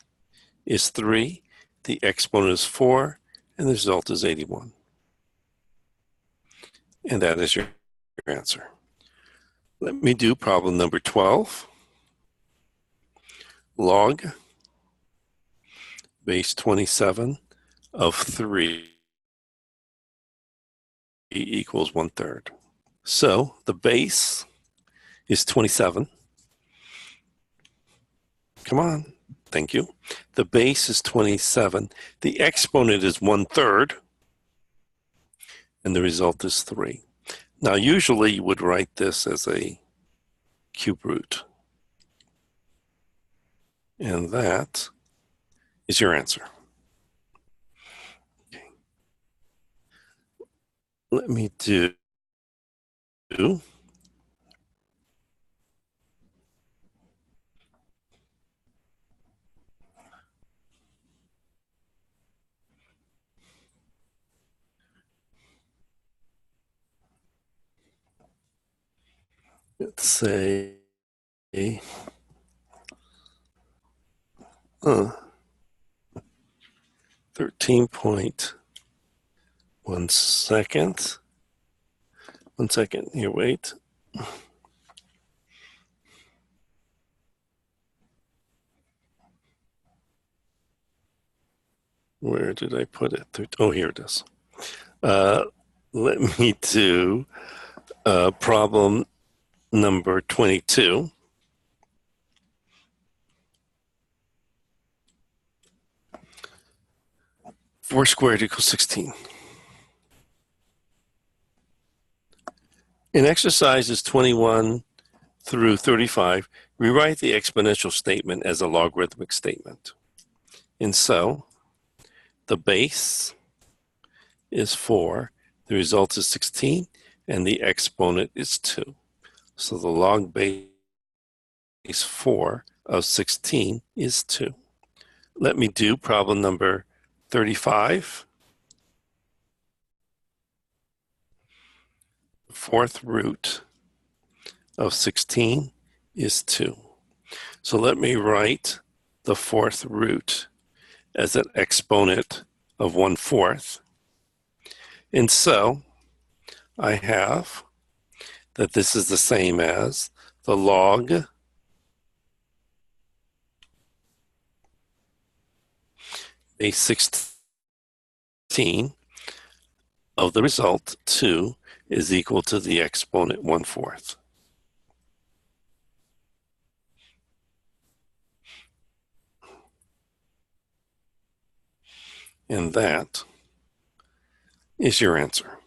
is 3, the exponent is 4, and the result is 81. And that is your answer. Let me do problem number 12. Log base 27 of 3 equals 1/3. So the base is 27. Come on, thank you. The base is 27. The exponent is 1/3, and the result is 3. Now, usually you would write this as a cube root. And that is your answer. Okay. Let me do let's say 13.1 second. 1 second here, wait. Where did I put it? Oh, here it is. Let me do problem number 22. Four squared equals 16. In exercises 21 through 35, rewrite the exponential statement as a logarithmic statement. And so the base is 4, the result is 16, and the exponent is 2. So the log base 4 of 16 is 2. Let me do problem number 35. Fourth root of 16 is 2. So let me write the fourth root as an exponent of 1/4. And so I have that this is the same as the log base 16 of the result 2 is equal to the exponent 1/4. And that is your answer.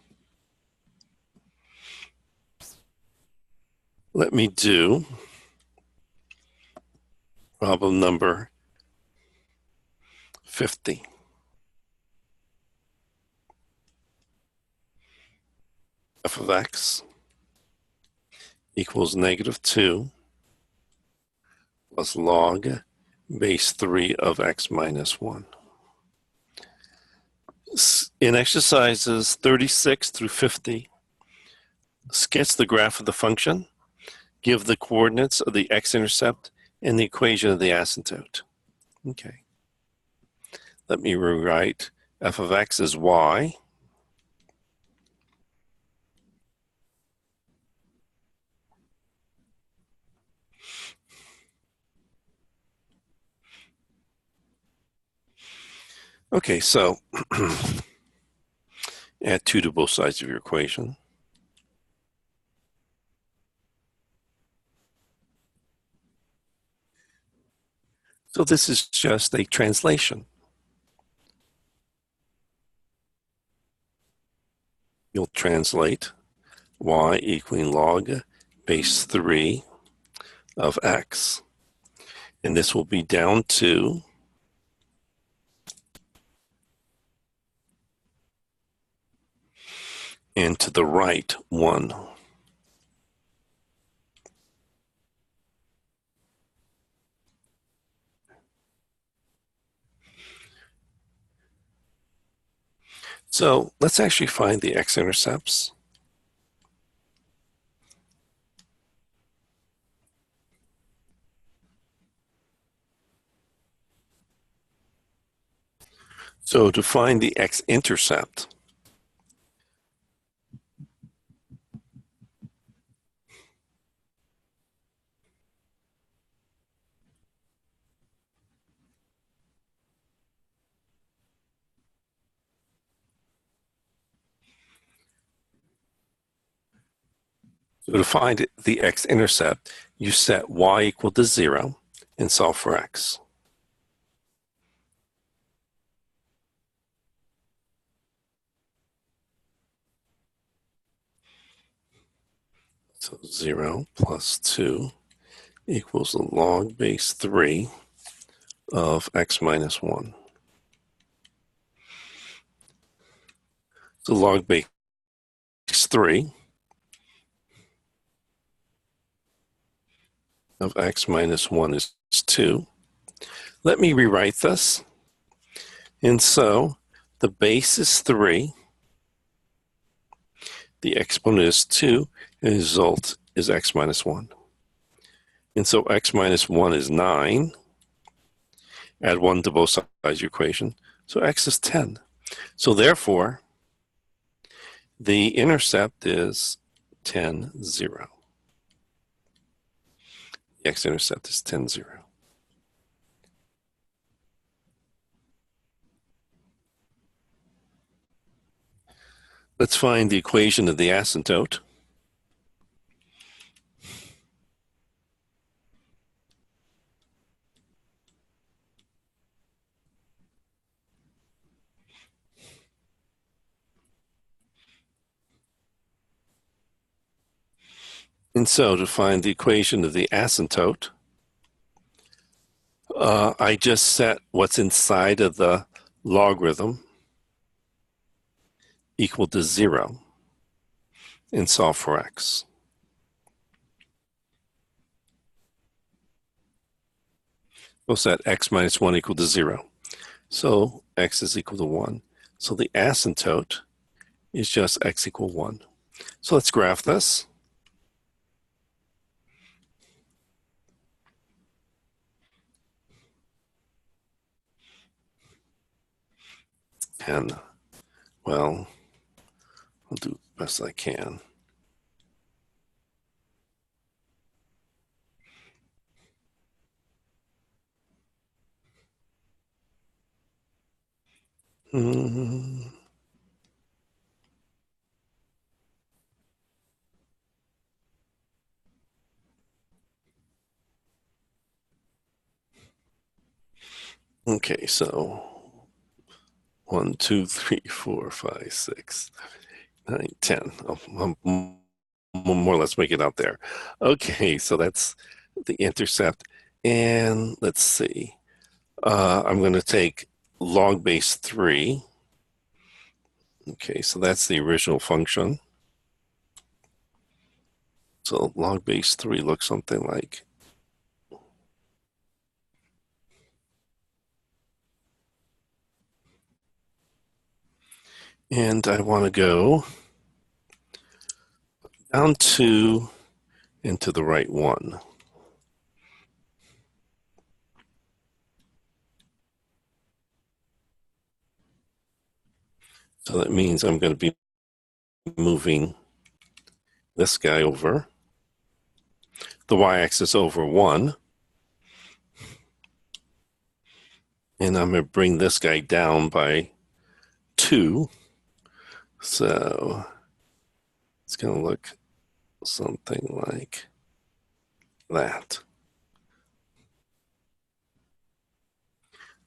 Let me do problem number 50. F of x equals -2 plus log base 3 of x minus 1. In exercises 36 through 50, sketch the graph of the function, give the coordinates of the x-intercept and the equation of the asymptote. Okay. Let me rewrite f of x as y. Okay, so Add 2 to both sides of your equation. So this is just a translation. You'll translate y equaling log base 3 of x. And this will be down to and to the right 1. So let's actually find the x-intercepts. So to find the x-intercept, you set y equal to 0 and solve for x. So 0 plus 2 equals the log base 3 of x minus 1. So log base 3 of x minus 1 is 2. Let me rewrite this. And so the base is 3, the exponent is 2, and the result is x minus 1. And so x minus 1 is 9. Add 1 to both sides of your equation. So x is 10. So therefore, the intercept is 10, 0. The x-intercept is 10, 0. Let's find the equation of the asymptote. And so to find the equation of the asymptote, I just set what's inside of the logarithm equal to 0 and solve for x. We'll set x minus 1 equal to 0. So x is equal to 1. So the asymptote is just x equal 1. So let's graph this. And, well, I'll do the best I can. Okay, so 1, 2, 3, 4, 5, 6, 9, 10. I'm more or less make it out there. Okay, so that's the intercept. And let's see. I'm going to take log base 3. Okay, so that's the original function. So log base 3 looks something like and I want to go down 2 and to the right 1. So that means I'm going to be moving this guy over, the y-axis over 1, and I'm going to bring this guy down by 2. So it's going to look something like that.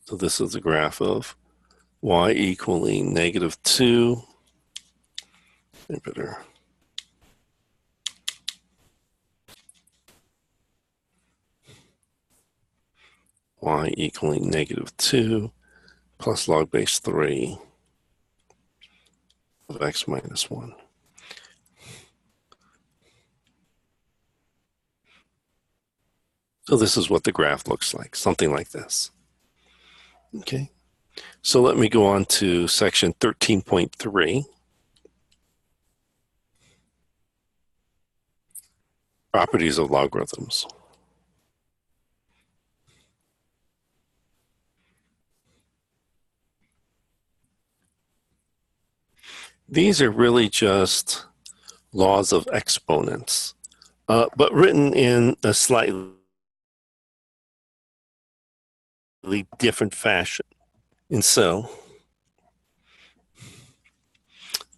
So this is a graph of y equaling -2. I better y equaling -2 plus log base 3 of x minus 1. So this is what the graph looks like, something like this. Okay, so let me go on to section 13.3. Properties of logarithms. These are really just laws of exponents, but written in a slightly different fashion. And so,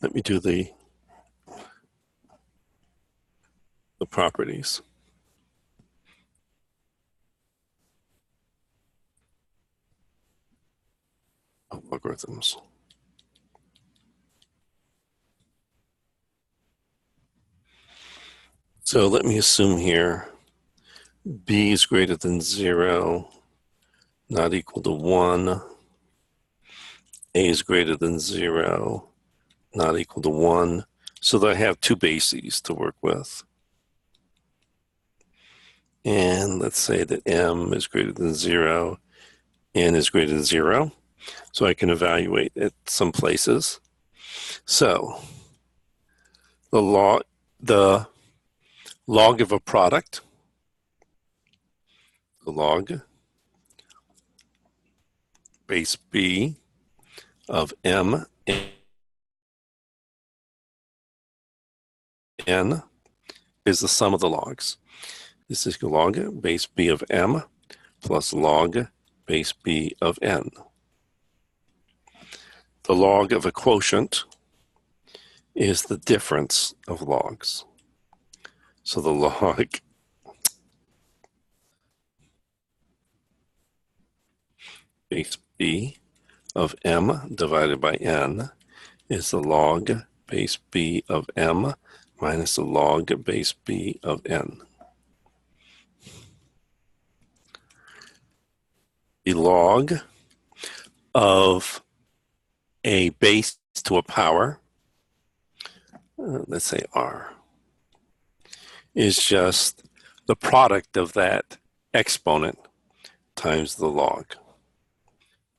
let me do the properties. Of logarithms. So let me assume here b is greater than 0, not equal to 1. A is greater than 0, not equal to 1. So that I have two bases to work with. And let's say that m is greater than 0, n is greater than 0. So I can evaluate at some places. So the log of a product, the log base b of m n is the sum of the logs. This is log base b of m plus log base b of n. The log of a quotient is the difference of logs. So the log base b of m divided by n is the log base b of m minus the log base b of n. The log of a base to a power, let's say r, is just the product of that exponent times the log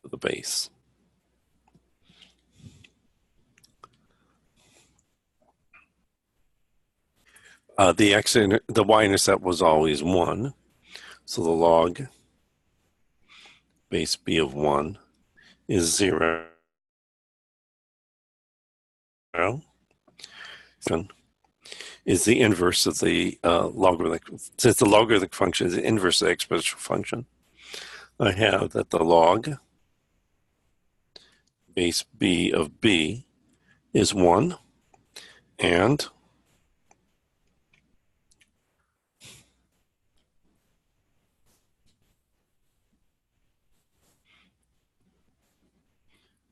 of the base. The y-intercept was always 1, so the log base b of 1 is 0. Is the inverse of the logarithmic. Since the logarithmic function is the inverse of the exponential function, I have that the log base b of b is 1, and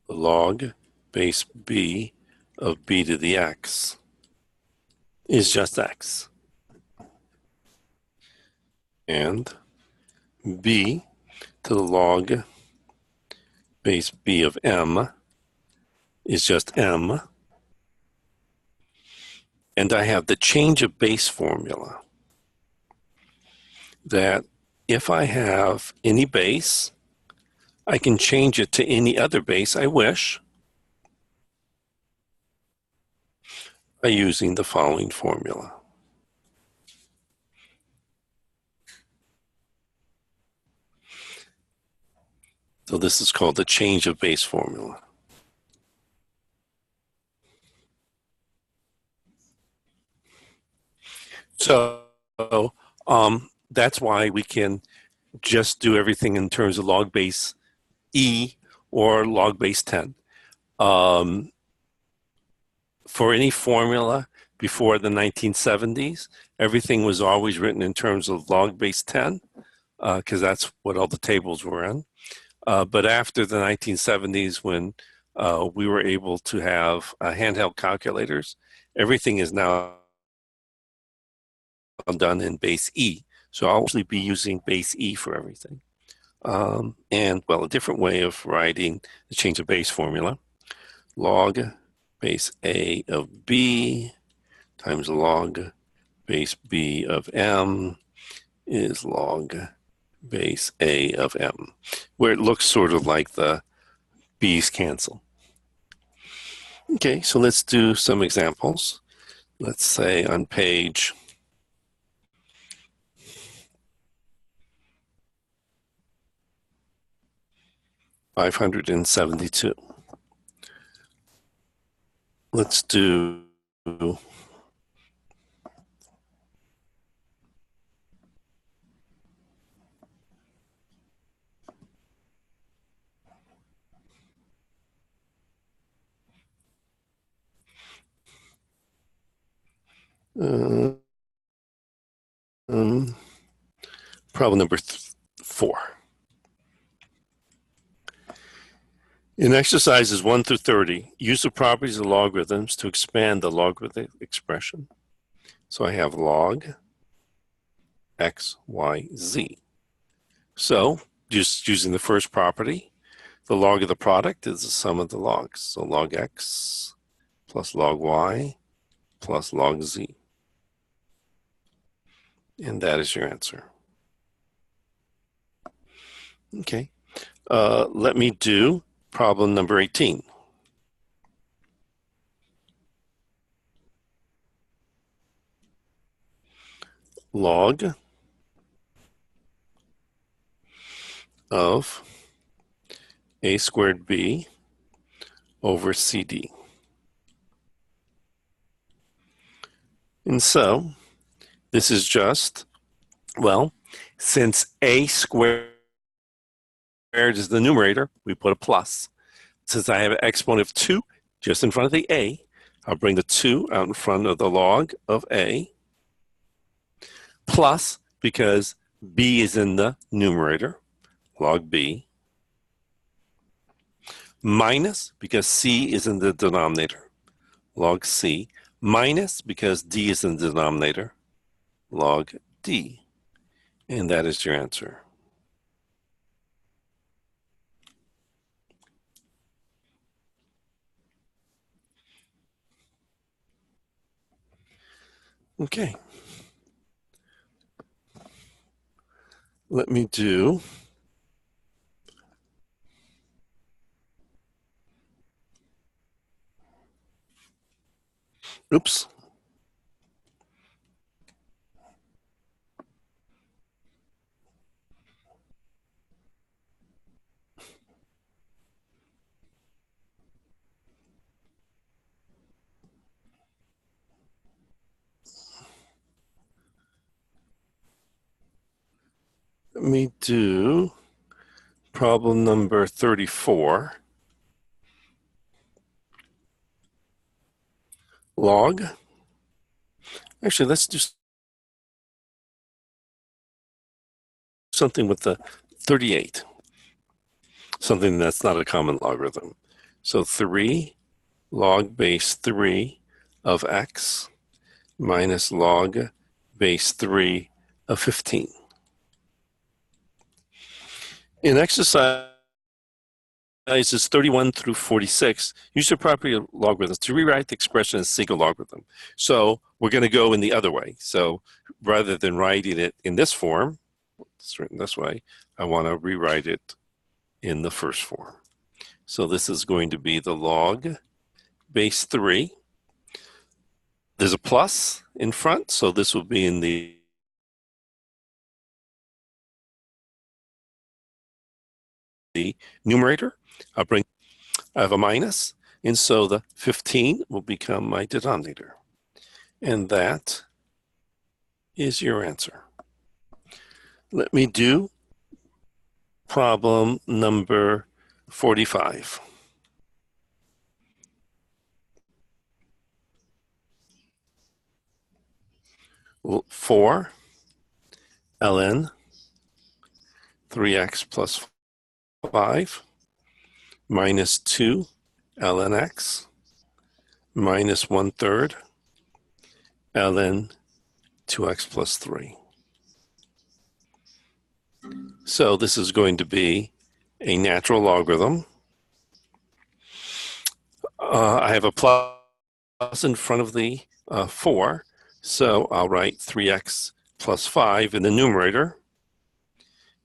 the log base b of b to the x is just x. And b to the log base b of m is just m. And I have the change of base formula that if I have any base, I can change it to any other base I wish by using the following formula. So this is called the change of base formula. So that's why we can just do everything in terms of log base e or log base 10. for any formula before the 1970s, everything was always written in terms of log base 10, because that's what all the tables were in. But after the 1970s, when we were able to have handheld calculators, everything is now done in base E. So I'll actually be using base E for everything. And well, a different way of writing the change of base formula: log base A of B times log base B of M is log base A of M, where it looks sort of like the B's cancel. Okay, so let's do some examples. Let's say on page 572. Let's do problem number 4. In exercises 1 through 30, use the properties of logarithms to expand the logarithmic expression. So I have log x, y, z. So just using the first property, the log of the product is the sum of the logs. So log x plus log y plus log z. And that is your answer. Okay. Let me do problem number 18. Log of a squared b over cd. And so this is just, well, since a squared is the numerator, we put a plus. Since I have an exponent of 2 just in front of the a, I'll bring the 2 out in front of the log of a, plus, because b is in the numerator, log b, minus, because c is in the denominator, log c, minus, because d is in the denominator, log d. And that is your answer. Okay. Let me do oops. Let me do problem number 34. Log. Actually, let's do something with the 38. Something that's not a common logarithm. So 3 log base 3 of x minus log base 3 of 15. In exercises 31 through 46, use the property of logarithms to rewrite the expression as a single logarithm. So we're going to go in the other way. So rather than writing it in this form, it's written this way, I want to rewrite it in the first form. So this is going to be the log base 3. There's a plus in front, so this will be in the numerator. I have a minus, and so the 15 will become my denominator. And that is your answer. Let me do problem number 45. 4 ln 3x plus 5 minus 2 ln x minus 1/3 ln 2x plus 3. So this is going to be a natural logarithm. I have a plus in front of the 4, so I'll write 3x plus 5 in the numerator,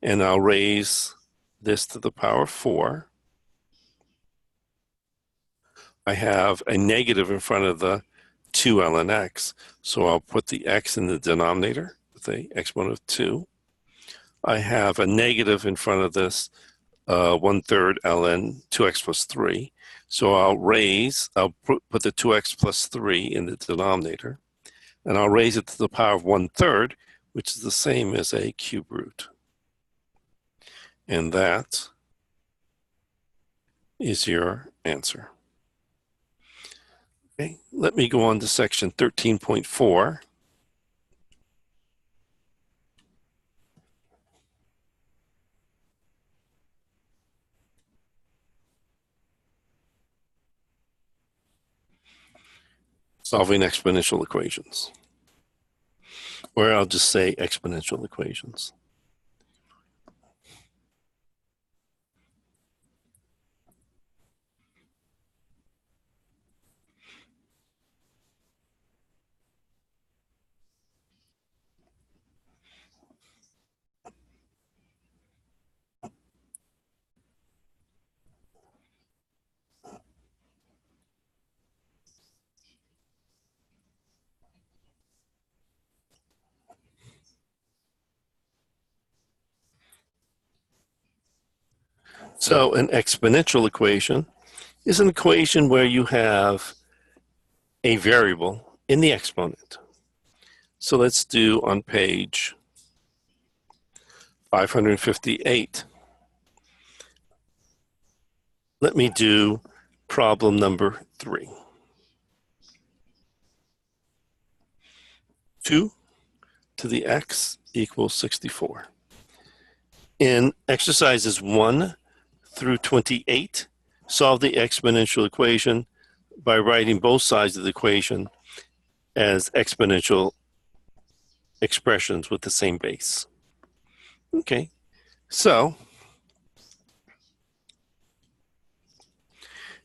and I'll raise this to the power 4. I have a negative in front of the 2 ln x, so I'll put the x in the denominator with the exponent of 2. I have a negative in front of this 1/3 ln 2x plus 3. So I'll put the 2x plus 3 in the denominator, and I'll raise it to the power of 1/3, which is the same as a cube root. And that is your answer. Okay, let me go on to section 13.4. Solving exponential equations. Or I'll just say exponential equations. So an exponential equation is an equation where you have a variable in the exponent. So let's do on page 558. Let me do problem number 3. 2 to the x equals 64. In exercises 1 through 28, solve the exponential equation by writing both sides of the equation as exponential expressions with the same base. Okay, so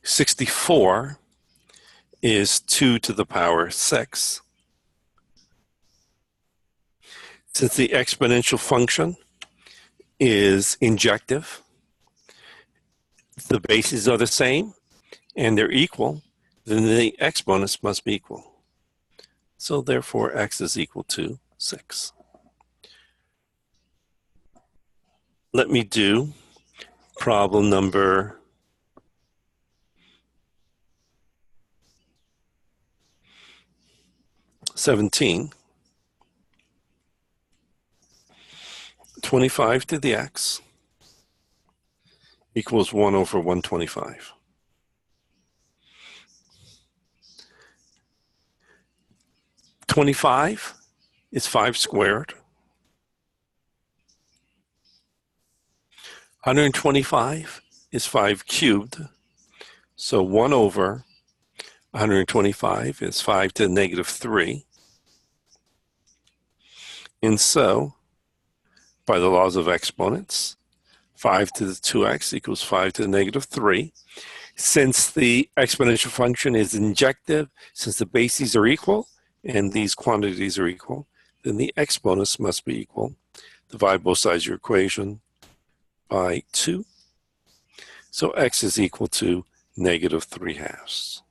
64 is 2 to the power 6. Since the exponential function is injective, the bases are the same and they're equal, then the exponents must be equal. So therefore, x is equal to 6. Let me do problem number 17. 25 to the x equals 1 over 125. "25 is 5 squared. 125 is 5 cubed. So 1 over 125 is 5 to the negative 3. And so, by the laws of exponents, 5 to the 2x equals 5 to the negative 3. Since the exponential function is injective, since the bases are equal and these quantities are equal, then the exponents must be equal. Divide both sides of your equation by 2. So x is equal to negative 3/2.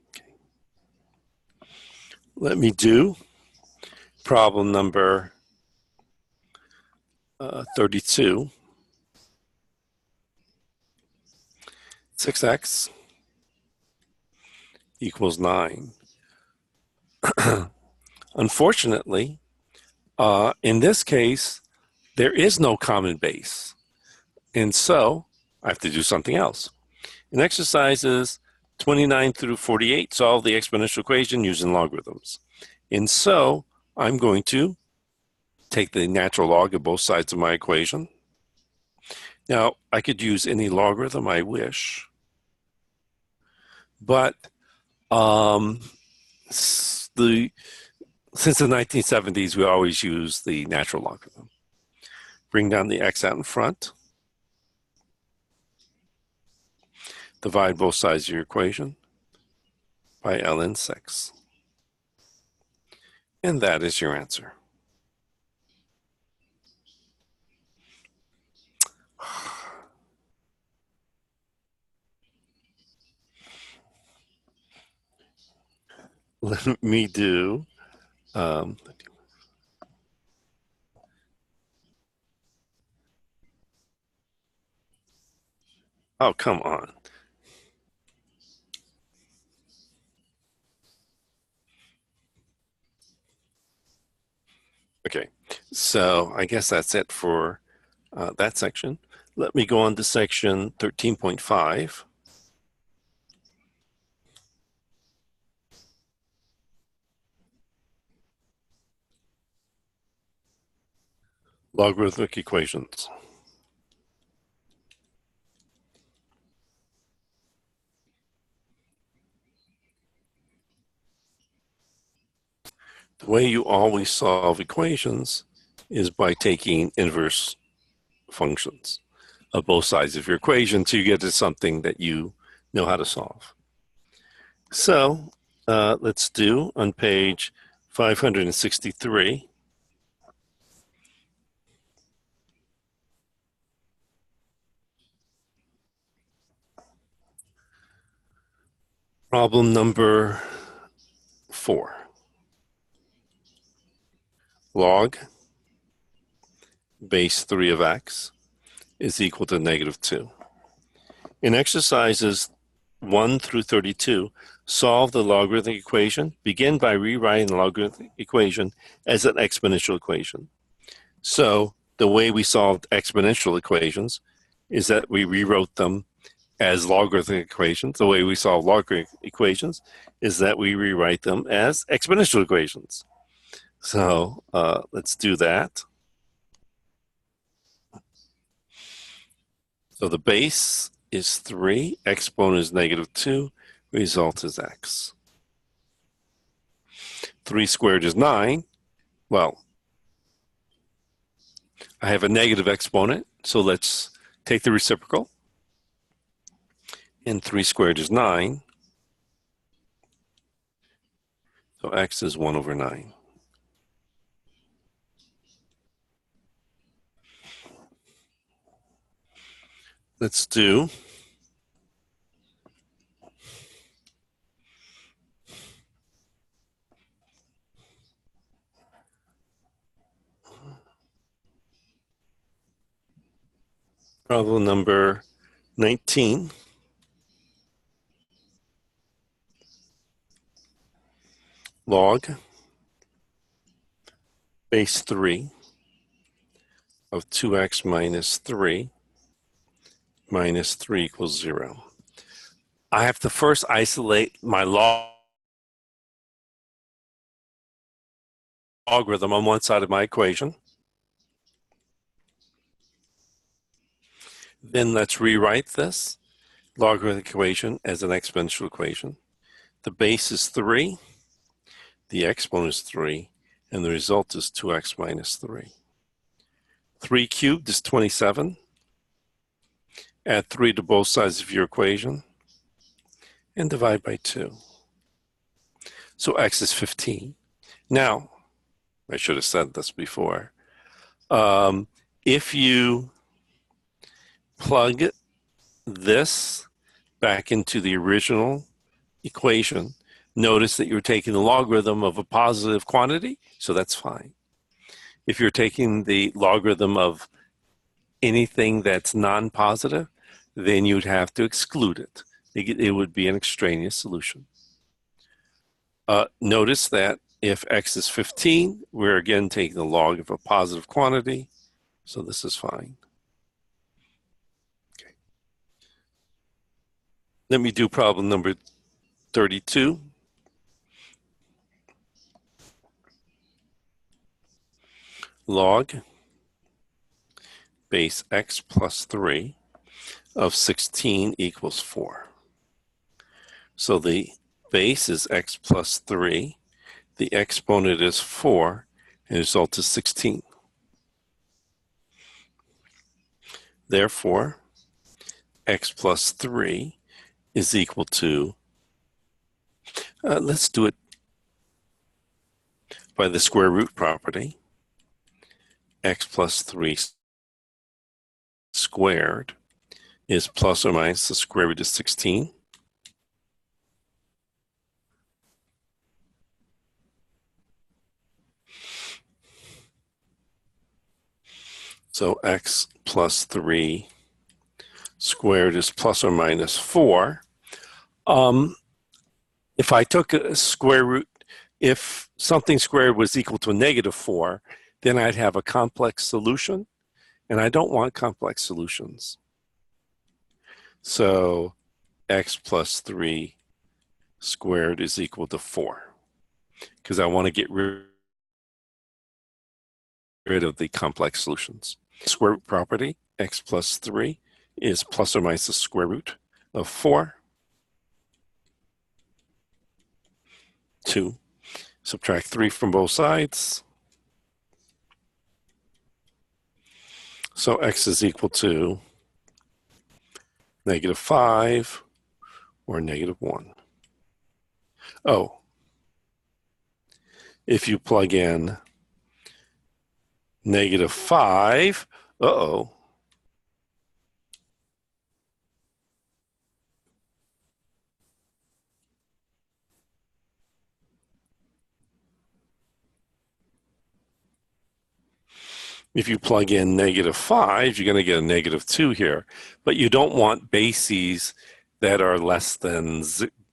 Okay. Let me do problem number 32. 6x equals 9. Unfortunately, in this case, there is no common base. And so I have to do something else. In exercises 29 through 48, solve the exponential equation using logarithms. And so I'm going to take the natural log of both sides of my equation. Now, I could use any logarithm I wish, but since the 1970s, we always use the natural logarithm. Bring down the x out in front. Divide both sides of your equation by ln 6. And that is your answer. Let me do oh, come on. Okay, so I guess that's it for that section. Let me go on to section 13.5. Logarithmic equations. The way you always solve equations is by taking inverse functions of both sides of your equation till you get to something that you know how to solve. So let's do on page 563. Problem number 4. Log base 3 of x is equal to -2. In exercises 1 through 32, solve the logarithmic equation. Begin by rewriting the logarithmic equation as an exponential equation. So the way we solved exponential equations is that we rewrote them as logarithmic equations. The way we solve logarithmic equations is that we rewrite them as exponential equations. So let's do that. So the base is 3, exponent is -2, result is x. 3 squared is 9. Well, I have a negative exponent, so let's take the reciprocal. And 3 squared is 9. So x is 1 over 9. Let's do problem number 19. Log base 3 of 2x minus 3 minus 3 equals 0. I have to first isolate my logarithm on one side of my equation. Then let's rewrite this logarithmic equation as an exponential equation. The base is 3, the exponent is 3, and the result is 2x minus 3. 3 cubed is 27. Add 3 to both sides of your equation and divide by 2. So x is 15. Now, I should have said this before. If you plug this back into the original equation, notice that you're taking the logarithm of a positive quantity, so that's fine. If you're taking the logarithm of anything that's non-positive, then you'd have to exclude it. It would be an extraneous solution. Notice that if x is 15, we're again taking the log of a positive quantity, so this is fine. Okay. Let me do problem number 32. Log base x plus 3 of 16 equals 4. So the base is x plus 3, the exponent is 4, and the result is 16. Therefore, x plus 3 is equal to, let's do it by the square root property. X plus 3 squared is plus or minus the square root of 16. So x plus 3 squared is plus or minus 4. If I took a square root, if something squared was equal to a negative 4, then I'd have a complex solution, and I don't want complex solutions. So x plus 3 squared is equal to 4, because I want to get rid of the complex solutions. Square root property, x plus 3 is plus or minus the square root of 4. 2. Subtract 3 from both sides. So x is equal to negative 5 or negative 1. Oh, if you plug in negative 5, uh-oh. If you plug in negative 5, you're going to get a negative 2 here. But you don't want bases that are less than,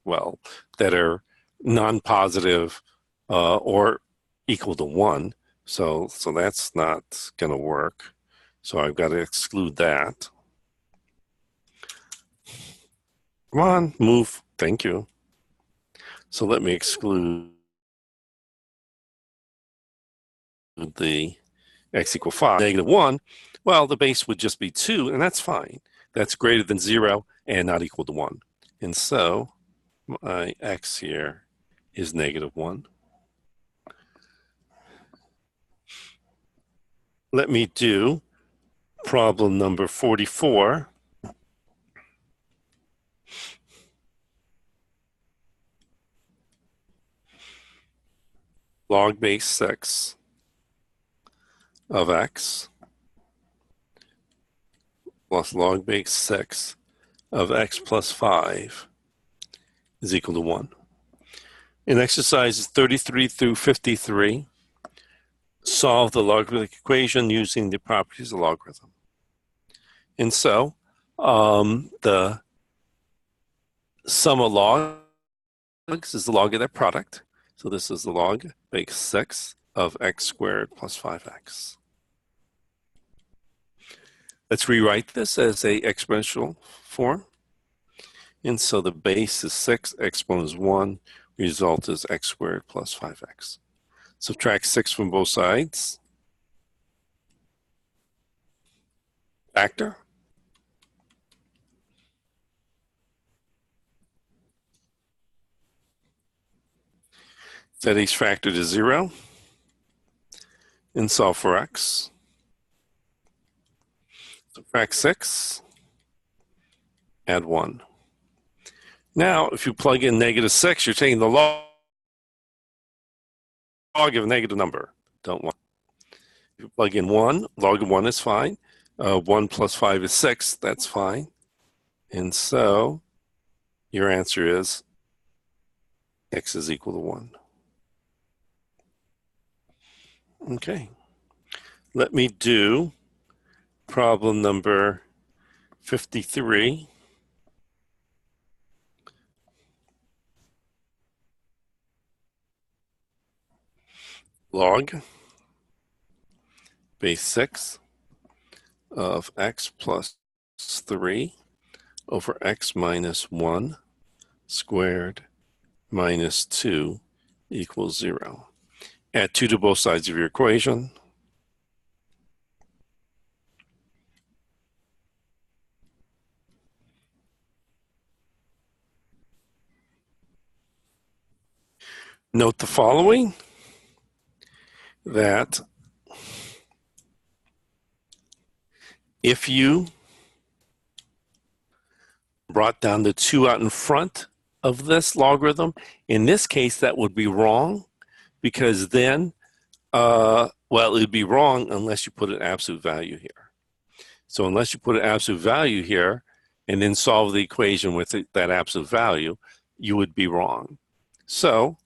well, that are non-positive or equal to 1. So that's not going to work. So I've got to exclude that. Come on, move. Thank you. So let me exclude the x equal 5, negative 1. Well, the base would just be 2, and that's fine. That's greater than 0 and not equal to 1. And so my x here is negative 1. Let me do problem number 44. Log base 6 of x plus log base 6 of x plus 5 is equal to 1. In exercises 33 through 53, solve the logarithmic equation using the properties of logarithm. And so the sum of logs is the log of their product. So this is the log base 6 of x squared plus 5x. Let's rewrite this as a exponential form. And so the base is 6, exponent is 1, result is x squared plus 5x. Subtract 6 from both sides. Factor. Set each factor to 0 and solve for x. Subtract 6, add 1. Now, if you plug in negative 6, you're taking the log of a negative number. Don't want. If you plug in 1, log of 1 is fine. 1 plus 5 is 6, that's fine. And so your answer is x is equal to 1. Okay. Let me do problem number 53. Log base 6 of x plus 3 over x minus 1 squared minus 2 equals 0. Add 2 to both sides of your equation. Note the following, that if you brought down the 2 out in front of this logarithm, in this case that would be wrong, because then, well, it would be wrong unless you put an absolute value here. So unless you put an absolute value here and then solve the equation with that absolute value, you would be wrong. So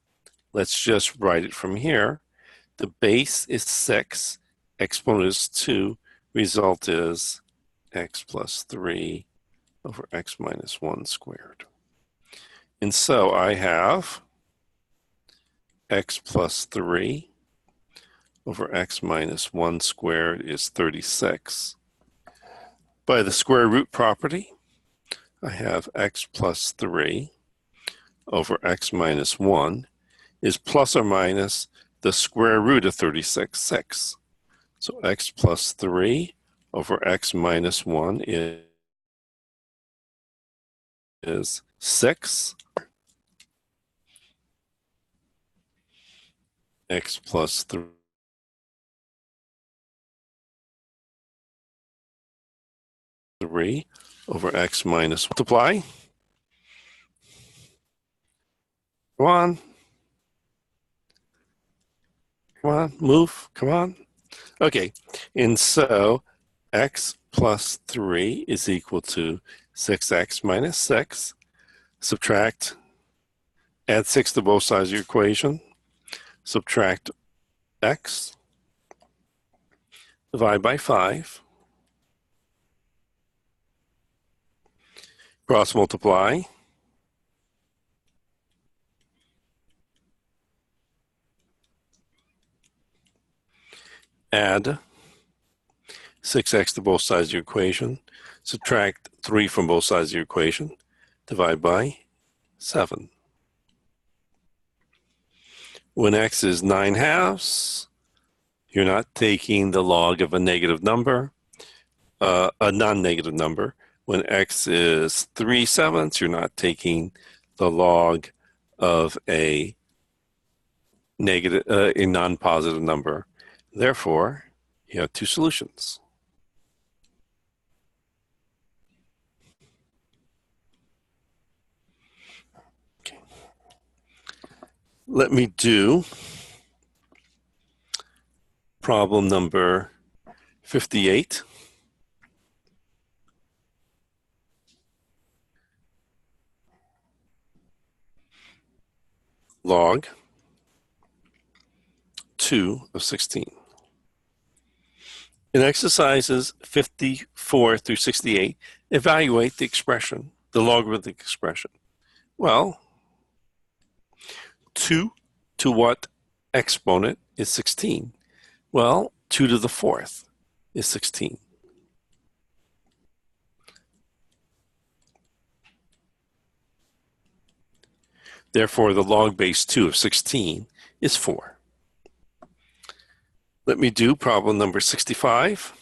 let's just write it from here. The base is 6, exponent is 2, result is x plus 3 over x minus 1 squared. And so I have x plus 3 over x minus 1 squared is 36. By the square root property, I have x plus 3 over x minus 1 is plus or minus the square root of 36, 6. So x plus 3 over x minus 1 is 6. X plus 3 over x minus, multiply. Come on. Come on, move, come on. Okay, and so x plus 3 is equal to 6x minus 6. Subtract, add 6 to both sides of your equation. Subtract x, divide by 5. Cross multiply. Add 6x to both sides of your equation. Subtract 3 from both sides of your equation. Divide by 7. When x is 9/2, you're not taking the log of a negative number, a non-negative number. When x is 3/7, you're not taking the log of a negative, a non-positive number. Therefore, you have 2 solutions. Okay. Let me do problem number 58. Log 2 of 16. In exercises 54 through 68, evaluate the expression, the logarithmic expression. Well, 2 to what exponent is 16? Well, 2 to the 4th is 16. Therefore, the log base 2 of 16 is 4. Let me do problem number 65.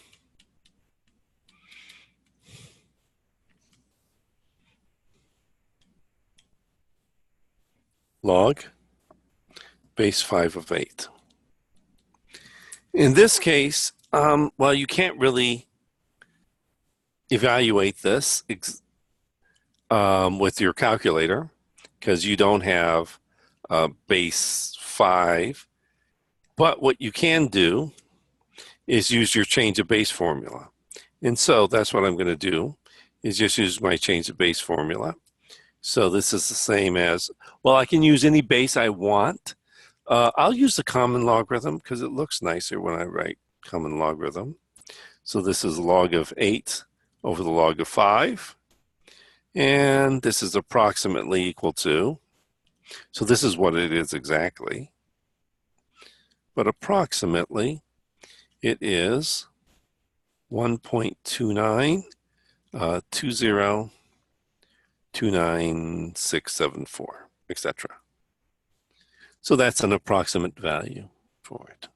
Log base 5 of 8. In this case, well, you can't really evaluate this with your calculator because you don't have base 5. But what you can do is use your change of base formula. And so that's what I'm going to do, is just use my change of base formula. So this is the same as, well, I can use any base I want. I'll use the common logarithm because it looks nicer when I write common logarithm. So this is log of 8 over the log of 5. And this is approximately equal to, so this is what it is exactly. But approximately it is 1.2920 29674, etc. So that's an approximate value for it.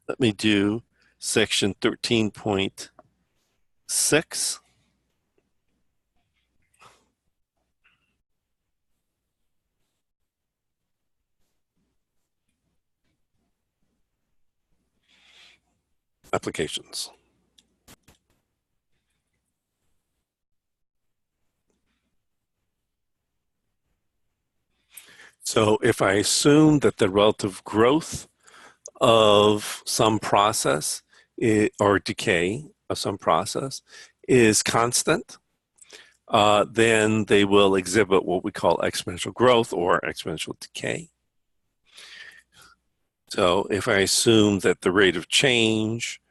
Let me do section 13.6. Applications. So if I assume that the relative growth of some process or decay of some process is constant, then they will exhibit what we call exponential growth or exponential decay. So if I assume that the rate of change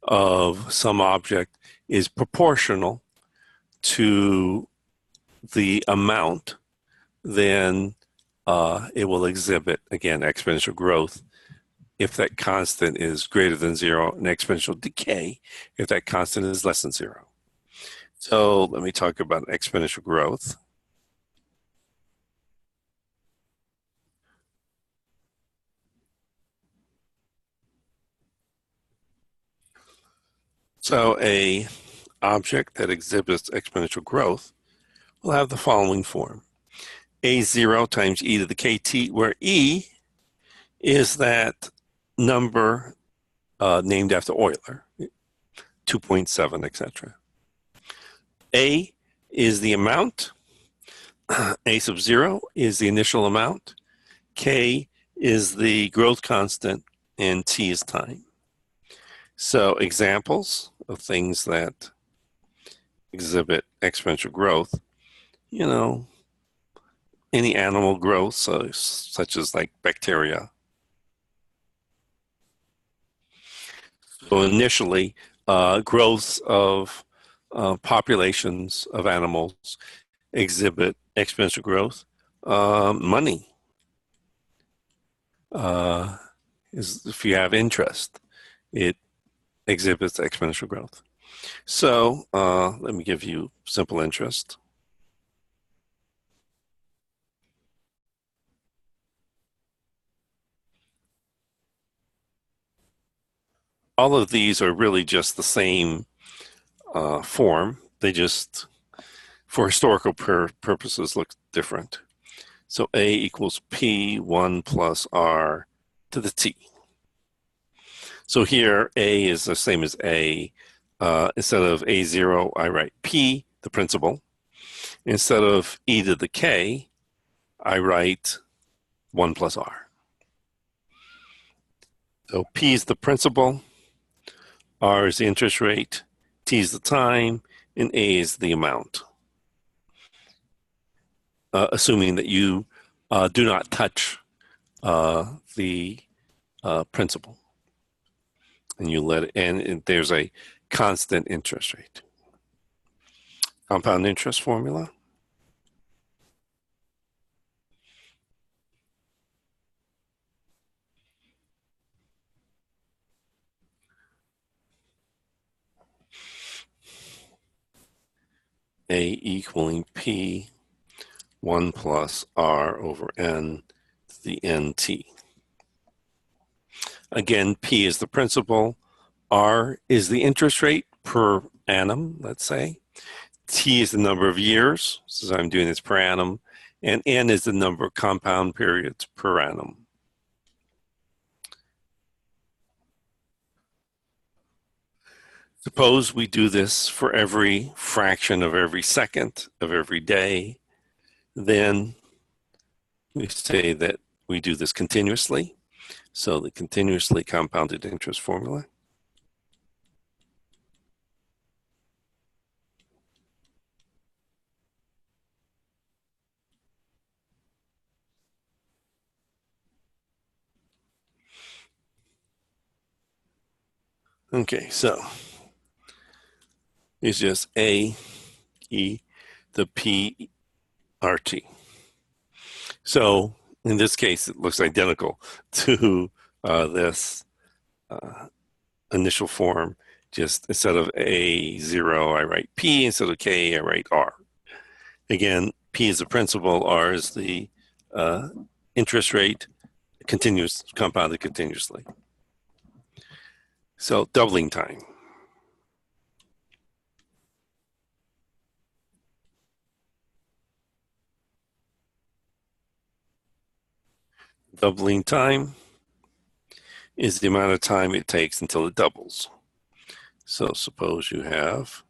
of some object is proportional to the amount, then it will exhibit, again, exponential growth if that constant is greater than 0, and exponential decay if that constant is less than 0. So let me talk about exponential growth. So a object that exhibits exponential growth will have the following form. A0 times e to the kt, where e is that number named after Euler, 2.7, etc. A is the amount, a sub 0 is the initial amount, k is the growth constant, and t is time. So examples of things that exhibit exponential growth, any animal growth, such as like bacteria. So initially, growths of populations of animals exhibit exponential growth. Money is, if you have interest, it exhibits exponential growth. So let me give you simple interest. All of these are really just the same form. They just, for historical purposes, look different. So A equals P1 plus R to the T. So here A is the same as A. Instead of A0, I write P, the principal. Instead of e to the k, I write 1 plus R. So P is the principal, R is the interest rate, T is the time, and A is the amount. Assuming that you do not touch the principal, and you let it, and there's a constant interest rate. Compound interest formula. A equaling P 1 plus R over N to the NT. Again, P is the principal, R is the interest rate per annum, let's say. T is the number of years, so I'm doing this per annum, and N is the number of compound periods per annum. Suppose we do this for every fraction of every second of every day, then we say that we do this continuously. So the continuously compounded interest formula. Okay, so it's just A, E, the P, RT. So in this case, it looks identical to this initial form. Just instead of A0, I write P. Instead of K, I write R. Again, P is the principal, R is the interest rate, continuous, compounded continuously. So doubling time. Doubling time is the amount of time it takes until it doubles. So suppose you have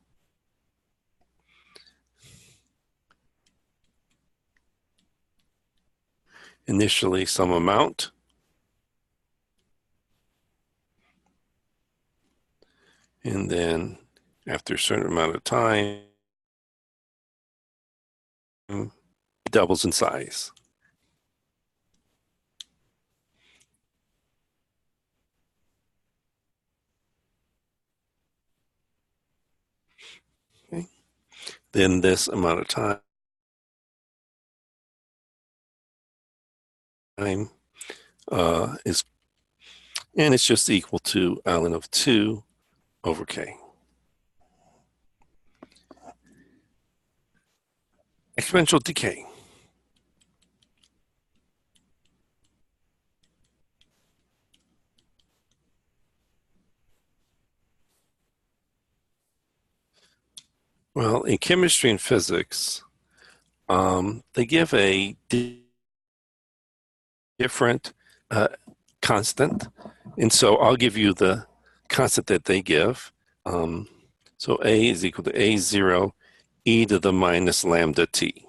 initially some amount, and then after a certain amount of time, it doubles in size. Okay. Then this amount of time is, and it's just equal to ln of 2 over k. Exponential decay. Well, in chemistry and physics, they give a different constant. And so I'll give you the constant that they give. So A is equal to A0 e to the minus lambda t.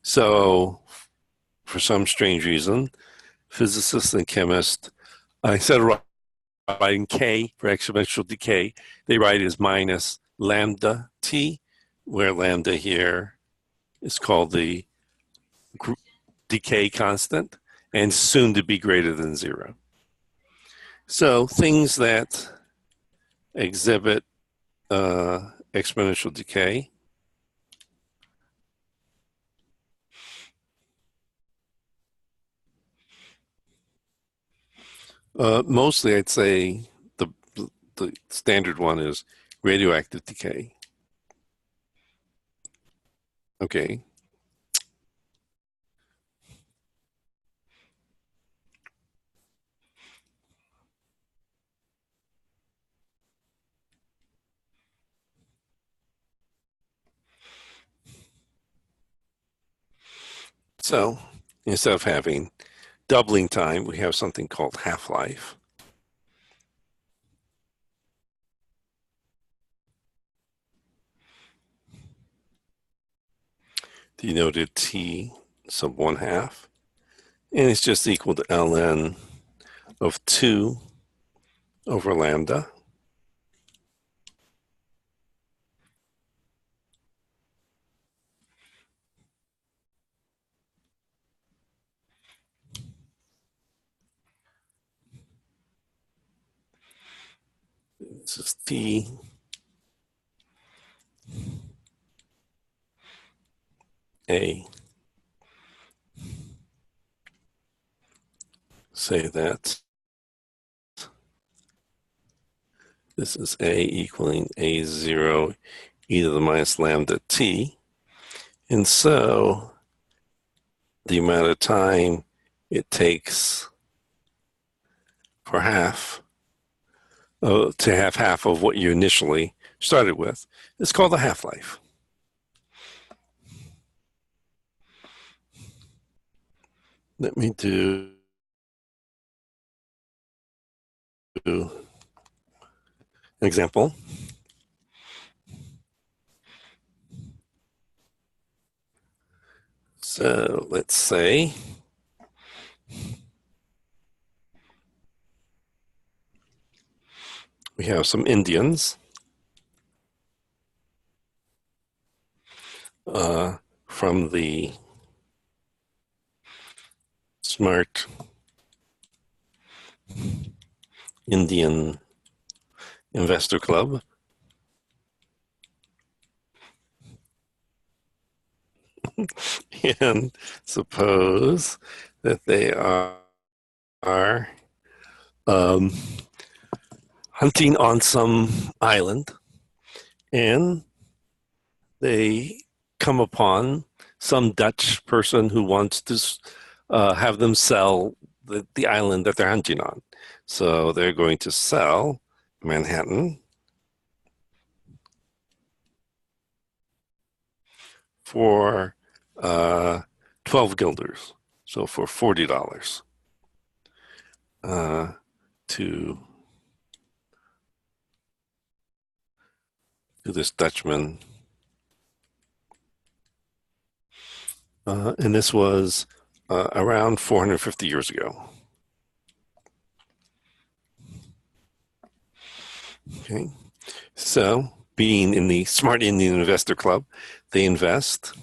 So for some strange reason, physicists and chemists, instead of writing K for exponential decay, they write it as minus lambda t, where lambda here is called the decay constant and soon to be greater than 0. So things that exhibit exponential decay mostly I'd say the standard one is radioactive decay. Okay. So instead of having doubling time, we have something called half-life. Denoted T sub 1/2. And it's just equal to ln of 2 over lambda. This is T A. Say that this is A equaling A0 e to the minus lambda t. And so the amount of time it takes for to have half of what you initially started with is called a half-life. Let me do an example. So let's say we have some Indians from the Smart Indian Investor Club. And suppose that they are hunting on some island, and they come upon some Dutch person who wants to have them sell the island that they're hunting on. So they're going to sell Manhattan for 12 guilders, so for $40 to this Dutchman. And this was around 450 years ago. Okay, so being in the Smart Indian Investor Club, they invest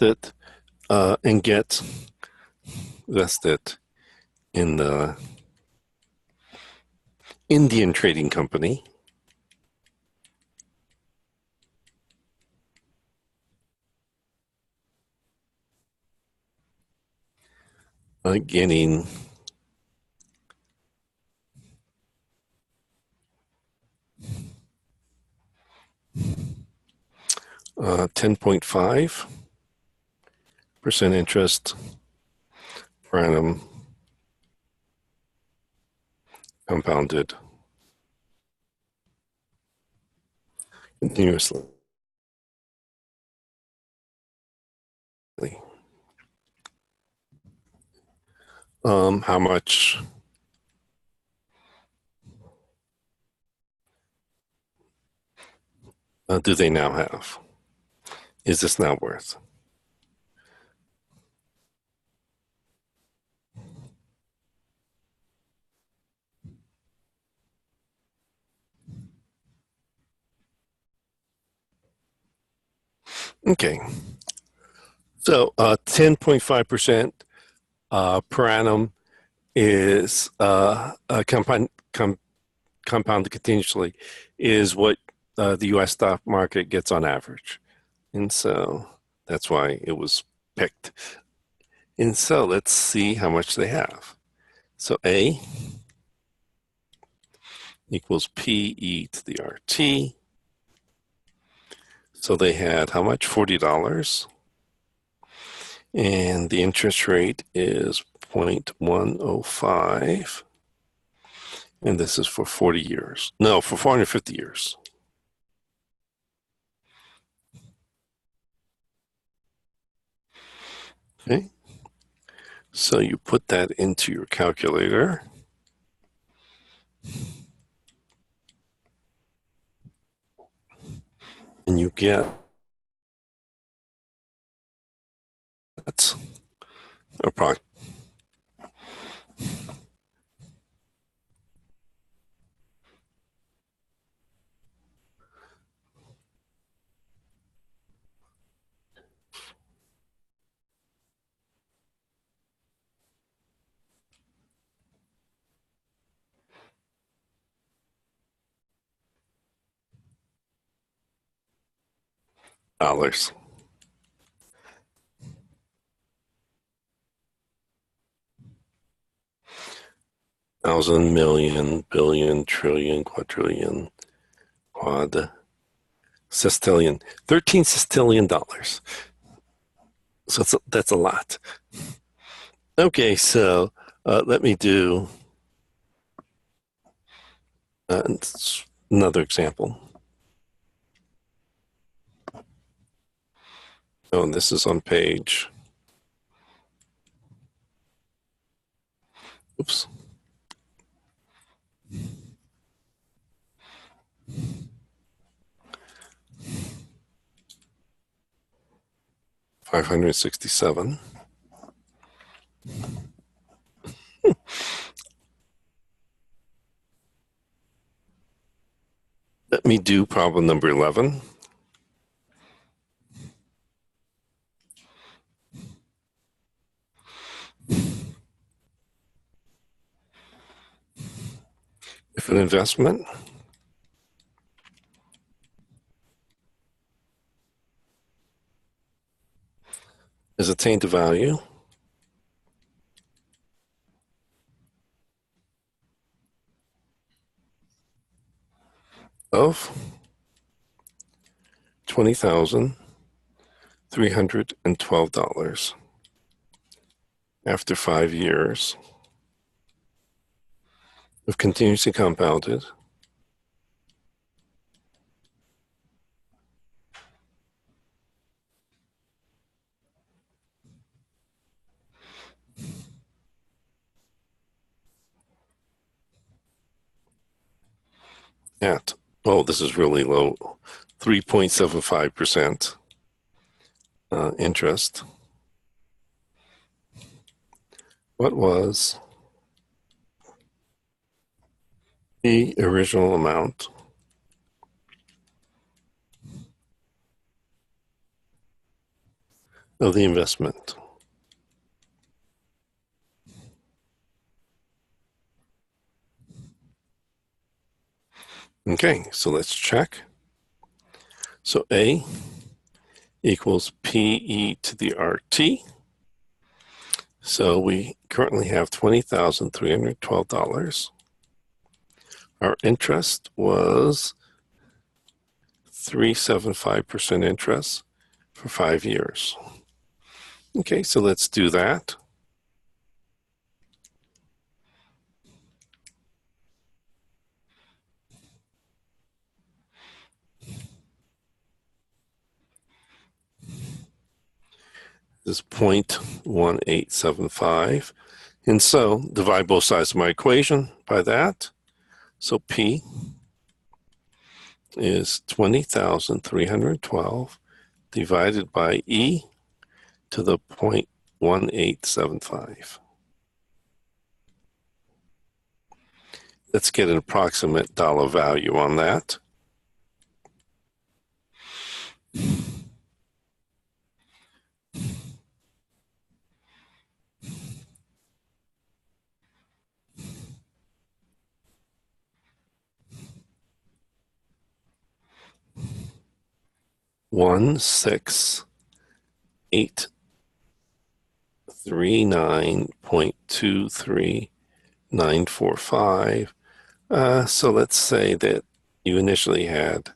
it and get vested in the Indian Trading Company, getting 10.5% interest per annum compounded continuously. How much do they now have? Is this now worth? Okay, so 10.5% per annum is compounded continuously is what the U.S. stock market gets on average. And so that's why it was picked. And so let's see how much they have. So A equals PE to the RT. So they had how much? $40. And the interest rate is 0.105. And this is for 40 years. No, for 450 years. Okay. So you put that into your calculator. And you get approximately dollars. Thousand, million, billion, trillion, quadrillion, quad, sestillion, 13 sestillion dollars. So that's a lot. Okay, so let me do another example. Oh, and this is on page. Oops. $567. Let me do problem number 11. If an investment is attained to value of $20,312 after 5 years of continuously compounded at, oh, this is really low, 3.75% interest. What was the original amount of the investment? Okay, so let's check. So A equals PE to the RT. So we currently have $20,312. Our interest was 3.75% interest for 5 years. Okay, so let's do that. This is 0.1875. And so divide both sides of my equation by that. So P is 20,312 divided by E to the 0.1875. Let's get an approximate dollar value on that. $1,63839.23945. So let's say that you initially had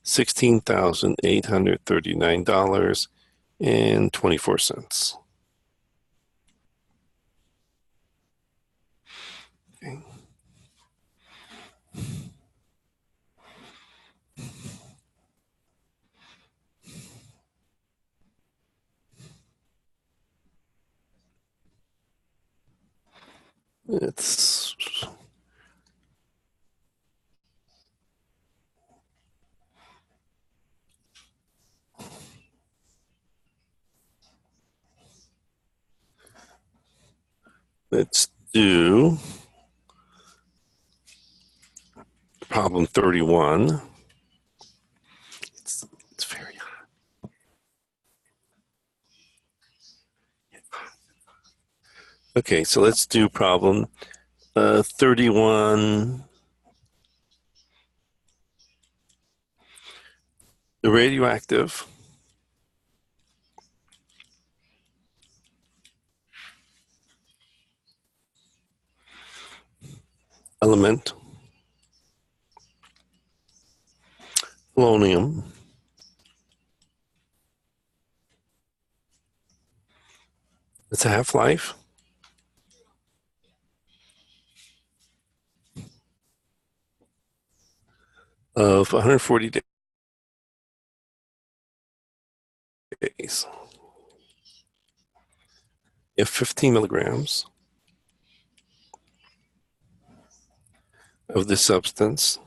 $16,839.24. Okay. It's let's do problem 31. It's very hot. Okay, so let's do problem 31. The radioactive element polonium its a half-life of 140 days. If 15 milligrams of this substance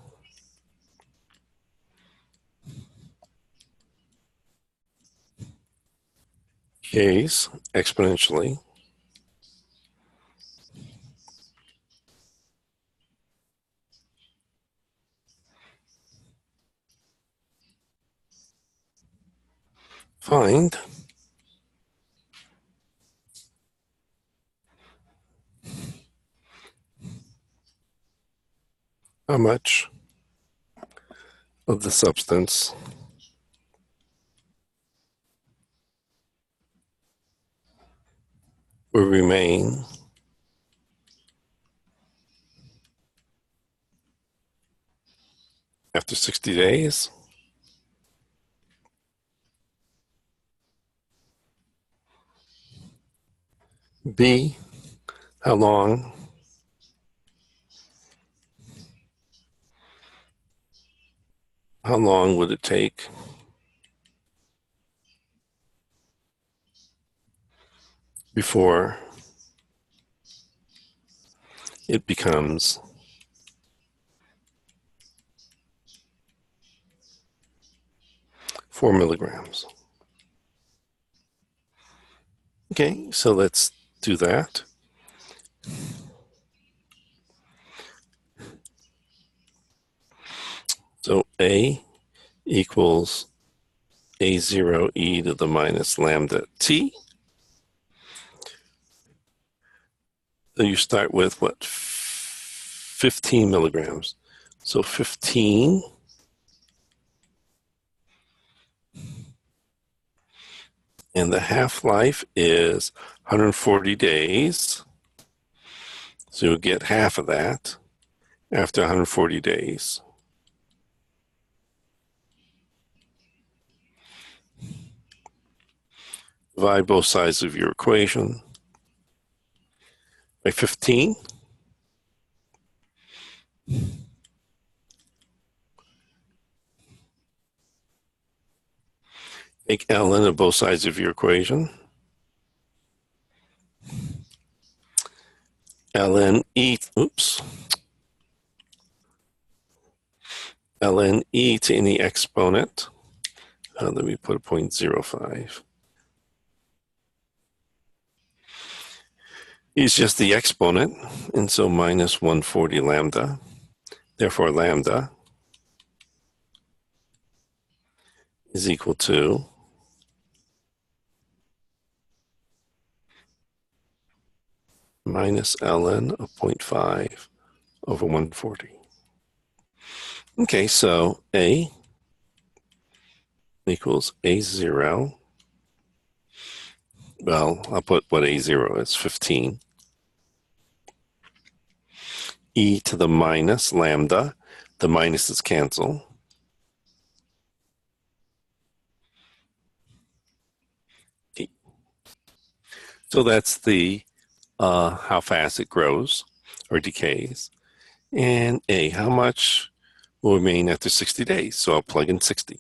decays exponentially find how much of the substance will remain after after 60 days. B, how long would it take before it becomes 4 milligrams? Okay, so let's do that. So A equals A0 e to the minus lambda t. So you start with what? 15 milligrams. So 15 and the half-life is 140 days. So you'll get half of that after 140 days. Divide both sides of your equation by 15. Take ln of both sides of your equation. Ln e, ln e to any exponent. Let me put a 0.05. Is just the exponent, and so minus 140 lambda. Therefore, lambda is equal to minus ln of 0.5 over 140. Okay, so A equals A0. Well, I'll put what A0 is, 15. E to the minus lambda. The minuses cancel. E. So that's the how fast it grows or decays. And A, how much will remain after 60 days? So I'll plug in 60.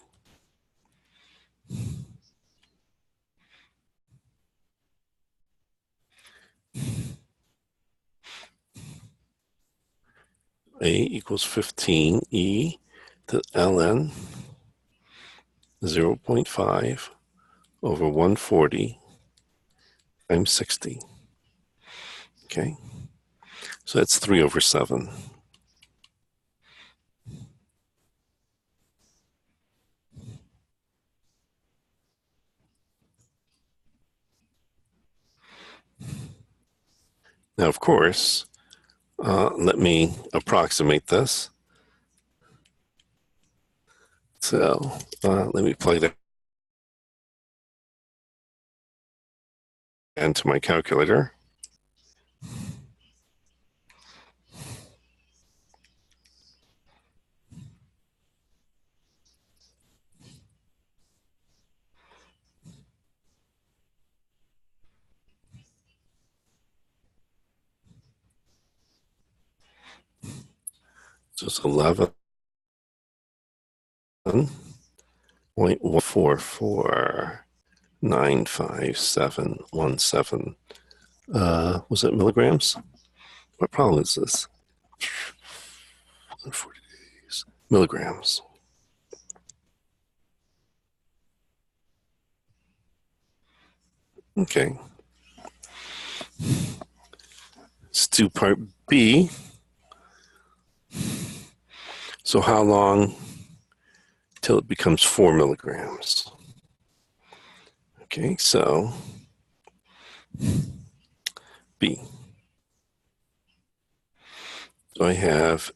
A equals 15 e to ln 0.5 over 140 times 60. Okay, so that's 3 over 7. Now, of course, let me approximate this. So let me plug that into my calculator. So it's 11.144957717. Was it milligrams? What problem is this? 140 days. Milligrams. Okay. Let's do part B. So how long till it becomes 4 milligrams? Okay, so B. So I have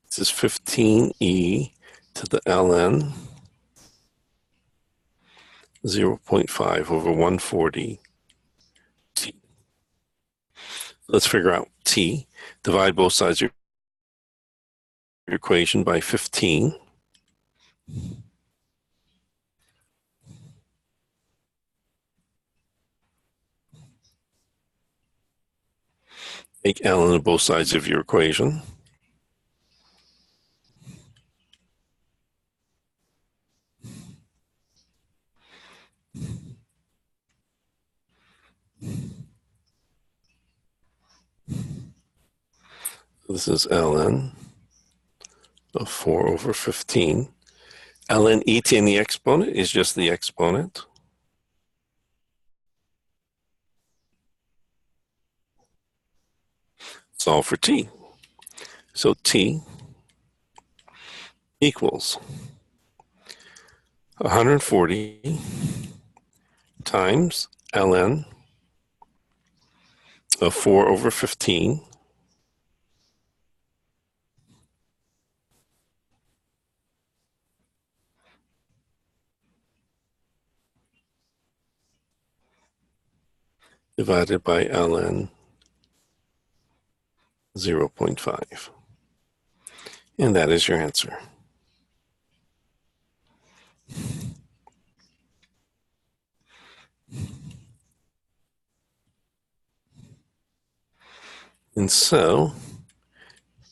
this is 15e to the ln 0.5 over 140 Let's figure out t. Divide both sides of your equation by 15. Take ln of both sides of your equation. This is ln of 4 over 15. Ln et in the exponent is just the exponent. Solve for t. So t equals 140 times ln of 4 over 15 divided by ln 0.5. And that is your answer. And so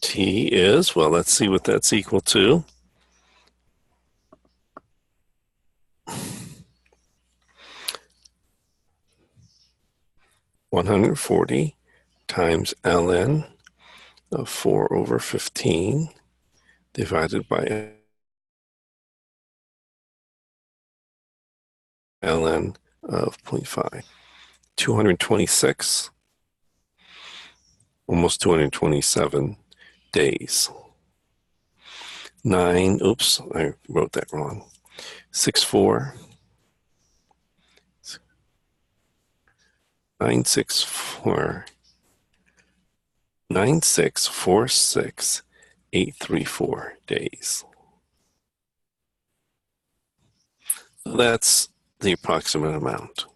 t is, well, let's see what that's equal to. (140) times ln of 4 over 15 divided by ln of 0.5. 226, almost 227 days. 9, oops, I wrote that wrong. 64, 964, 9646834 days. So that's the approximate amount.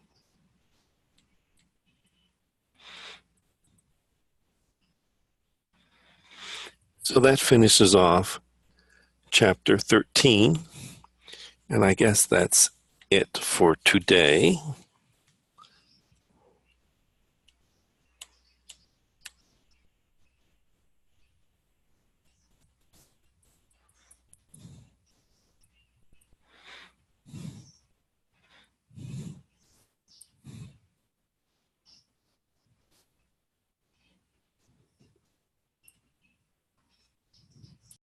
So that finishes off chapter 13, and I guess that's it for today.